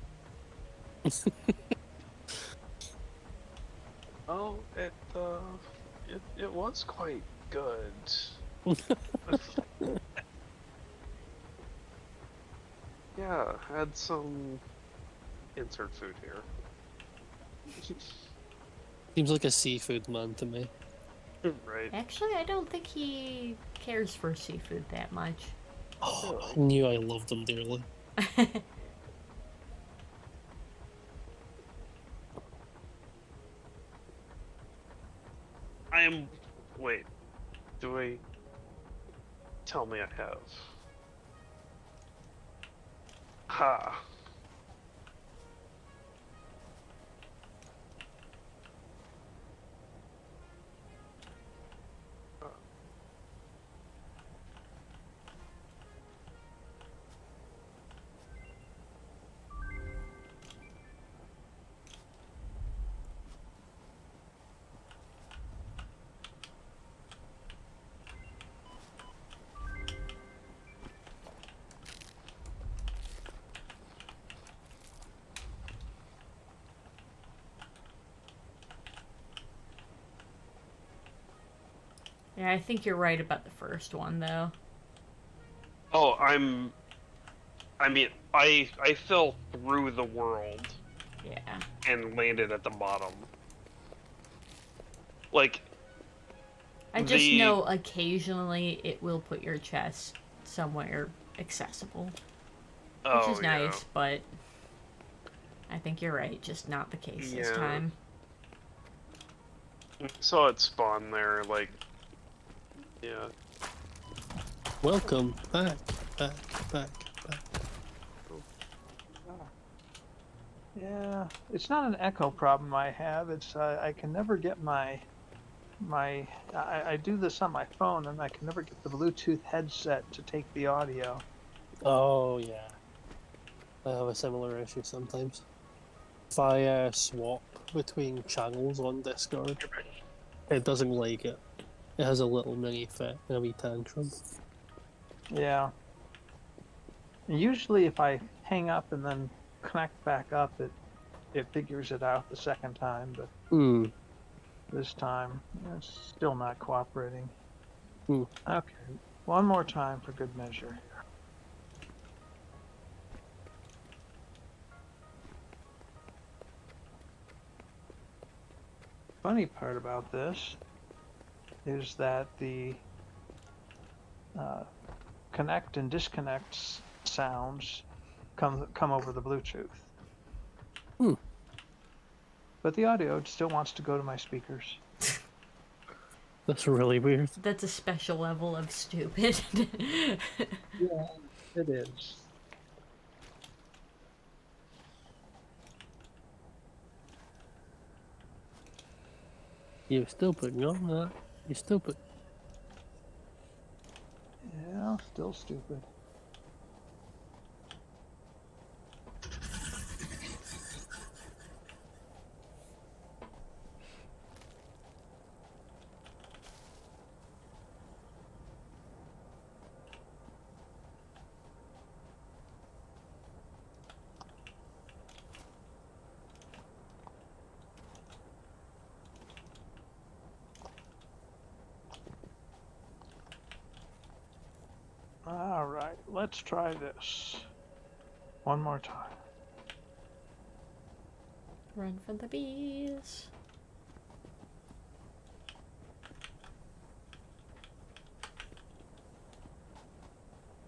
Oh, it was quite good. Yeah, add some insert food here. Seems like a seafood man to me. Right. Actually, I don't think he cares for seafood that much. Oh, I knew I loved him dearly. I am. Wait. Do I. Tell me I have. Ha. Yeah, I think you're right about the first one, though. Oh, I mean, I fell through the world Yeah. and landed at the bottom. Like, I just The- know occasionally it will put your chest somewhere accessible, which oh is nice, but I think you're right, just not the case this Yeah. time. yeah. Saw it spawn there, like, yeah. Welcome back. Yeah, it's not an echo problem I have. It's I can never get I do this on my phone and I can never get the Bluetooth headset to take the audio. Oh yeah, I have a similar issue sometimes. If I swap between channels on Discord, it doesn't like it. It has a little mini fit and a wee tantrum. Yeah. Usually, if I hang up and then connect back up, it figures it out the second time. But Hmm. this time, it's still not cooperating. Hmm. Okay, one more time for good measure. Funny part about this is that the connect and disconnect sounds come over the Bluetooth. Hmm. But the audio still wants to go to my speakers. That's really weird. That's a special level of stupid. Yeah, it is. You stupid, no? You stupid. Yeah, still stupid. All right, let's try this. One more time. Run for the bees.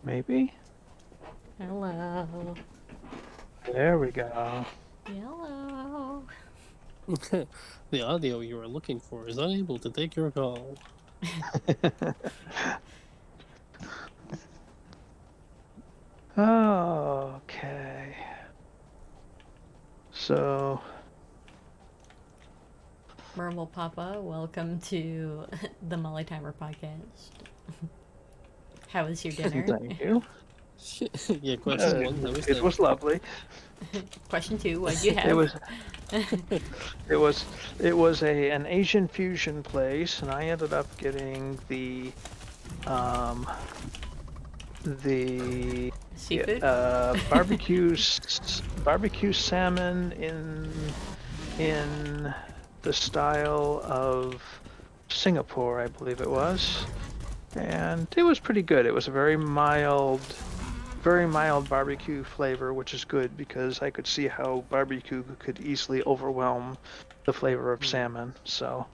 Maybe? Hello. There we go. Hello. The audio you were looking for is unable to take your call. Okay. So, Mermal Papa, welcome to the Molly Timer podcast. How was your dinner? thank you. Yeah, question one. How is It that? was lovely. Question 2, what'd you have? It was an Asian fusion place, and I ended up getting the Seafood? barbecue salmon in the style of Singapore, I believe it was, and it was pretty good. It was a very mild barbecue flavor, which is good because I could see how barbecue could easily overwhelm the flavor of salmon. So,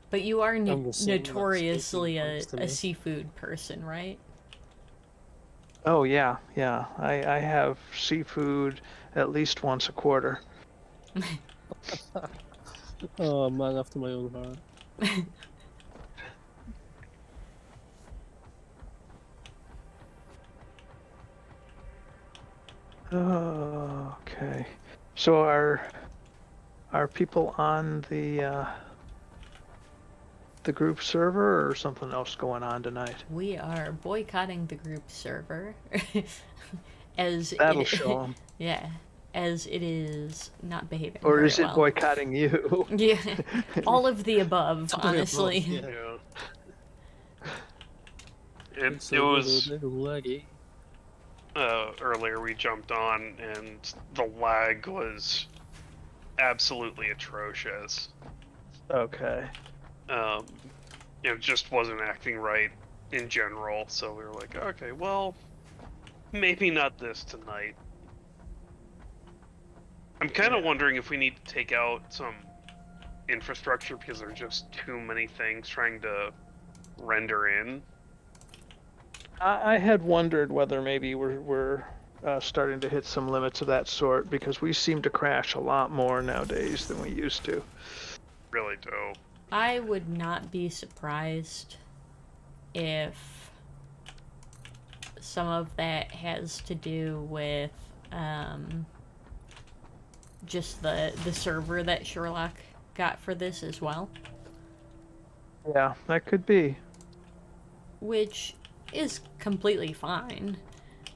But you are I'm the same, that's notoriously speaking a, words to a me. seafood person, right? oh yeah, yeah, I have seafood at least once a quarter. Oh, a man after my own heart. Okay. So are people on the group server or something else going on tonight? We are boycotting the group server as That'll it, show 'em. yeah, as it is not behaving Or very is it well. boycotting you? Yeah, all of the above, Above, honestly. yeah. Yeah. It So was a little laggy. earlier we jumped on and the lag was absolutely atrocious. Okay. It just wasn't acting right in general, so we were like, okay, well, maybe not this tonight. I'm kind of wondering if we need to take out some infrastructure because there's just too many things trying to render in. I had wondered whether maybe we're starting to hit some limits of that sort because we seem to crash a lot more nowadays than we used to. Really do. I would not be surprised if some of that has to do with just the server that Sherlock got for this as well, Yeah, that could be. which is completely fine,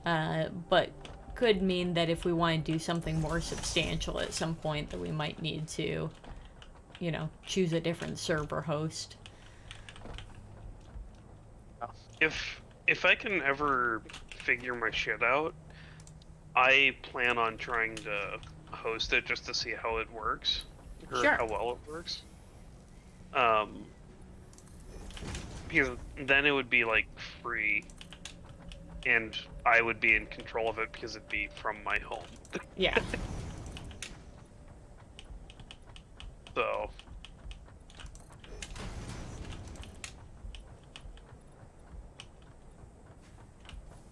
but could mean that if we want to do something more substantial at some point that we might need to, you know, choose a different server host. If I can ever figure my shit out, I plan on trying to host it just to see how it works, or Sure. how well it works. Because then it would be like free, and I would be in control of it because it'd be from my home. Yeah. So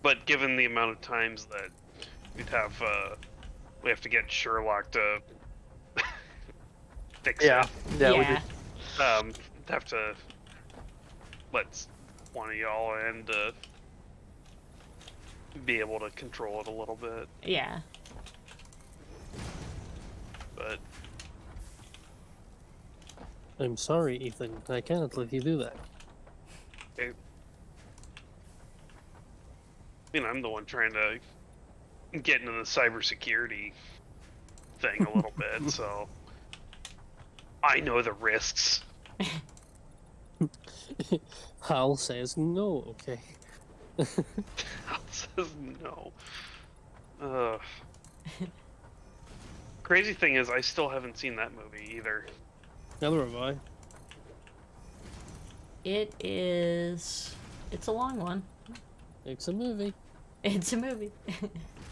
but given the amount of times that we have to get Sherlock to fix Yeah, it. yeah, we Yeah. did. Have to let one of y'all in to be able to control it a little bit, Yeah. but I'm sorry, Ethan. I cannot let you do that. I'm the one trying to get into the cybersecurity thing a little bit, so I know the risks. Hal says no, okay. Hal says no. Crazy thing is, I still haven't seen that movie either. Neither have I. It's a long one. It's a movie. It's a movie.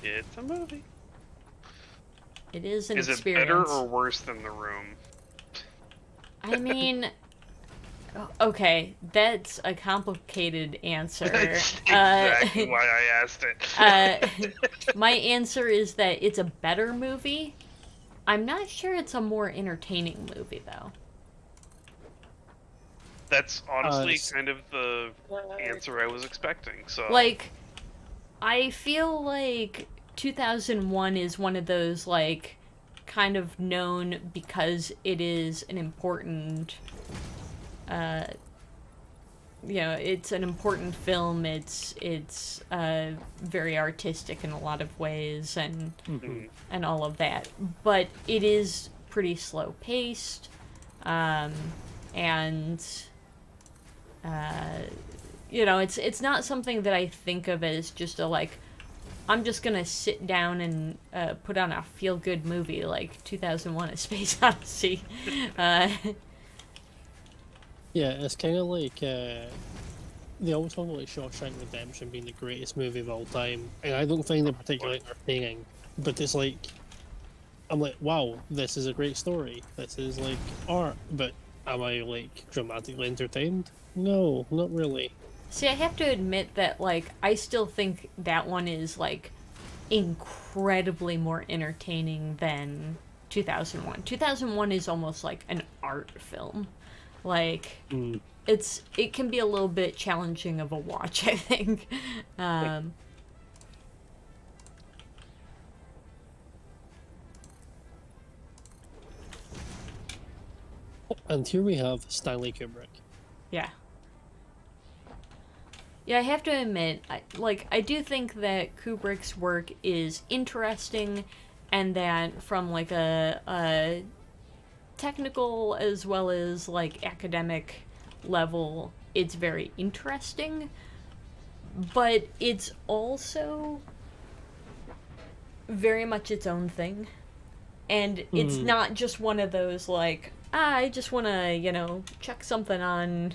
It's a movie. It is an Is it experience. better or worse than The Room? I mean, okay, that's a complicated answer. That's exactly why I asked it. My answer is that it's a better movie. I'm not sure it's a more entertaining movie, though. That's honestly s- kind of the answer I was expecting. So Like, I feel like 2001 is one of those, like, kind of known because it is an important, it's an important film. It's very artistic in a lot of ways and all of that. But it is pretty slow paced, and it's not something that I think of as just a, like, I'm just gonna sit down and put on a feel-good movie like 2001: A Space Odyssey. Yeah, it's kind of like they always talk about like Shawshank Redemption being the greatest movie of all time, and I don't find it particularly entertaining. But it's like I'm like, wow, this is a great story. This is like art, but am I like dramatically entertained? No, not really. See, I have to admit that, like, I still think that one is, like, incredibly more entertaining than 2001. 2001 is almost like an art film. Like, Mm. it can be a little bit challenging of a watch, I think. Um, And here we have Stanley Kubrick. yeah. Yeah, I have to admit, I do think that Kubrick's work is interesting, and that from like a technical as well as like academic level, it's very interesting. But it's also very much its own thing, and it's Mm. not just one of those like I just want to check something on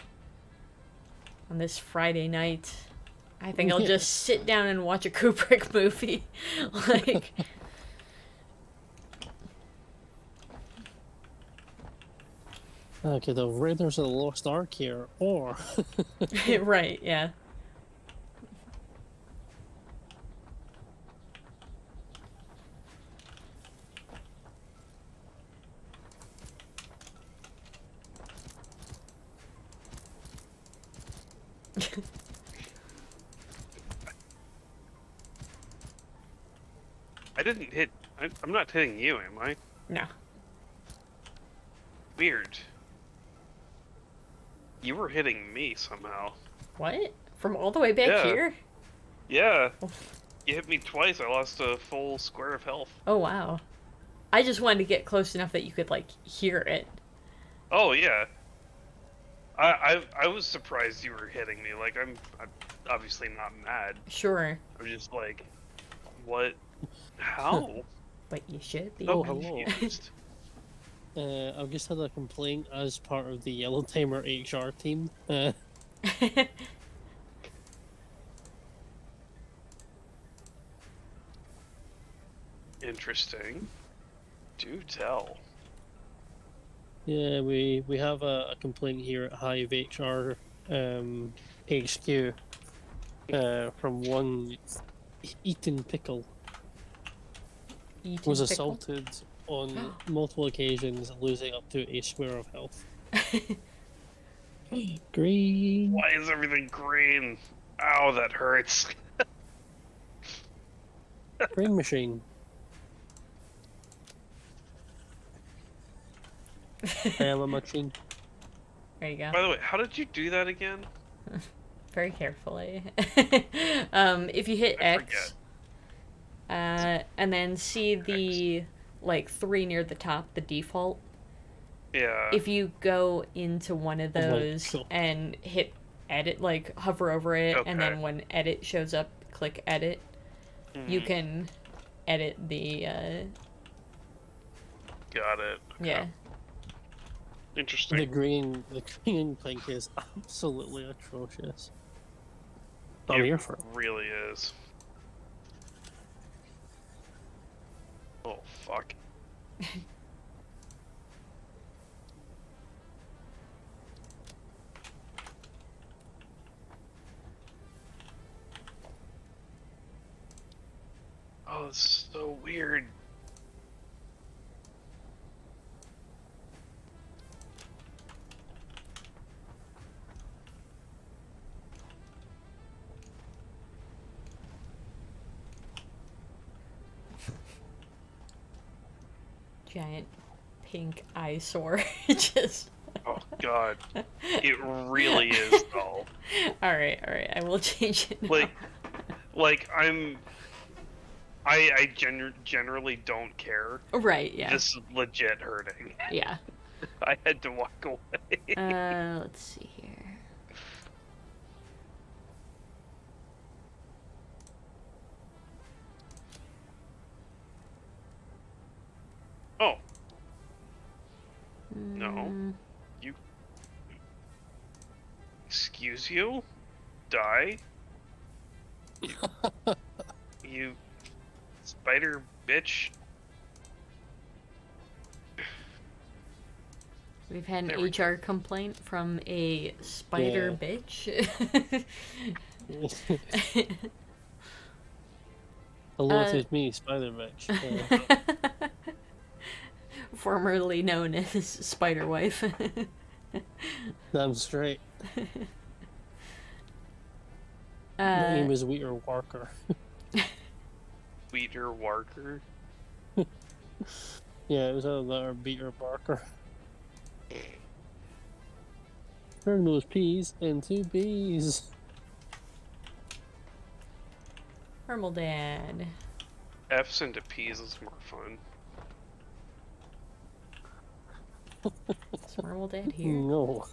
this Friday night. I think I'll Yeah. just sit down and watch a Kubrick movie. Like, Okay, the Raiders of the Lost Ark here, or right, yeah. I didn't hit. I'm not hitting you, am I? No. Weird. You were hitting me somehow. What? From all the way back Yeah. here? Yeah. You hit me twice. I lost a full square of health. Oh, wow. I just wanted to get close enough that you could, like, hear it. Oh yeah. I was surprised you were hitting me. Like I'm obviously not mad. Sure. I'm just like, what? How? But you should be. Oh, So hello. confused. I've just had a complaint as part of the Yellow Timer HR team. Interesting. Do tell. Yeah, we have a complaint here at Hive HR HQ from one Eaton Pickle Eaten was pickle? assaulted on multiple occasions, losing up to a square of health. Green. Why is everything green? Ow, that hurts. Green machine. I am a machine. There you go. By the way, how did you do that again? Very carefully. If you hit I X, and then see the like 3 near the top, the default. Yeah. If you go into one of Oh my those God. and hit edit, like hover over it, and then Okay. when edit shows up, click edit. You Mhm. can edit the Got it. Okay. yeah. Interesting. The green pink is absolutely atrocious. I'm It here for it. really is. Oh fuck. Oh, it's so weird. Giant pink eyesore. Just Oh god. It really is though. Alright, I will change it now. Like I generally don't care. Right, yeah. This is legit hurting. Yeah. I had to walk away. Let's see here. Oh, no. Mm, You Excuse you? Die? You spider bitch. We've had There an we go. HR complaint from a spider bitch. Hello, Uh, it is me, Spider Bitch. Formerly known as Spider Wife. Damn straight. My name uh, is Wheater Walker. Weeder Walker. Yeah, it was either that or Beater Barker. Turn those peas into bees. Hermal Dad. F's into P's is more fun. Is Hermal Dad here? No.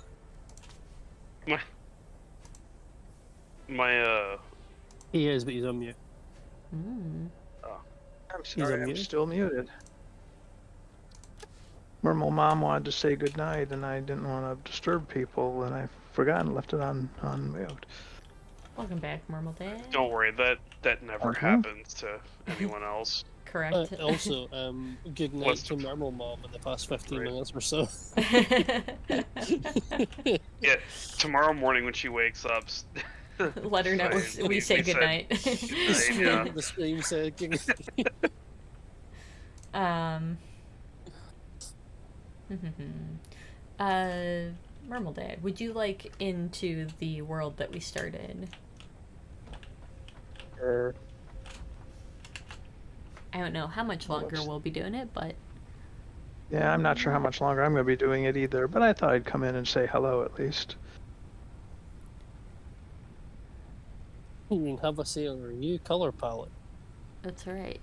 My He is, but he's on mute. Mm. I'm sorry, I'm unmuted? still muted. Mermal Mom wanted to say goodnight, and I didn't want to disturb people, and I forgot and left it on mute. Welcome back, Hermal Dad. don't worry, that never Okay. happens to anyone else. Correct. Also, good night What's to Normal Mom in the past 15 Right. minutes or so. Yeah, tomorrow morning when she wakes up, Let her know Right, we say we said goodnight. goodnight, yeah. The scream said, Mermal Dad, would you like into the world that we started? I don't know how much longer we'll be doing it, but Yeah, I'm not sure how much longer I'm going to be doing it either, but I thought I'd come in and say hello at least. you can have a say on our new color palette. that's alright.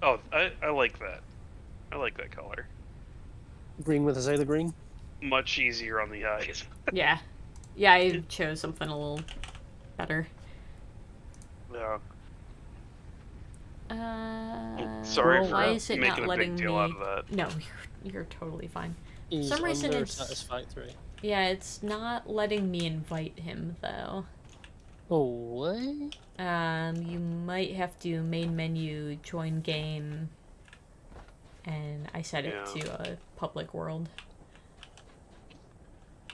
Oh, I like that. I like that color. Green with a side of green. Much easier on the eyes. Yeah. Yeah, I chose something a little better. Yeah. Sorry for why is it making not a letting big deal me... out of that. No, you're totally fine. Is some reason under it's- satisfactory. Yeah, it's not letting me invite him, though. Oh, what? You might have to main menu, join game, and I set it Yeah. to a public world.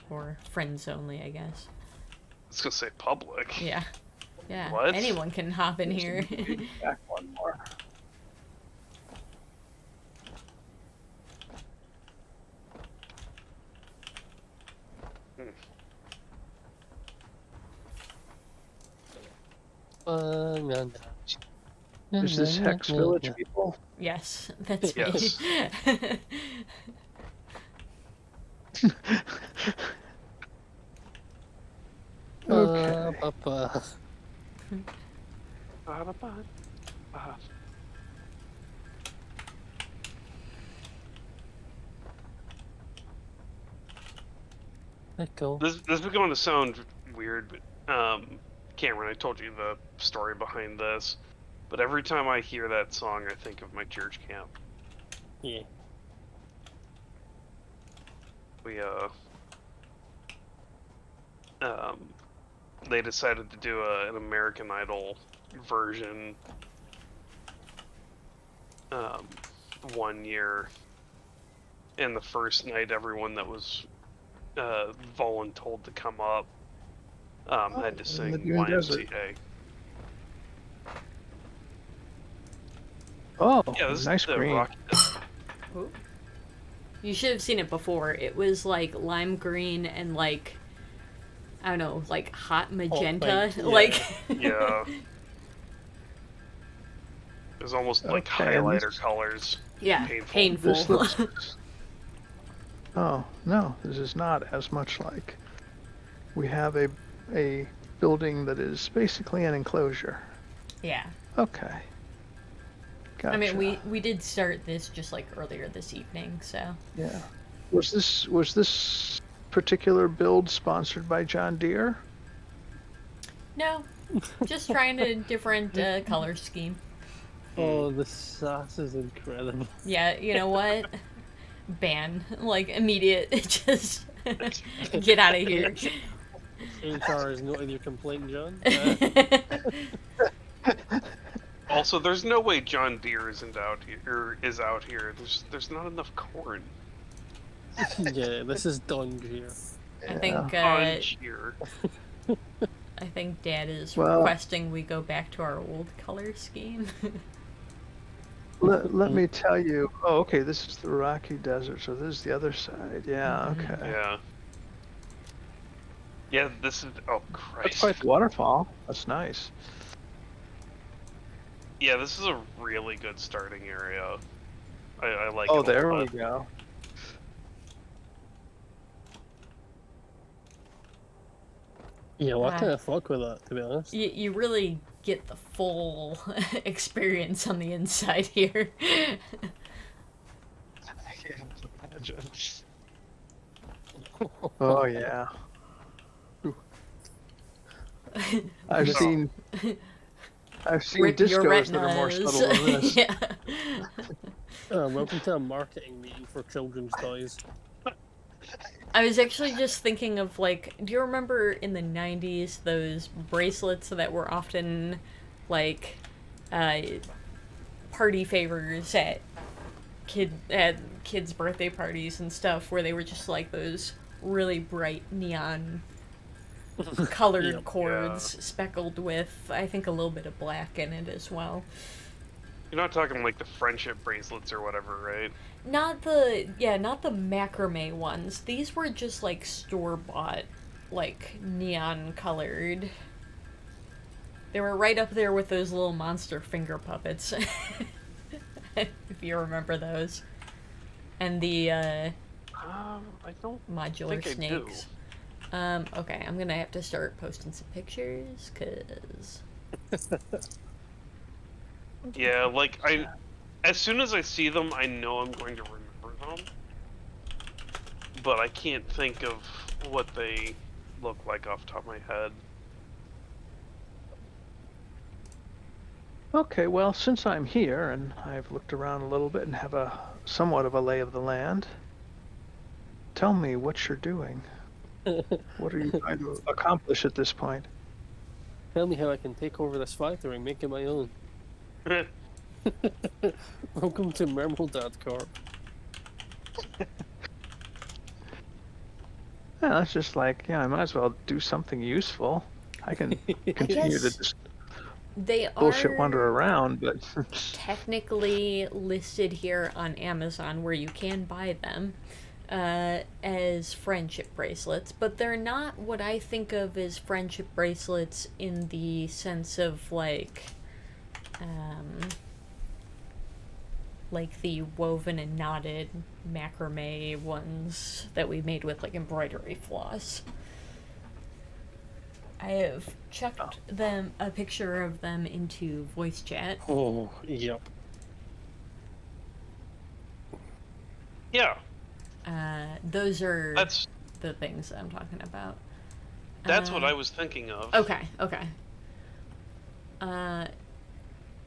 Or friends only, I guess. I was gonna say public. Yeah. Yeah. What? Anyone can hop in here. Back one more. No. Is this Hex Village people? Yes, that's Yes. me. Okay. Papa. Echo. This is going to sound weird, but Cameron, I told you the story behind this. But every time I hear that song, I think of my church camp. Yeah. We they decided to do an American Idol version 1 year, and the first night everyone that was voluntold to come up had to in sing the Dune Desert. YMCA. Oh, Yeah, this nice is the green. Rocky. Ooh. You should have seen it before. It was like lime green and like, I don't know, like hot magenta. pink, yeah. Like, Yeah. It was almost like Okay, and highlighter this- colors. yeah, Painful. painful. This looks. Oh no, this is not as much like. We have a building that is basically an enclosure. Yeah. Okay. Gotcha. I mean, we did start this just like earlier this evening, so. Yeah. Was this particular build sponsored by John Deere? No, just trying a different color scheme. Oh, the sass is incredible. Yeah, you know what? ban, like immediate, just get out of here. HR is noted your complaint, John. Also, there's no way John Deere isn't out here or is out here. There's not enough corn. Yeah, this is Don Greer. I think On here. I think Dad is Well- requesting we go back to our old color scheme. Let me tell you. Oh, okay. This is the Rocky Desert, so this is the other side. Yeah. Okay. Yeah. Yeah, this is. Oh, That's Christ. quite the waterfall. That's nice. Yeah, this is a really good starting area. I like Oh, it a there we lot. go. Yeah, well, I Ah. kind of fuck with that, to be honest. You really get the full experience on the inside here. I can't imagine. Oh yeah. I've So- seen. I've seen Rip your discos that are more retinas. subtle than this. Yeah. Welcome to a marketing meeting for children's toys. I was actually just thinking of like, do you remember in the 90s those bracelets that were often like party favors at kids' birthday parties and stuff, where they were just like those really bright neon colored Yep. cords speckled with, I think, a little bit of black in it as well. You're not talking like the friendship bracelets or whatever, right? Not the macrame ones. These were just like store-bought, like neon colored. They were right up there with those little monster finger puppets. If you remember those. And the I don't. modular think I do. snakes. Okay, I'm gonna have to start posting some pictures, cause Yeah, like as soon as I see them, I know I'm going to remember them. But I can't think of what they look like off the top of my head. Okay, well, since I'm here and I've looked around a little bit and have a somewhat of a lay of the land, tell me what you're doing. What are you trying to accomplish at this point? Tell me how I can take over this factory and make it my own. Welcome to Mermaldad Corp. Yeah, that's just like, yeah, I might as well do something useful. I can continue to guess just they bullshit are wander around, but technically listed here on Amazon, where you can buy them as friendship bracelets, but they're not what I think of as friendship bracelets in the sense of like the woven and knotted macrame ones that we made with like embroidery floss. I have chucked a picture of them into voice chat. Oh, yep. Yeah, Those are that's the things I'm talking about. what I was thinking of. Okay.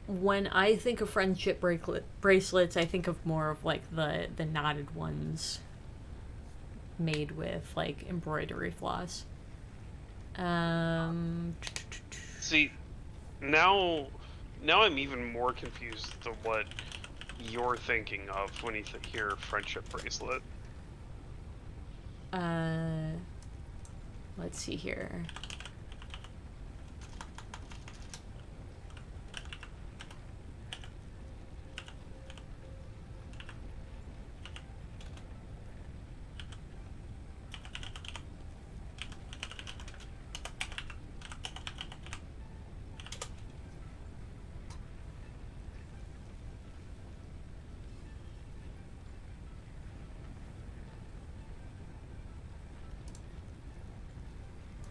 When I think of friendship bracelets, I think of more of like the knotted ones made with like embroidery floss. See, now I'm even more confused to what you're thinking of when you hear friendship bracelet. Let's see here.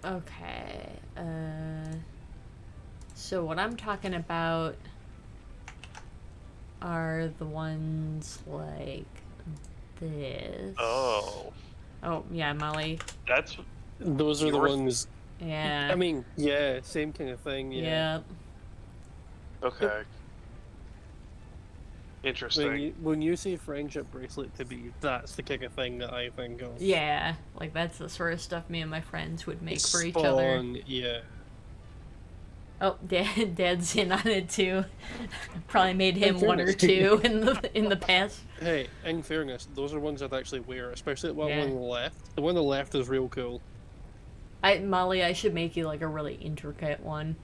Okay, so what I'm talking about are the ones like this. Oh, Yeah, Molly. that's Those are the Yours- ones. Yeah. I mean, yeah, same kind of thing. Yeah. yeah. okay. Interesting. When you say friendship bracelet to me, that's the kind of thing that I think of. Yeah, like that's the sort of stuff me and my friends would make for each other. Spawn, yeah. Oh, Dad's in on it too. Probably made him one or two in the past. Hey, in fairness, those are ones I'd actually wear, especially the one Yeah. on the left. The one on the left is real cool. Molly, I should make you like a really intricate one,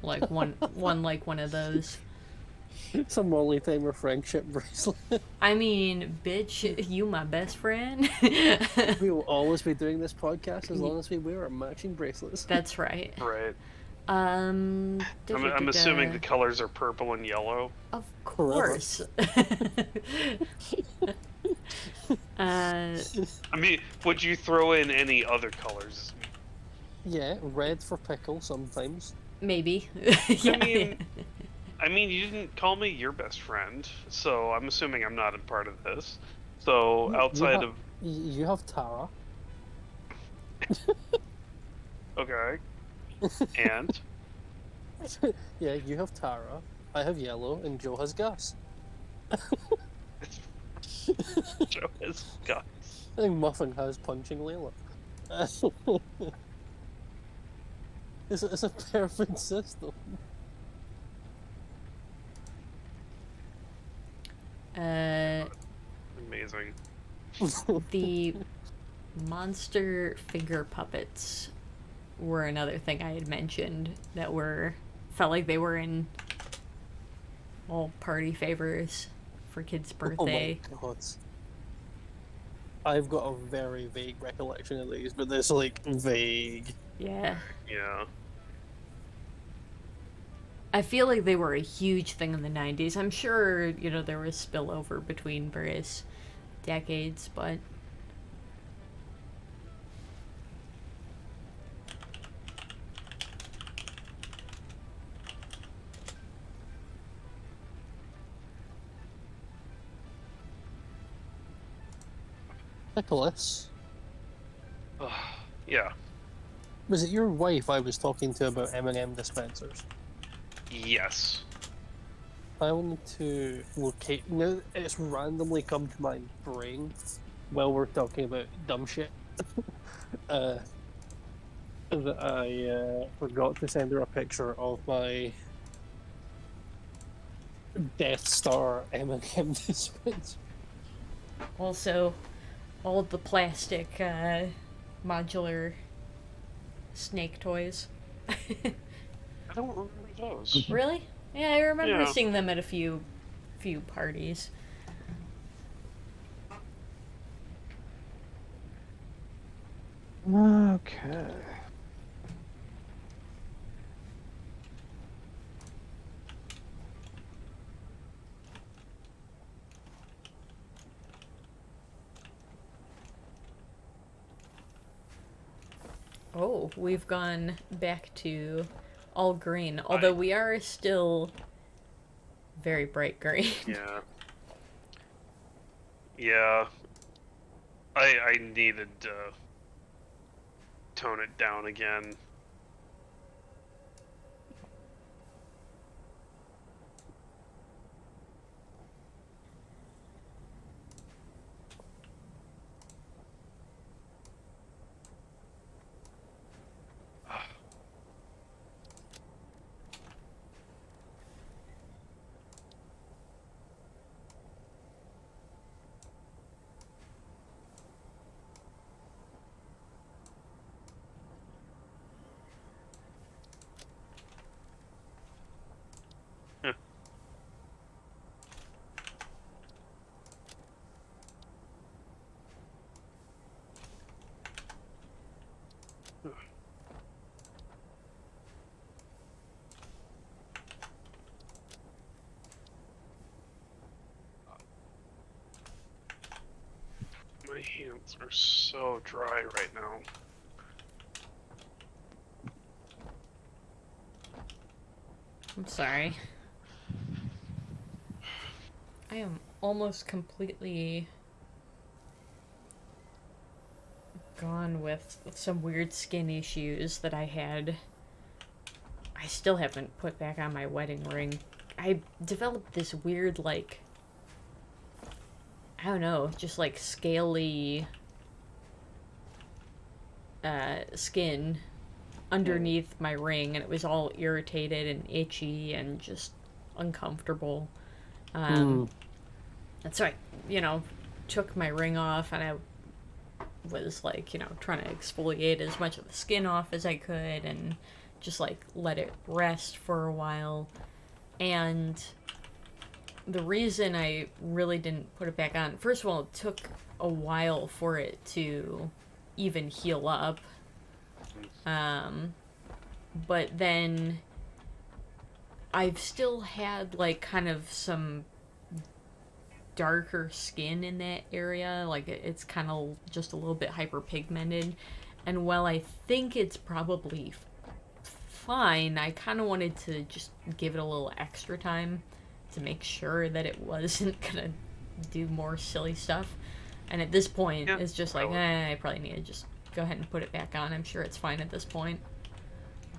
like one like one of those. It's a Molly Timer friendship bracelet. I mean, bitch, you my best friend. We will always be doing this podcast as long as we wear our matching bracelets. That's right. Right. Um, I'm assuming the colors are purple and yellow. Of Forever. course. I mean, would you throw in any other colors? Yeah, red for pickle sometimes. Maybe. Yeah. I mean, you didn't call me your best friend, so I'm assuming I'm not a part of this. So outside of You have Tara. okay, and Yeah, you have Tara. I have yellow, and Joe has Gus. Joe has got. I think Muffin has punching Layla. It's a perfect system. Amazing. The monster finger puppets were another thing I had mentioned that felt like they were in all party favors for kids' birthday. Oh my god. I've got a very vague recollection of these, but it's like vague. Yeah. Yeah. I feel like they were a huge thing in the 90s. I'm sure, there was spillover between various decades, but Nicholas, Yeah. was it your wife I was talking to about M&M dispensers? Yes. I wanted to locate. Now it's randomly come to my brain while we're talking about dumb shit. That I forgot to send her a picture of my Death Star M&M dispenser. also all the plastic modular snake toys. I don't remember those. Really? Yeah, I remember Yeah. seeing them at a few parties. Okay. Oh, we've gone back to all green, although we are still very bright green. Yeah. Yeah. I needed to tone it down again. My hands are so dry right now. I'm sorry. I am almost completely gone with some weird skin issues that I had. I still haven't put back on my wedding ring. I developed this weird, I don't know, just like scaly skin underneath my ring, and it was all irritated and itchy and just uncomfortable. And so I, took my ring off, and I was like, trying to exfoliate as much of the skin off as I could and just like let it rest for a while. And the reason I really didn't put it back on, first of all, it took a while for it to even heal up. But then I've still had like kind of some darker skin in that area. Like it's kind of just a little bit hyperpigmented. And while I think it's probably fine, I kind of wanted to just give it a little extra time to make sure that it wasn't gonna do more silly stuff. And at this point, it's just like, I probably need to just go ahead and put it back on. I'm sure it's fine at this point.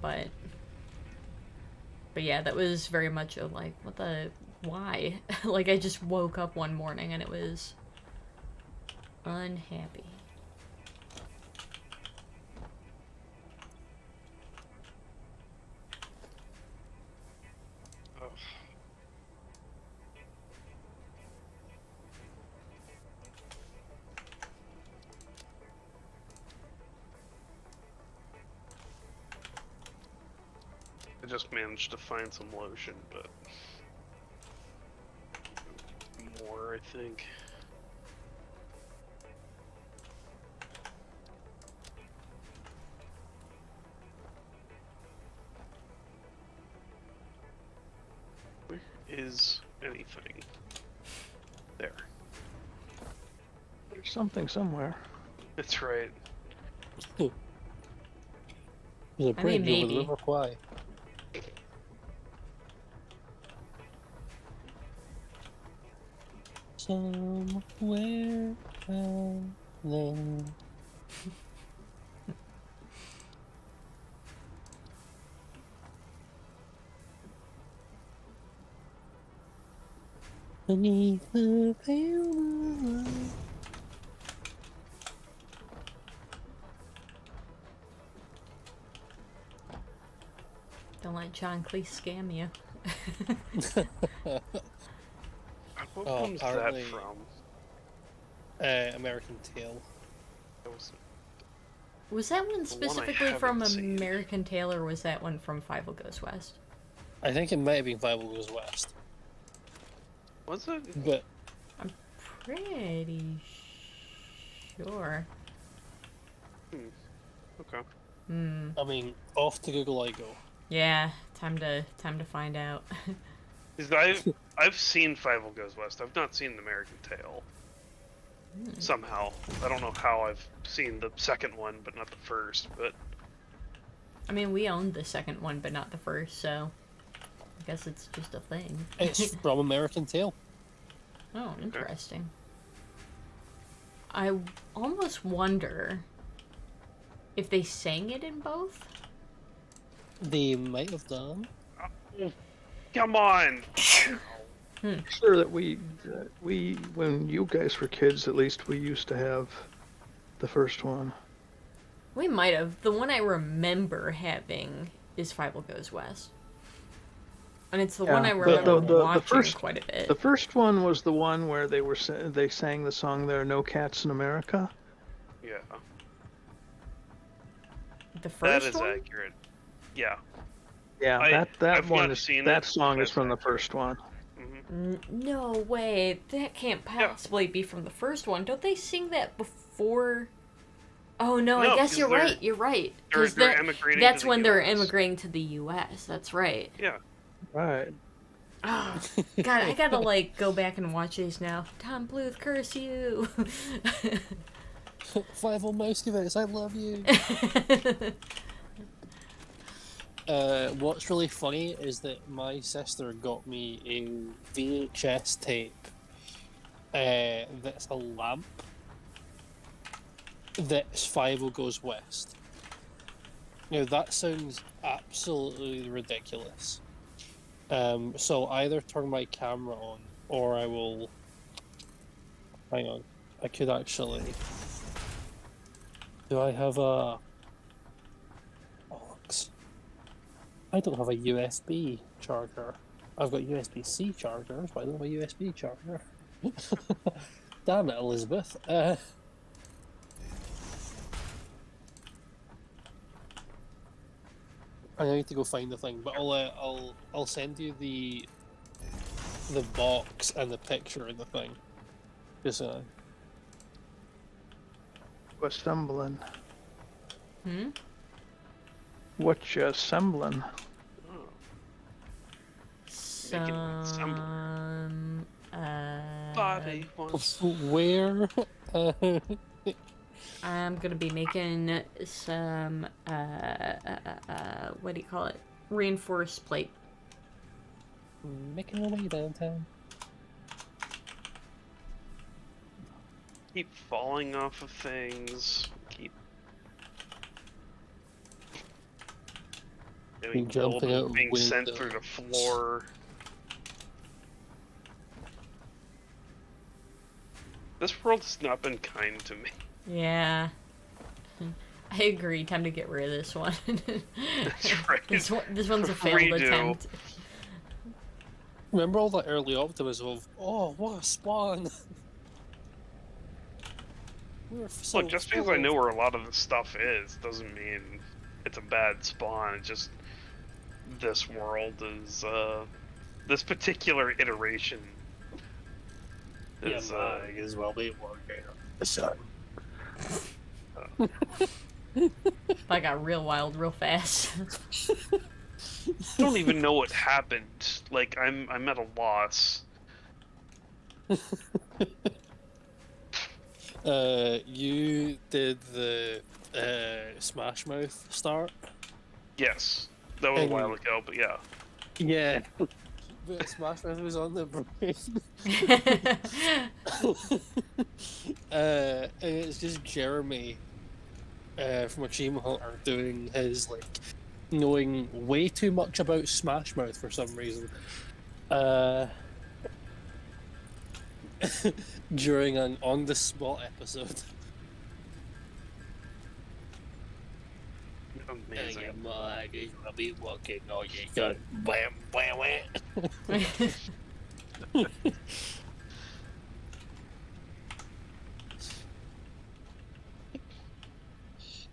But yeah, that was very much of like, why? Like, I just woke up one morning and it was unhappy. I just managed to find some lotion, but more, I think. Where is anything? There. There's something somewhere. That's right. There's a bridge over maybe. the River Kwai. Somewhere down there. Beneath the pale moonlight. Don't let John Cleese scam you. What Oh, one's that apparently- from? American Tail. That was Was that one one I specifically from haven't seen. American Tail, or was that one from Five Goes West? I think it might have been Bible Goes West, Was it? but Pretty sure. Okay. I mean, off to Google I go. Yeah, time to find out. Because I've seen Five Goes West. I've not seen American Tail. Somehow, I don't know how I've seen the second one, but not the first. But I mean, we owned the second one, but not the first, so I guess it's just a thing. It's from American Tail. Oh, interesting. I almost wonder if they sang it in both. They might have done. come on. Sure that we when you guys were kids, at least we used to have the first one. We might have. The one I remember having is Five Goes West. And it's the one I the- remember the watching first- quite a bit. The first one was the one where they sang the song "There Are No Cats in America." Yeah, The that first is one? accurate. Yeah. Yeah, I've that one not is seen that it, song but is from the it's first one. No way. That can't possibly be from the first one. Don't they sing that before? Oh no, I No, guess 'cause you're they're- right. You're right. they're 'Cause that- emigrating that's to the when they're US. immigrating to the U.S. That's right. Yeah. Right. Oh, God, I gotta like go back and watch these now. Tom Bluth, curse you. 5 Mouskovitz, I love you. What's really funny is that my sister got me a VHS tape that's a lamp that's Five Goes West. Now that sounds absolutely ridiculous. So either turn my camera on or I will Hang on. I could actually. Do I have a. Bollocks. I don't have a USB charger. I've got USB-C chargers, but I don't have a USB charger. Damn it, Elizabeth. I need to go find the thing, but I'll send you the box and the picture of the thing. Just Assembling. Hmm? What you assembling? Oh. Making an assembly. Body wants. where? I'm gonna be making some, what do you call it? Reinforced plate. Making my way downtown. Keep falling off of things. Keep. Doing Jumping out of being sent through the windows. floor. This world has not been kind to me. Yeah. I agree. Time to get rid of this one. That's right. This one's a failed Redo. attempt. Remember all that early optimism of, oh, what a spawn! We were so Look, just because full I of- know where a lot of this stuff is doesn't mean it's a bad spawn. It's just this world is this particular iteration is might as well be working. Son. I got real wild real fast. I don't even know what happened. Like I'm at a loss. You did the Smash Mouth start? Yes, that was a while ago, but yeah. Yeah. But Smash Mouth was on the brain. And it's just Jeremy from Achievement Hunter doing his, like, knowing way too much about Smash Mouth for some reason. During an on-the-spot episode. Amazing. He's gonna be walking all you got. Wham, wham, wham.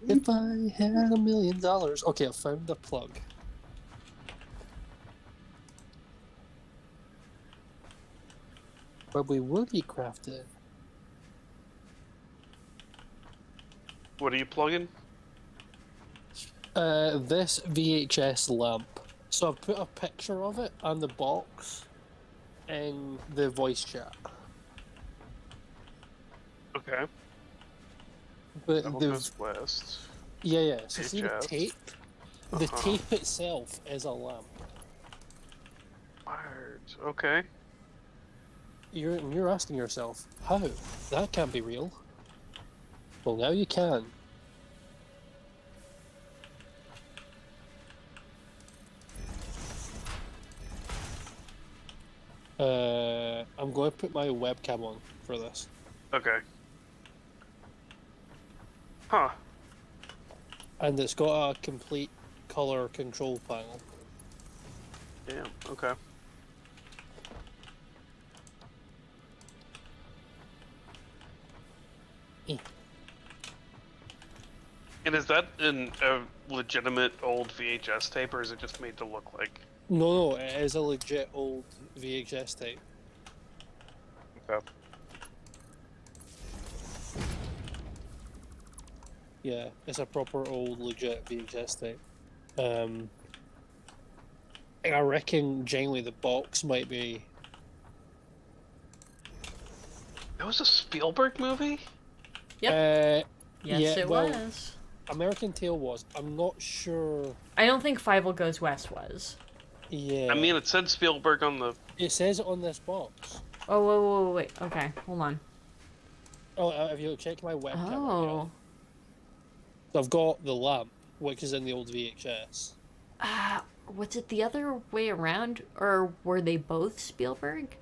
If I had $1 million. Okay, I found the plug. Probably woody crafted. What are you plugging? This VHS lamp. So I've put a picture of it and the box in the voice chat. Okay. But That one the goes west. yeah. So see the VHS. tape. The Uh-huh. tape itself is a lamp. Wired. Okay. You're asking yourself, how? That can't be real. Well, now you can. I'm going to put my webcam on for this. Okay. Huh. And it's got a complete color control panel. Damn. Okay. Eh. And is that a legitimate old VHS tape, or is it just made to look like? No, it is a legit old VHS tape. Okay. Yeah, it's a proper old legit VHS tape. I reckon genuinely the box might be. That was a Spielberg movie? Yes, yeah, it well, was. American Tail was. I'm not sure. I don't think Five Will Goes West was. Yeah. I mean, it said Spielberg on the. it says it on this box. Oh, whoa, wait. Okay, hold on. Oh, have you checked my webcam? Oh. So I've got the lamp, which is in the old VHS. Was it the other way around, or were they both Spielberg?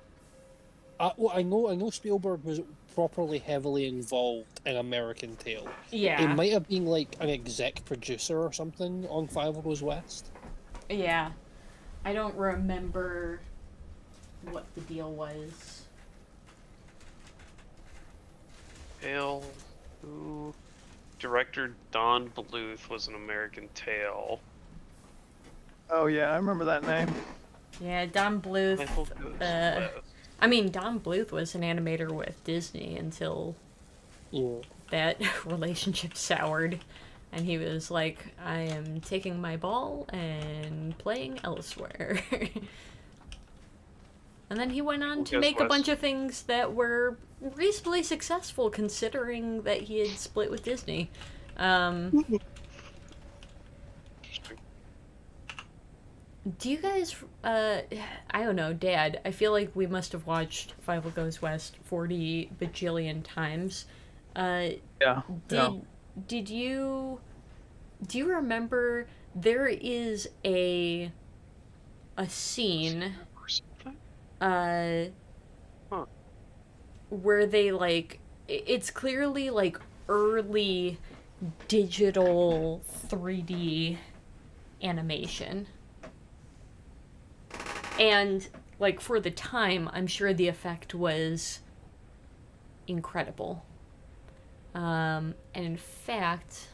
Well, I know Spielberg was properly heavily involved in American Tail. Yeah. It might have been like an exec producer or something on Five Goes West. Yeah. I don't remember what the deal was. Tale. Who? Director Don Bluth was an American Tail. Oh yeah, I remember that name. Yeah, Don Bluth. Michael Goes Uh, West. I mean, Don Bluth was an animator with Disney until Yeah. that relationship soured. And he was like, I am taking my ball and playing elsewhere. And then he went on to Goes make a bunch West. of things that were reasonably successful considering that he had split with Disney. Interesting. Do you guys, I don't know, Dad, I feel like we must have watched Five Goes West 40 bajillion times. Yeah. Did you, do you remember there is a scene, Or something? Huh. where they, like, it's clearly, like, early digital 3D animation. And, like, for the time, I'm sure the effect was incredible. And in fact,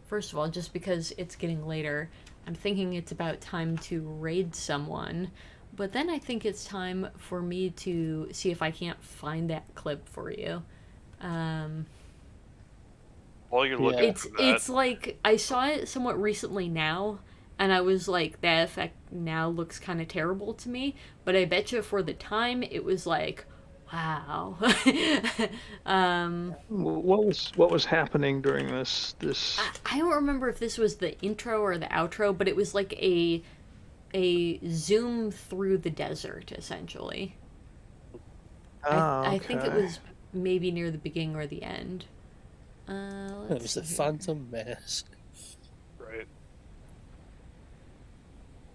first of all, just because it's getting later, I'm thinking it's about time to raid someone. But then I think it's time for me to see if I can't find that clip for you. While you're looking Yeah. It's for that, it's like I saw it somewhat recently now, and I was like, that effect now looks kind of terrible to me. But I bet you for the time it was like, wow. What was happening during this? I don't remember if this was the intro or the outro, but it was like a zoom through the desert essentially. I think it Okay. was maybe near the beginning or the end. It Let's was the see here. Phantom Menace. right.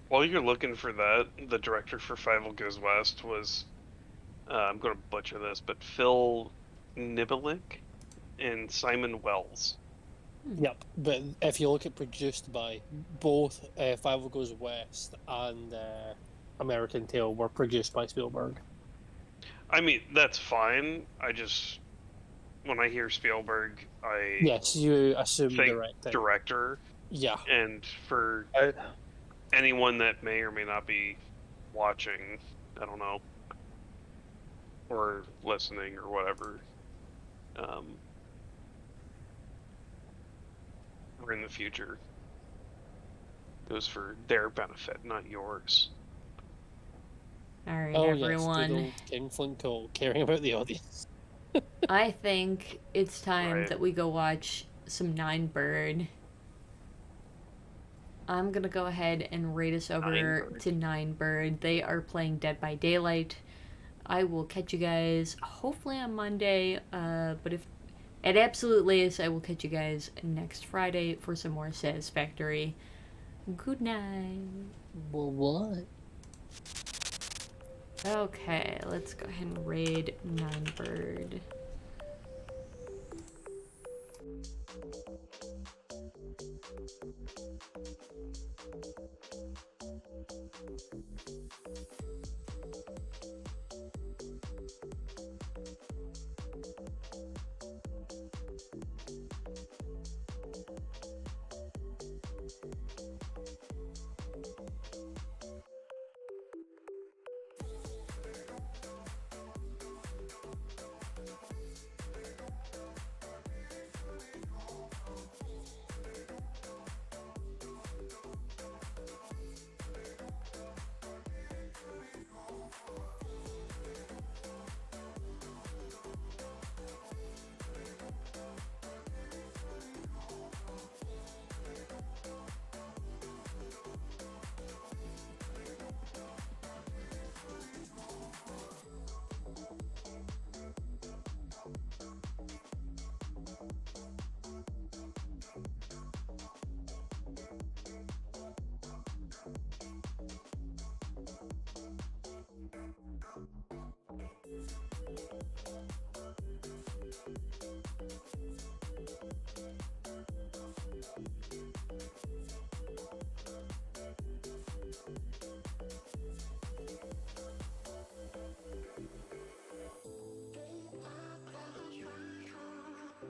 While you're looking for that, the director for Five Goes West was, I'm going to butcher this, but Phil Niblick and Simon Wells. Yep, but if you look at produced by both Five Goes West and American Tail were produced by Spielberg. I mean, that's fine. I just, when I hear Spielberg, I Yes, you assume think directing. director. Yeah. And for I, anyone that may or may not be watching, I don't know, or listening or whatever, or in the future, it was for their benefit, not yours. All right, Oh everyone. yes, good old King Flint Cole caring about the audience. I think it's time Right. that we go watch some Nine Bird. I'm gonna go ahead and raid us over Nine Bird. to Nine Bird. They are playing Dead by Daylight. I will catch you guys hopefully on Monday, but if at absolute latest, I will catch you guys next Friday for some more Satisfactory. Good night. Well, what? Okay, let's go ahead and raid Nine Bird.